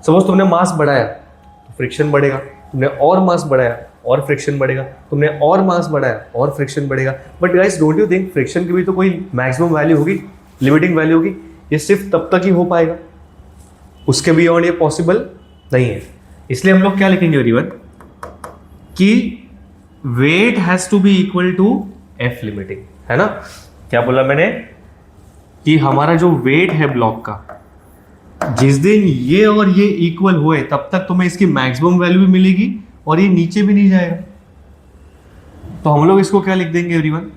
सपोज तुमने मास बढ़ाया तो फ्रिक्शन बढ़ेगा, तुमने और मास बढ़ाया और फ्रिक्शन बढ़ेगा, तुमने और मास बढ़ाया और फ्रिक्शन बढ़ेगा। But guys don't you think friction की भी तो कोई मैक्सिमम वैल्यू होगी, लिमिटिंग वैल्यू होगी। ये सिर्फ तब तक ही हो पाएगा, उसके बियॉन्ड ये पॉसिबल नहीं है। इसलिए हम लोग क्या लिखेंगे एवरीवन कि weight has to be equal to F limiting, है ना। क्या बोला मैंने कि हमारा जो वेट है ब्लॉक का, जिस दिन ये और ये इक्वल हुए तब तक तुम्हें इसकी मैक्सिमम वैल्यू भी मिलेगी और ये नीचे भी नहीं जाएगा। तो हम लोग इसको क्या लिख देंगे everyone,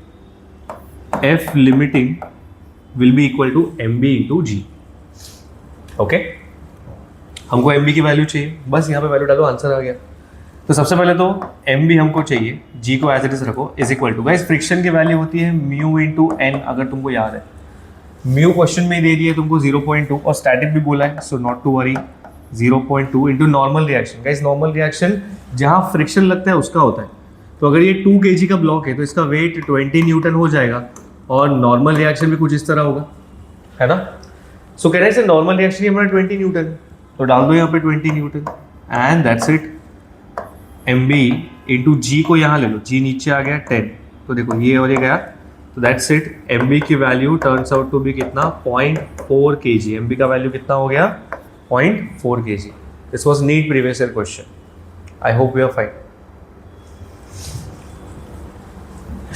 F limiting will be equal to M B into G. Okay, हमको एम बी की वैल्यू चाहिए, बस यहाँ पे वैल्यू डालो, आंसर आ गया। तो सबसे पहले तो एम बी हमको चाहिए, जी को एज इट इज रखो, is equal to, guys friction की वैल्यू होती है म्यू इंटू एन, अगर तुमको याद है। म्यू क्वेश्चन में दे दिया तुमको 0.2 और स्टैटिक भी बोला है, so not to worry. 0.2 into normal reaction. Guys normal reaction जहाँ फ्रिक्शन लगता है उसका होता है। तो अगर ये 2 kg का ब्लॉक है तो इसका वेट 20 न्यूटन हो जाएगा और नॉर्मल रिएक्शन भी कुछ इस तरह होगा, है ना। सो कहने से नॉर्मल रिएक्शन ही हमारा 20 न्यूटन, तो डाल दो यहाँ पे 20 newton and that's it. mb into G को यहाँ ले लो, जी नीचे आ गया 10, तो देखो ये और ये गया, तो दैट्स इट। mb की value turns out to be कितना 0.4 kg। mb का वैल्यू कितना हो गया 0.4 kg। This was NEET previous year question. I hope you are fine.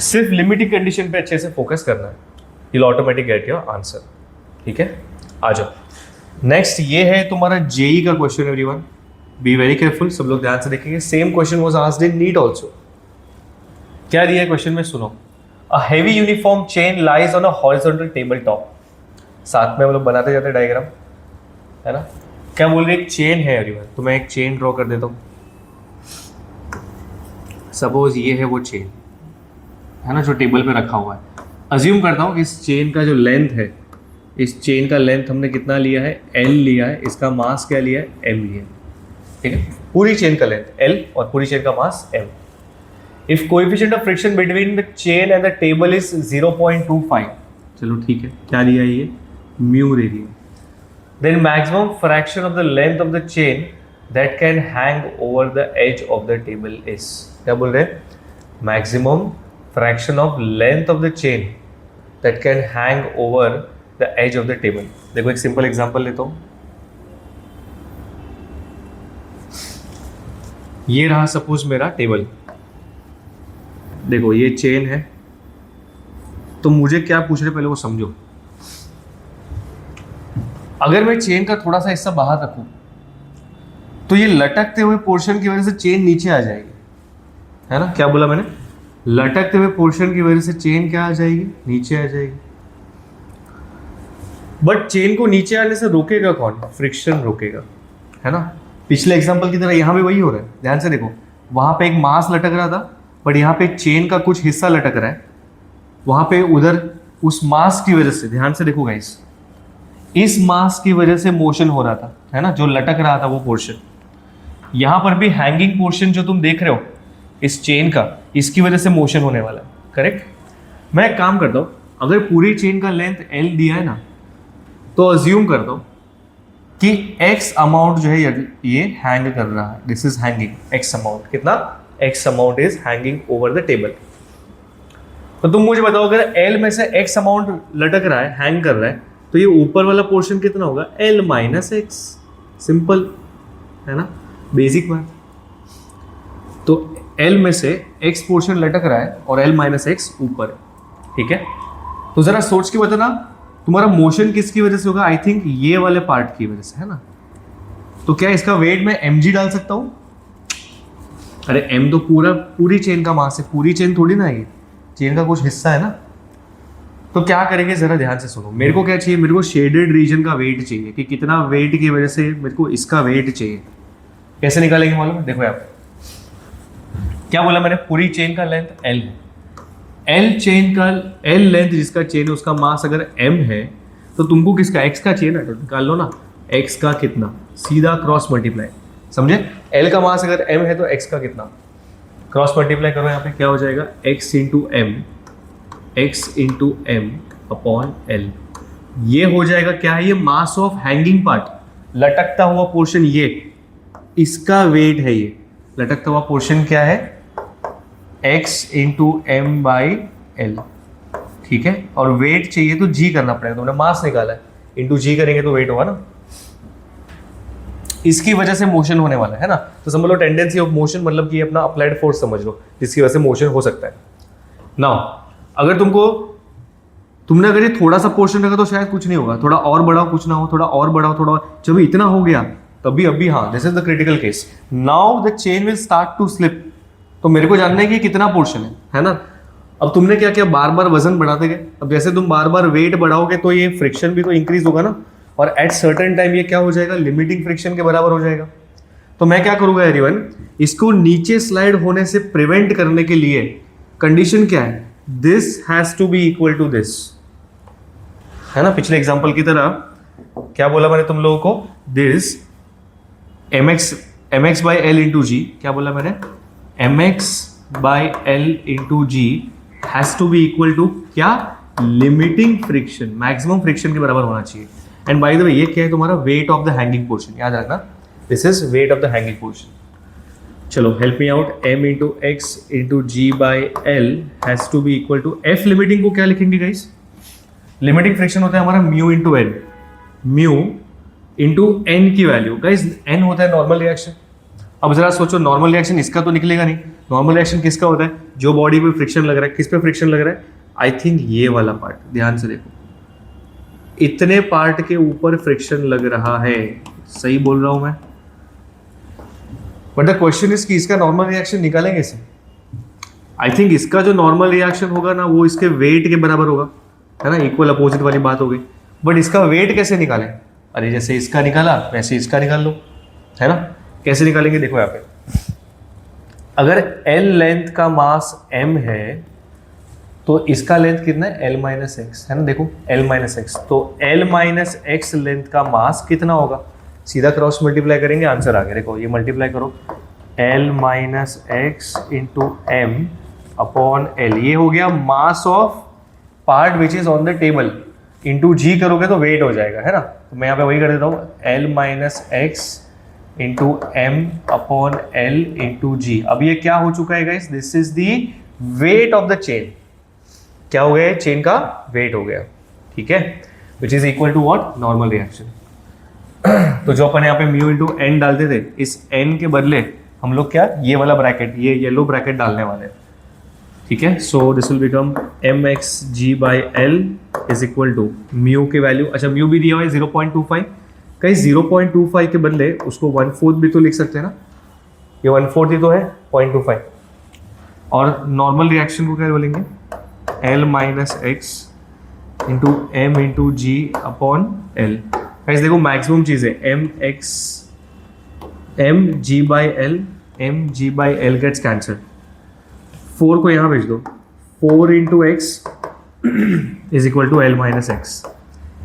सिर्फ लिमिटिंग कंडीशन पे अच्छे से फोकस करना है, you'll automatic get your answer. ठीक है, आ जाओ। नेक्स्ट ये है तुम्हारा जेई का question. Everyone be very careful, सब लोग ध्यान से देखेंगे। Same question was asked in NEET also. क्या दिया है क्वेश्चन में, सुनो। A heavy uniform chain lies on a horizontal table top. साथ में हम लोग बनाते जाते डायग्राम, है ना। क्या बोल रहे, एक चेन है एवरीवन, तो मैं एक चेन ड्रॉ कर देता हूँ। सपोज ये है वो चेन, है ना, जो टेबल पे रखा हुआ है। अज्यूम करता हूँ इस चेन का जो लेंथ है, इस चेन का लेंथ हमने कितना लिया है, L लिया है। इसका मास क्या लिया है, M लिया है। ठीक है, पूरी चेन का लेंथ L और पूरी चेन का मास M। If coefficient of friction between the chain and the table is 0.25, चलो ठीक है, क्या दिया है ये, म्यू दे दिया। Then maximum fraction of the length of the chain that can hang over the edge of the table is. क्या बोल रहे हैं, maximum fraction of length of the chain that can hang over the edge of the table। देखो एक सिंपल एग्जांपल लेता हूं। ये रहा सपोज मेरा टेबल, देखो ये चेन है। तो मुझे क्या पूछ रहे पहले वो समझो। अगर मैं चेन का थोड़ा सा हिस्सा बाहर रखूं तो ये लटकते हुए पोर्शन की वजह से चेन नीचे आ जाएगी, है ना। क्या बोला मैंने, लटकते हुए पोर्शन की वजह से चेन क्या आ जाएगी, नीचे आ जाएगी। बट चेन को नीचे आने से रोकेगा कौन, फ्रिक्शन रोकेगा, है ना। पिछले एग्जांपल की तरह यहाँ भी वही हो रहा है, ध्यान से देखो। वहां पे एक मास लटक रहा था, बट यहाँ पे चेन का कुछ हिस्सा लटक रहा है। वहां पे उधर उस मास की वजह से, ध्यान से देखो गाइस, इस मास की वजह से मोशन हो रहा था, है ना, जो लटक रहा था वो पोर्शन। यहां पर भी हैंगिंग पोर्शन जो तुम देख रहे हो इस चेन का, इसकी वजह से मोशन होने वाला है, करेक्ट। मैं एक काम करता हूं, अगर पूरी चेन का लेंथ L दिया है ना, तो अज्यूम करता हूं कि X अमाउंट जो है ये हैंग कर रहा है। This is hanging, X amount कितना, X amount is hanging over the table. तो तुम मुझे बताओ, अगर L में से X अमाउंट लटक रहा है, हैंग कर रहा है, तो ये ऊपर वाला पोर्शन कितना होगा, L माइनस एक्स। सिंपल है ना, बेसिक बात। तो L में से X पोर्शन लटक रहा है और L माइनस एक्स ऊपर है, ठीक है। तो जरा सोच के बताना, तुम्हारा मोशन किसकी वजह से होगा, आई थिंक ये वाले पार्ट की वजह से, है ना। तो क्या इसका वेट मैं mg डाल सकता हूं, अरे m तो पूरी चेन का मास है, पूरी चेन थोड़ी ना है, चेन का कुछ हिस्सा है ना। तो क्या करेंगे, जरा ध्यान से सुनो। मेरे को क्या चाहिए, मेरे को शेडेड रीजन का वेट चाहिए, कि कितना वेट की वजह से मेरे को इसका वेट चाहिए। कैसे निकालेंगे मालूम है, देखो यहाँ पे क्या बोला मैंने, पूरी चेन का लेंथ L है। L लेंथ जिसका चेन है उसका मास अगर M है, तो तुमको किसका, X का चेन है, तो निकाल लो ना X का कितना, सीधा क्रॉस मल्टीप्लाई। समझे, L का मास अगर M है तो X का कितना, क्रॉस मल्टीप्लाई करो यहाँ पे, क्या हो जाएगा, X into M upon L। ये हो जाएगा क्या है, ये मास ऑफ हैंगिंग पार्ट, लटकता हुआ पोर्शन, ये इसका वेट है। ये लटकता हुआ पोर्शन क्या है, X into M by L, ठीक है। और वेट चाहिए तो G करना पड़ेगा, तुमने मास निकाला है, इंटू G करेंगे तो वेट होगा ना। इसकी वजह से मोशन होने वाला है ना। तो समझ लो टेंडेंसी ऑफ मोशन, मतलब कि अपना अप्लाइड फोर्स समझ लो, जिसकी वजह से मोशन हो सकता है। नाउ अगर तुमने अगर ये थोड़ा सा पोर्शन रखा तो शायद कुछ नहीं होगा, थोड़ा और बढ़ाओ कुछ ना हो, थोड़ा और बढ़ाओ थोड़ा, जब इतना हो गया तभी अभी, हाँ, this is the critical case. Now the chain will start to slip. तो मेरे को जानना है कि कितना पोर्शन है ना। अब तुमने क्या किया, बार बार वजन बढ़ाते गए। अब जैसे तुम बार बार वेट बढ़ाओगे तो ये फ्रिक्शन भी तो इंक्रीज होगा ना, और एट सर्टेन टाइम ये क्या हो जाएगा, लिमिटिंग फ्रिक्शन के बराबर हो जाएगा। तो मैं क्या करूंगा एवरीवन, इसको नीचे स्लाइड होने से प्रिवेंट करने के लिए कंडीशन क्या है, this has to be equal to this. है ना, पिछले एग्जाम्पल की तरह क्या बोला मैंने तुम लोगों को, this mx by L into G, क्या बोला मैंने, mx by L into G has to be equal to क्या, लिमिटिंग फ्रिक्शन, मैक्सिमम फ्रिक्शन के बराबर होना चाहिए। एंड बाय द वे ये क्या है तुम्हारा, weight of the hanging portion, याद रखना, this is weight of the hanging portion. चलो help me out, m into X into G by L has to be equal to, f limiting को क्या लिखेंगे गाइस, लिमिटिंग फ्रिक्शन होता है हमारा mu into N, mu into N की वैल्यू, गाइस एन होता है नॉर्मल रिएक्शन। अब जरा सोचो, नॉर्मल रिएक्शन इसका तो निकलेगा नहीं, नॉर्मल रिएक्शन किसका होता है, जो बॉडी पे फ्रिक्शन लग रहा है, किस पे फ्रिक्शन लग रहा है, आई थिंक ये वाला पार्ट, ध्यान से देखो, इतने पार्ट के ऊपर फ्रिक्शन लग रहा है, सही बोल रहा हूं मैं, बट द क्वेश्चन इज कि इसका नॉर्मल रिएक्शन निकालेंगे इसे, आई थिंक इसका जो नॉर्मल रिएक्शन होगा ना वो इसके वेट के बराबर होगा, है ना, इक्वल अपोजिट वाली बात हो गई, बट इसका वेट कैसे निकालें, अरे जैसे इसका निकाला वैसे इसका निकाल लो, है ना, कैसे निकालेंगे, देखो यहाँ पे, अगर L लेंथ का मास m है तो इसका लेंथ कितना है, L माइनस एक्स, है ना, देखो L माइनस एक्स, तो L माइनस एक्स लेंथ का मास कितना होगा, सीधा क्रॉस मल्टीप्लाई करेंगे, आंसर आ गया, देखो ये मल्टीप्लाई करो, L minus X into M upon L, ये हो गया mass of part which is on the table, into G करोगे तो वेट हो जाएगा, है ना, तो मैं यहाँ पे वही कर देता हूँ, L minus X into M upon L into G. अब ये क्या हो चुका है guys, this is the weight of the chain, क्या हो गया, चेन का वेट हो गया, ठीक है, which is equal to what, normal reaction. तो जो अपन यहाँ पे म्यू इंटू एन डालते थे, इस एन के बदले हम लोग क्या, ये वाला ब्रैकेट, ये येलो ब्रैकेट डालने वाले, ठीक है, so this will become M X G by L is equal to mu की वैल्यू, अच्छा म्यू भी दिया हुआ है 0.25, कहीं 0.25 के बदले उसको 1/4 भी तो लिख सकते हैं ना, ये 1/4 ही तो है 0.25, और नॉर्मल रिएक्शन को क्या बोलेंगे, L minus X into M into G upon L. कैसे देखो मैक्सिमम चीज़ है, M G by L gets cancelled, 4 को यहाँ भेज दो, 4 into X is equal to L minus X,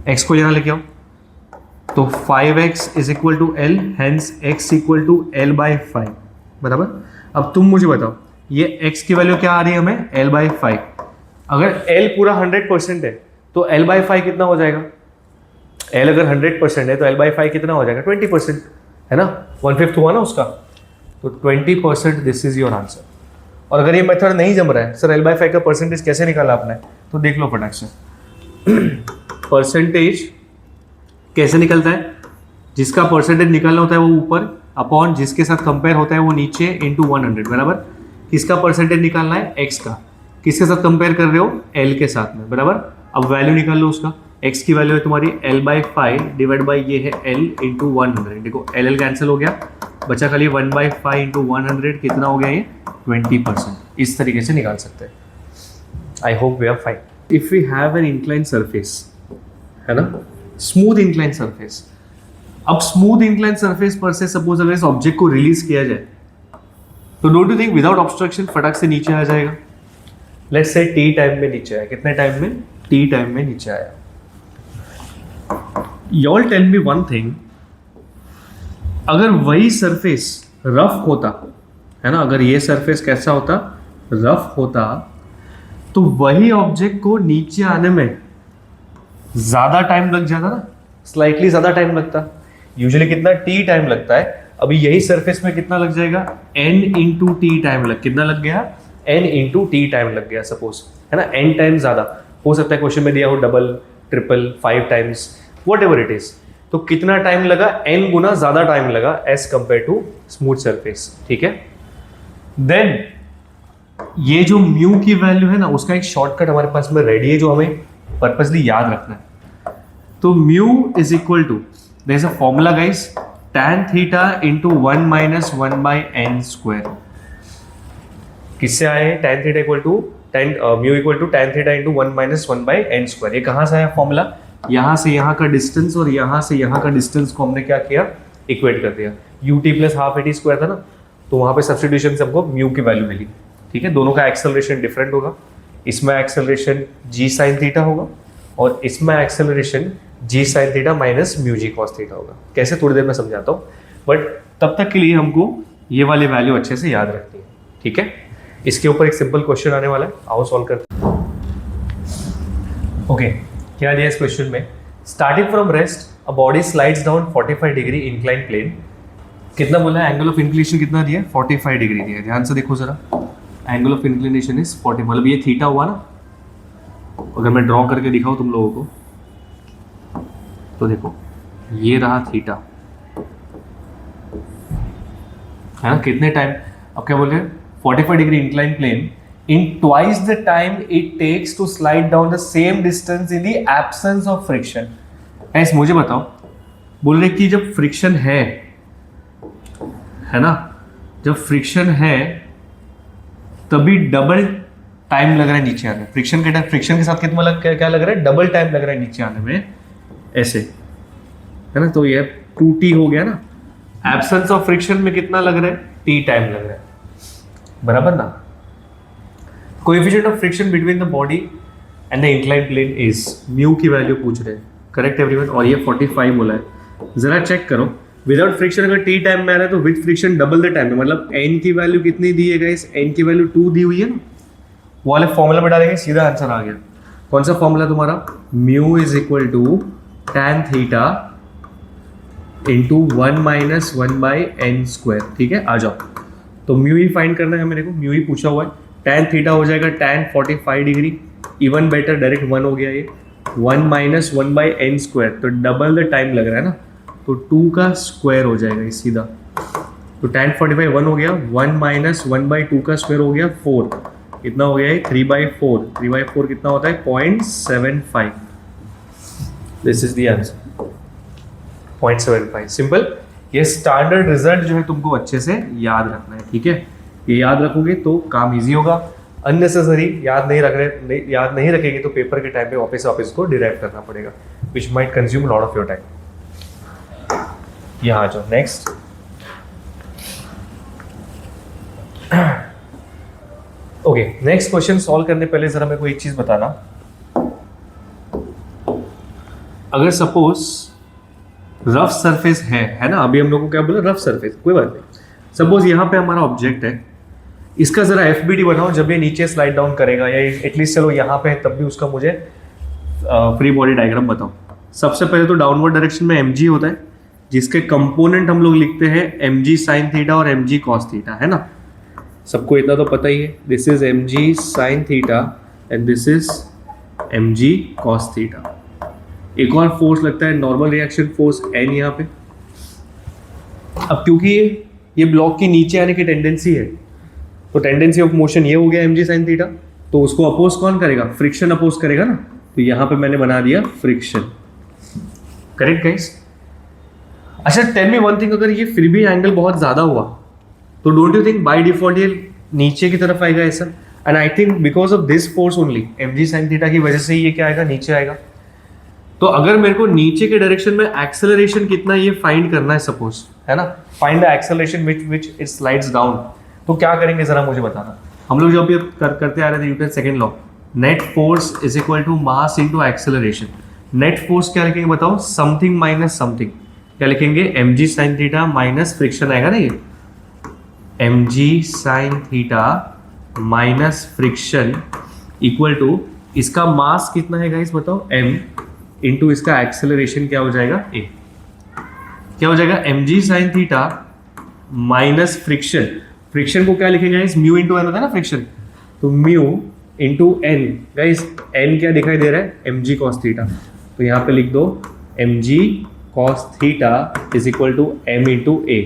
X को यहाँ लेके आओ, तो 5x is equal to L, hence x equal to L by 5, बराबर। अब तुम मुझे बताओ, ये x की वैल्यू क्या आ रही है हमें, l बाई 5, अगर l पूरा 100% है तो l बाई 5 कितना हो जाएगा, l अगर 100% है तो l बाई 5 कितना हो जाएगा, 20%, है ना, 1/5 हुआ ना उसका, तो 20%, दिस इज योर आंसर। और अगर ये मेथड नहीं जम रहा है, सर l बाई 5 का परसेंटेज कैसे निकाला आपने, तो देख लो फटाक से, परसेंटेज कैसे निकलता है, जिसका परसेंटेज निकालना होता है वो ऊपर, अपॉन जिसके साथ कंपेयर होता है वो नीचे, इंटू 100, बराबर। किसका परसेंटेज निकालना है, x का, किसके साथ कंपेयर कर रहे हो, l के साथ में, बराबर। अब वैल्यू निकाल लो उसका, x की वैल्यू है तुम्हारी l बाई 5 डिवाइड बाई ये है l इंटू 100, देखो l कैंसिल हो गया, बचा खाली 1 बाई 5 इंटू 100, कितना हो गया ये, 20%, इस तरीके से निकाल सकते हैं। I hope we are fine. If we have an incline surface, है ना, स्मूथ इंक्लाइन सरफेस, अब स्मूथ इंक्लाइन सरफेस पर से सपोज अगर इस ऑब्जेक्ट को रिलीज किया जाए तो don't you think without obstruction फटाक से नीचे आ जाएगा, लेट्स से t टाइम में नीचे आया, कितने टाइम में, t टाइम में नीचे आया। You all tell me one thing, अगर वही सरफेस रफ होता, है ना, अगर ये सरफेस कैसा होता, रफ होता, तो वही ऑब्जेक्ट को नीचे आने में ज्यादा टाइम लग जाता ना, स्लाइटली ज्यादा टाइम लगता, यूजुअली कितना, t टाइम लगता है, अभी यही सरफेस में कितना लग जाएगा, n इंटू टी टाइम लग, कितना लग गया, n इंटू टी टाइम लग गया सपोज, है ना, n टाइम ज्यादा हो सकता है, क्वेश्चन में दिया हो double, triple, 5 times, whatever it is, तो कितना टाइम लगा, n गुना ज्यादा टाइम लगा as compare to smooth surface, ठीक है। देन ये जो म्यू की वैल्यू है ना, उसका एक शॉर्टकट हमारे पास में रेडी है जो हमें पर्पसली याद रखना है। तो mu is equal to, there is a formula guys, tan theta into 1 minus 1 by n square, किससे आए हैं, tan theta equal to mu equal to tan theta into 1 minus 1 by n square. ये कहाँ से आया फॉर्मूला, यहाँ से यहाँ का डिस्टेंस और यहाँ से यहाँ का डिस्टेंस को हमने क्या किया, इक्वेट कर दिया, ut plus half a t square था ना, तो वहाँ पे सब्स्टिट्यूशन से हमको म्यू की वैल्यू मिली, ठीक है। दोनों का एक्सेलरेशन डिफरेंट होगा, इसमें एक्सेलरेशन g साइन थीटा होगा और इसमें एक्सेलरेशन जी sine theta minus mu G cos theta होगा। कैसे, थोड़ी देर में समझाता हूँ, बट तब तक के लिए हमको ये वाली वैल्यू अच्छे से याद रखनी है, ठीक है। इसके ऊपर एक सिंपल क्वेश्चन आने वाला है, आओ सॉल्व करते हैं। ओके, क्या दिया इस क्वेश्चन में, starting from rest a body slides down 45 degree incline plane. कितना बोला है, एंगल ऑफ इंक्लिनेशन कितना दिया है, 45 डिग्री दिया है। ध्यान से देखो जरा, एंगल ऑफ इंक्लिनेशन इज 40, मतलब ये थीटा हुआ ना। अगर मैं ड्रॉ करके दिखाऊं तुम लोगों को, तो देखो ये रहा थीटा, है ना। कितने टाइम, अब क्या बोल रहे हैं, 45 degree incline plane in twice the time it takes to slide down the same distance in the absence of friction. ऐसे मुझे बताओ, बोल रहे कि जब फ्रिक्शन है ना, जब फ्रिक्शन है तभी डबल टाइम लग रहा है नीचे आने में। फ्रिक्शन के साथ कितना क्या लग रहा है, डबल टाइम लग रहा है नीचे आने में, ऐसे, है ना। तो ये 2t हो गया ना। एब्सेंस ऑफ फ्रिक्शन में कितना लग रहा है, t टाइम लग रहा है, बराबर ना। Coefficient of friction between the body and the inclined plane is, mu की वैल्यू पूछ रहे हैं, करेक्ट एवरीवन। और ये 45 बोला है। जरा चेक करो, विदाउट फ्रिक्शन अगर t टाइम में आ रहा है तो with friction double the time में, मतलब n की वैल्यू कितनी दी है गाइस, n की वैल्यू 2 दी हुई है ना। वो वाले फॉर्मूला में डालेंगे, सीधा आंसर आ गया। कौन सा फॉर्मूला तुम्हारा, mu is equal to tan theta into 1 minus 1/n², ठीक है। आ जाओ, तो म्यू ही फाइंड करना है मेरे को, म्यू ही पूछा हुआ है। tan थीटा हो जाएगा tan 45 degree, even better direct 1 हो गया, ये 1 माइनस 1/n², तो डबल द टाइम लग रहा है ना, तो 2 का स्क्वायर हो जाएगा ये सीधा। तो tan 45 1 हो गया, 1 माइनस 1/2 का स्क्वायर हो गया 4, कितना हो गया है 3/4, 3/4 कितना होता है 0.75। This is the answer, 0.75, simple. ये स्टैंडर्ड रिजल्ट जो है तुमको अच्छे से याद रखना है, ठीक है। ये याद रखोगे तो काम इजी होगा। अननेसेसरी याद नहीं रखेंगे तो पेपर के टाइम पे वापस को डिराइव करना पड़ेगा, which might consume lot of your time. यहाँ आ जाओ, next. Okay, next question solve करने पहले जरा मेरे को एक चीज बताना। अगर सपोज रफ सरफेस है ना, अभी हम लोग को क्या बोला, रफ सरफेस, कोई बात नहीं। सपोज यहाँ पे हमारा ऑब्जेक्ट है, इसका जरा एफबीडी बनाओ जब ये नीचे स्लाइड डाउन करेगा, या एटलीस्ट चलो यहाँ पे है तब भी उसका मुझे फ्री बॉडी डायग्राम बताओ। सबसे पहले तो डाउनवर्ड डायरेक्शन में mg होता है, जिसके कंपोनेंट हम लोग लिखते हैं mg साइन थीटा और mg कॉस थीटा, है ना। सबको इतना तो पता ही है, this is mg sine theta and this is mg cos theta. एक और फोर्स लगता है नॉर्मल रिएक्शन फोर्स n यहाँ पे। अब क्योंकि ये ब्लॉक की नीचे आने की टेंडेंसी है, तो टेंडेंसी ऑफ मोशन ये हो गया mg साइन थीटा, तो उसको अपोज कौन करेगा, फ्रिक्शन अपोज करेगा ना। तो यहाँ पे मैंने बना दिया फ्रिक्शन, करेक्ट गाइस। अच्छा, टेल मी वन थिंग, अगर ये फिर भी एंगल बहुत ज्यादा हुआ तो don't you think by default ये नीचे की तरफ आएगा ऐसा। And I think because of this force only, mg sine theta की वजह से ये क्या आएगा, नीचे आएगा। तो अगर मेरे को नीचे के डायरेक्शन में एक्सेलरेशन कितना ये फाइंड करना है सपोज, है ना, find the acceleration which it slides down, तो क्या करेंगे जरा मुझे बताना। हम लोग जब ये करते आ रहे थे Newton second law, net force is equal to mass into acceleration. Net force क्या लिखेंगे बताओ, समथिंग माइनस समथिंग, क्या लिखेंगे, mg sine theta minus friction आएगा ना, ये mg sine theta minus friction equal to, इसका मास कितना है गाइस बताओ, m, इंटू इसका एक्सेलरेशन क्या हो जाएगा, a। क्या हो जाएगा, mg sine theta minus friction, friction को क्या लिखेंगे गाइस, म्यू इंटू एन होता है ना फ्रिक्शन, तो mu into n, guys n क्या दिखाई दे रहा है, mg कॉस थीटा, तो यहाँ पे लिख दो mg cos theta is equal to m into a.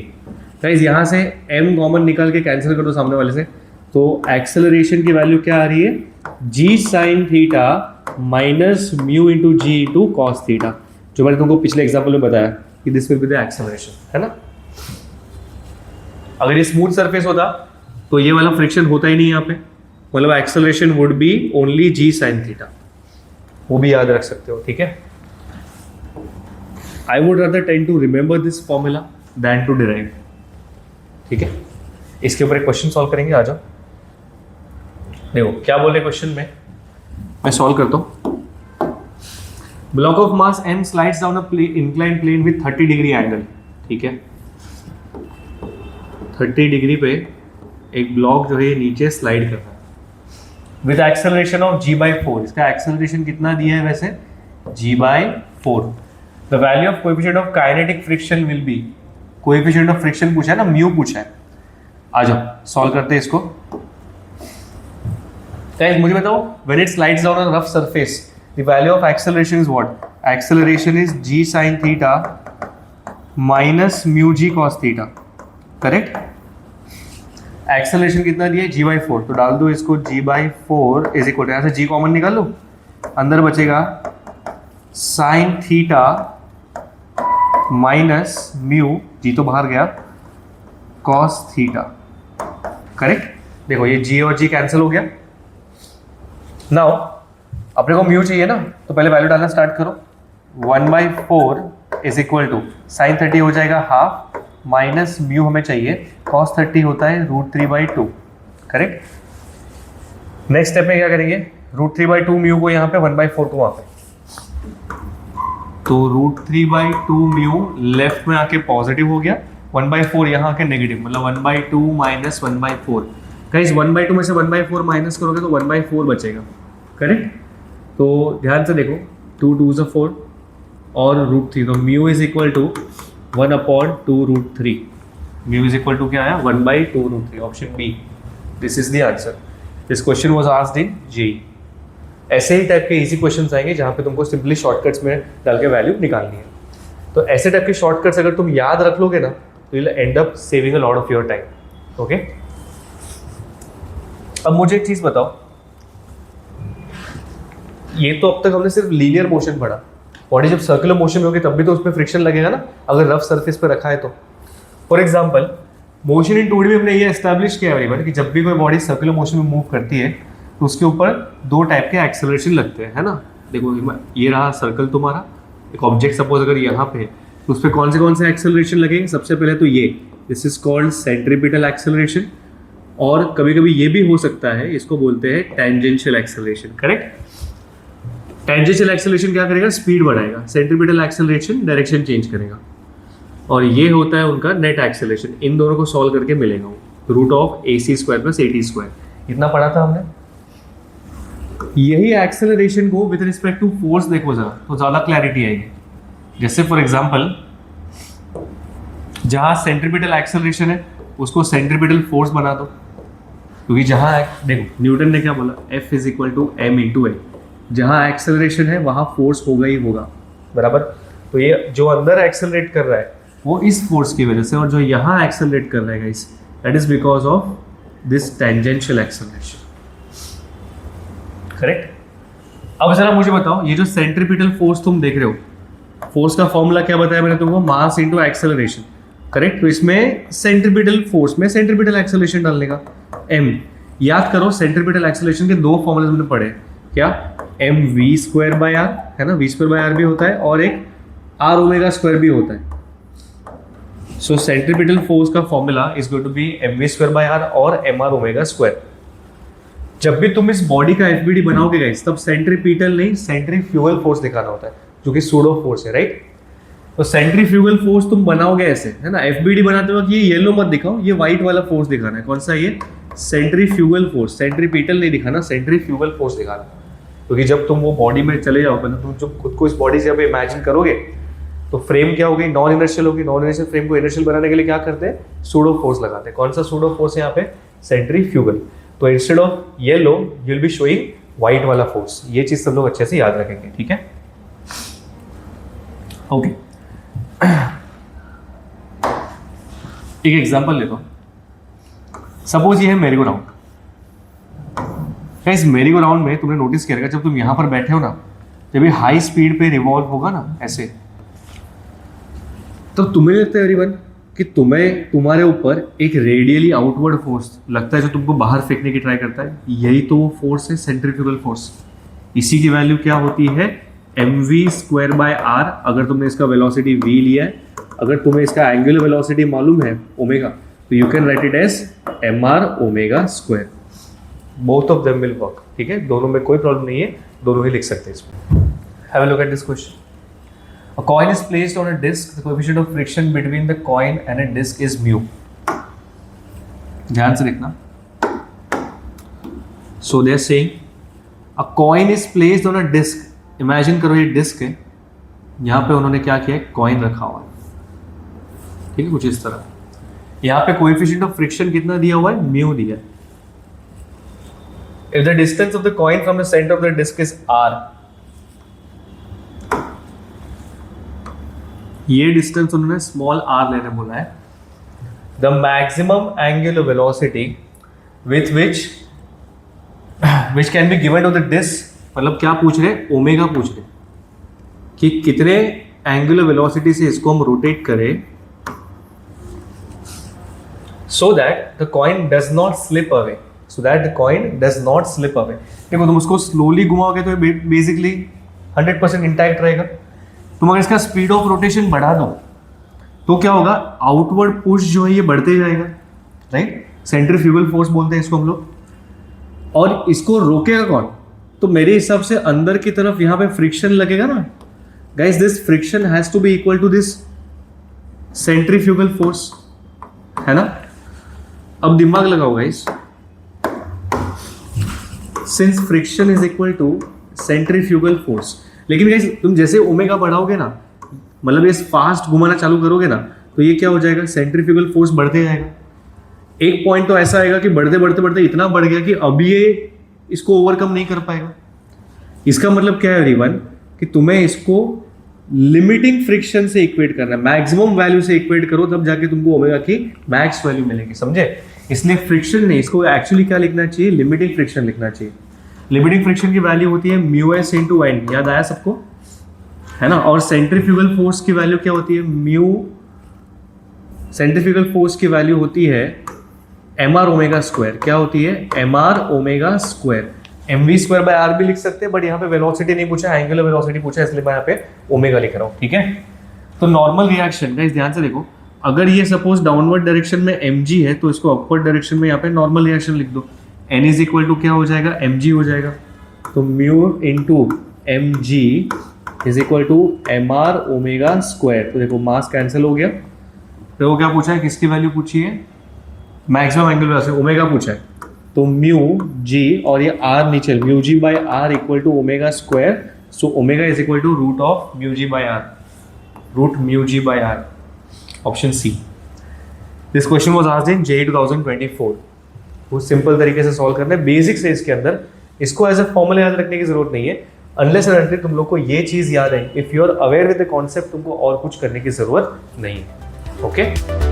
Guys यहाँ से m कॉमन निकाल के कैंसिल कर दो सामने वाले से, तो एक्सेलरेशन की वैल्यू क्या आ रही है, g sine theta minus mu into G into cos theta, जो मैंने तुमको पिछले एग्जाम्पल में बताया कि this will be the acceleration, है ना। अगर ये स्मूथ सरफेस होता तो ये वाला फ्रिक्शन होता ही नहीं यहाँ पे, मतलब acceleration would be only g sine theta, वो भी याद रख सकते हो, ठीक है। I would rather tend to remember this formula than to derive, ठीक है। इसके ऊपर एक क्वेश्चन सॉल्व करेंगे, आ जाओ। देखो क्या बोले क्वेश्चन में, मैं सॉल्व करता हूँ। Block of mass m slides down a incline plane with 30 degree angle, ठीक है, 30 डिग्री पे एक ब्लॉक जो है ये नीचे स्लाइड कर रहा है विद एक्सेलरेशन ऑफ g/4। इसका एक्सेलरेशन कितना दिया है वैसे, g/4। The value of coefficient of kinetic friction will B, coefficient of friction पूछा है ना, म्यू पूछा है। आ जाओ सॉल्व करते हैं इसको। गाइस मुझे बताओ, when it slides down on rough surface the value of acceleration is what, acceleration is g sin theta minus mu g cos theta, correct. Acceleration कितना दिया है, g/4, तो डाल दो इसको g/4 इज इक्वल टू, यहाँ से g कॉमन निकाल लो, अंदर बचेगा sign theta minus mu, g तो बाहर गया, cos थीटा, करेक्ट। देखो ये g और g कैंसिल हो गया। नाउ अपने को म्यू चाहिए ना, तो पहले वैल्यू डालना स्टार्ट करो। 1/4 इज इक्वल टू साइन 30 हो जाएगा हाफ, माइनस म्यू हमें चाहिए, cos 30 होता है √3/2, करेक्ट। नेक्स्ट स्टेप में क्या करेंगे, √3/2 म्यू को यहाँ पे, 1/4 को वहाँ पे, तो √3/2 म्यू लेफ्ट में आके पॉजिटिव हो गया, 1/4 यहाँ आके नेगेटिव, मतलब 1/2 माइनस 1/4। गाइस 1/2 में से 1/4 माइनस करोगे तो 1/4 बचेगा, करेक्ट। तो ध्यान से देखो, 2 2 से 4 और √3, तो mu is equal to 1/2√3। Mu is equal to क्या आया, 1/2√3, option B, this is the answer. This question was asked in JEE. ऐसे ही टाइप के इजी क्वेश्चंस आएंगे जहाँ पे तुमको सिंपली शॉर्टकट्स में डाल के वैल्यू निकालनी है। तो ऐसे टाइप के शॉर्टकट्स अगर तुम याद रख लोगे ना, तो you will end up saving a lot of your time, okay. अब मुझे एक चीज बताओ, ये तो अब तक हमने सिर्फ लीनियर मोशन पढ़ा, बॉडी जब सर्कुलर मोशन में होगी तब भी तो उसमें फ्रिक्शन लगेगा ना, अगर रफ सरफेस पे रखा है तो। For example motion in 2D में हमने ये एस्टैब्लिश किया है कि जब भी कोई बॉडी सर्कुलर मोशन में मूव करती है तो उसके ऊपर 2 टाइप के एक्सेलरेशन लगते हैं, है ना। देखो ये रहा सर्कल तुम्हारा, एक ऑब्जेक्ट सपोज अगर यहाँ पे, तो उस पर कौन से एक्सेलरेशन लगेंगे, सबसे पहले तो ये, this is called centripetal acceleration, और कभी कभी ये भी हो सकता है, इसको बोलते हैं tangential acceleration, correct. Tangential acceleration क्या करेगा, स्पीड बढ़ाएगा, सेंट्रीपिटल एक्सेलरेशन डायरेक्शन चेंज करेगा, और ये होता है उनका नेट एक्सेलरेशन। इन दोनों को सॉल्व करके मिलेगा वो √AC² + AT²। इतना पढ़ा था हमने। यही एक्सेलरेशन को विद रिस्पेक्ट टू फोर्स देखो जरा, तो ज़्यादा क्लैरिटी आएगी। जैसे फॉर एग्जांपल जहाँ सेंट्रीपिटल एक्सेलरेशन है उसको सेंट्रीपिटल फोर्स बना दो, क्योंकि जहाँ देखो न्यूटन ने क्या बोला, F = m × a, जहाँ एक्सेलरेशन है वहाँ फोर्स होगा ही होगा, बराबर। तो ये जो अंदर एक्सेलरेट कर रहा है वो इस फोर्स की वजह से, और जो यहाँ एक्सेलरेट कर रहा है guys, that is because of this tangential acceleration, correct. अब जरा मुझे बताओ, ये जो सेंट्रीपिटल फोर्स तुम देख रहे हो, फोर्स का फॉर्मूला क्या बताया मैंने तुमको, मास इनटू एक्सेलरेशन, करेक्ट। तो इसमें सेंट्रीपिटल फोर्स में सेंट्रीपिटल एक्सेलरेशन डालने का, m। याद करो सेंट्रीपिटल एक्सेलरेशन के 2 फॉर्मूले हमने पढ़े, क्या, mv²/r है ना, v²/r भी होता है, और एक r⍵² भी होता है। सो सेंट्रीपिटल फोर्स का formula is going to be mv²/r और mr⍵²। जब भी तुम इस बॉडी का FBD बनाओगे गाइस, तब सेंट्रीपिटल नहीं सेंट्रीफ्यूगल फोर्स दिखाना होता है, जो कि सूडो फोर्स है, राइट। तो सेंट्रीफ्यूगल फोर्स तुम बनाओगे ऐसे, है ना। FBD बनाते वक्त ये येलो मत दिखाओ, ये व्हाइट वाला फोर्स दिखाना है। कौन सा, ये सेंट्रीफ्यूगल फोर्स, सेंट्रीपिटल नहीं दिखाना, सेंट्रीफ्यूगल फोर्स दिखाना। क्योंकि जब तुम वो बॉडी में चले जाओ, मतलब तुम जब खुद को इस बॉडी से जब इमेजिन करोगे, तो फ्रेम क्या होगी, नॉन इनर्शियल होगी। नॉन इनर्शियल फ्रेम को इनर्शियल बनाने के लिए क्या करते हैं, सूडो फोर्स लगाते हैं। कौन सा सूडो फोर्स है यहाँ पे, सेंट्रीफ्यूगल। तो instead of yellow you will be showing white वाला फोर्स। ये चीज सब लोग अच्छे से याद रखेंगे, ठीक है, ओके। एक एग्जांपल ले लो, सपोज ये है मेरी गो राउंड। इस मेरी गो राउंड में तुमने नोटिस किया जब तुम यहां पर बैठे हो ना, जब ये हाई स्पीड पे रिवॉल्व होगा ना ऐसे, तो तुम्हें लगता है एवरीवन कि तुम्हारे ऊपर एक रेडियली आउटवर्ड फोर्स लगता है जो तुमको बाहर फेंकने की ट्राई करता है। यही तो वो फोर्स है, सेंट्रीफ्यूगल फोर्स। इसी की वैल्यू क्या होती है, mv²/r। अगर तुमने इसका वेलोसिटी v लिया है, अगर तुम्हें इसका एंगुलर वेलोसिटी मालूम है ओमेगा, तो you can write it as mr⍵²। Both of them will work, ठीक है, दोनों में कोई प्रॉब्लम नहीं है, दोनों ही लिख सकते हैं इसमें। Have a look at this question. A coin is placed on a disc. The coefficient of friction between the coin and a disc is mu. ध्यान से देखना. So they are saying a coin is placed on a disc. Imagine करो ये डिस्क है, यहाँ पे उन्होंने क्या किया है, कॉइन रखा हुआ है, ठीक है, कुछ इस तरह. यहाँ पे कोएफिशिएंट ऑफ फ्रिक्शन कितना दिया हुआ है, म्यू दिया है. If the distance of the coin from the center of the disc is r, ये डिस्टेंस उन्होंने स्मॉल r लेने बोला है. The maximum angular velocity with which can be given to the disc, मतलब क्या पूछ रहे हैं, ओमेगा पूछ रहे कि कितने एंगुलर वेलोसिटी से इसको हम रोटेट करें so that the coin does not slip away. So that the coin does not slip away. देखो तुम उसको स्लोली घुमाओगे तो बेसिकली 100% इंटैक्ट रहेगा. तुम अगर इसका स्पीड ऑफ रोटेशन बढ़ा दो तो क्या होगा, आउटवर्ड पुश जो है ये बढ़ते जाएगा, राइट. सेंट्रीफ्यूगल फोर्स बोलते हैं इसको हम लोग. और इसको रोकेगा कौन, तो मेरे हिसाब से अंदर की तरफ यहाँ पे फ्रिक्शन लगेगा ना guys. This friction has to be equal to this centrifugal force, है ना. अब दिमाग लगाओ guys, since friction is equal to centrifugal force. लेकिन गाइस तुम जैसे ओमेगा बढ़ाओगे ना, मतलब ये फास्ट घुमाना चालू करोगे ना, तो ये क्या हो जाएगा, सेंट्रीफ्यूगल फोर्स बढ़ते जाएगा. एक पॉइंट तो ऐसा आएगा कि बढ़ते बढ़ते बढ़ते इतना बढ़ गया कि अब ये इसको ओवरकम नहीं कर पाएगा. इसका मतलब क्या है एवरीवन, कि तुम्हें इसको लिमिटिंग फ्रिक्शन से इक्वेट करना है, मैक्सिमम वैल्यू से इक्वेट करो, तब जाके तुमको ओमेगा की मैक्स वैल्यू मिलेगी, समझे. इसलिए फ्रिक्शन नहीं, इसको एक्चुअली क्या लिखना चाहिए, लिमिटिंग फ्रिक्शन लिखना चाहिए. लिमिटिंग फ्रिक्शन की वैल्यू होती है म्यू एस इंटू एन, याद आया सबको, है ना. और सेंट्रीफ्यूगल फोर्स की वैल्यू क्या होती है, म्यू, सेंट्रीफ्यूगल फोर्स की वैल्यू होती है एम आर ओमेगा स्क्वायर. क्या होती है, m r omega square. M v square by r भी लिख सकते हैं, बट यहाँ पे वेलोसिटी नहीं पूछा, एंगुलर वेलोसिटी पूछा, इसलिए मैं यहाँ पे ओमेगा लिख रहा हूँ, ठीक है. तो नॉर्मल रिएक्शन गाइस ध्यान से देखो, अगर ये सपोज डाउनवर्ड डायरेक्शन में mg है तो इसको अपवर्ड डायरेक्शन में यहाँ पे नॉर्मल रिएक्शन लिख दो. n इज इक्वल टू क्या हो जाएगा, mg हो जाएगा. तो mu into mg is equal to m r omega square. तो देखो मास कैंसिल हो गया. तो वो क्या पूछा है, किसकी वैल्यू पूछी है, मैक्सिमम एंगुलर वेलोसिटी, ओमेगा पूछा है. तो म्यू जी और ये आर नीचे, mu g by r equal to omega square. So omega is equal to root of mu g by r, root mu g by r. Option C. This question was asked in JEE 2024. वो सिंपल तरीके से सॉल्व करना है, बेसिक्स है इसके अंदर. इसको एज अ फॉर्मूला याद रखने की जरूरत नहीं है, अनलेस एंड अनटिल तुम लोग को ये चीज याद है. If you are aware with the concept, तुमको और कुछ करने की जरूरत नहीं है. ओके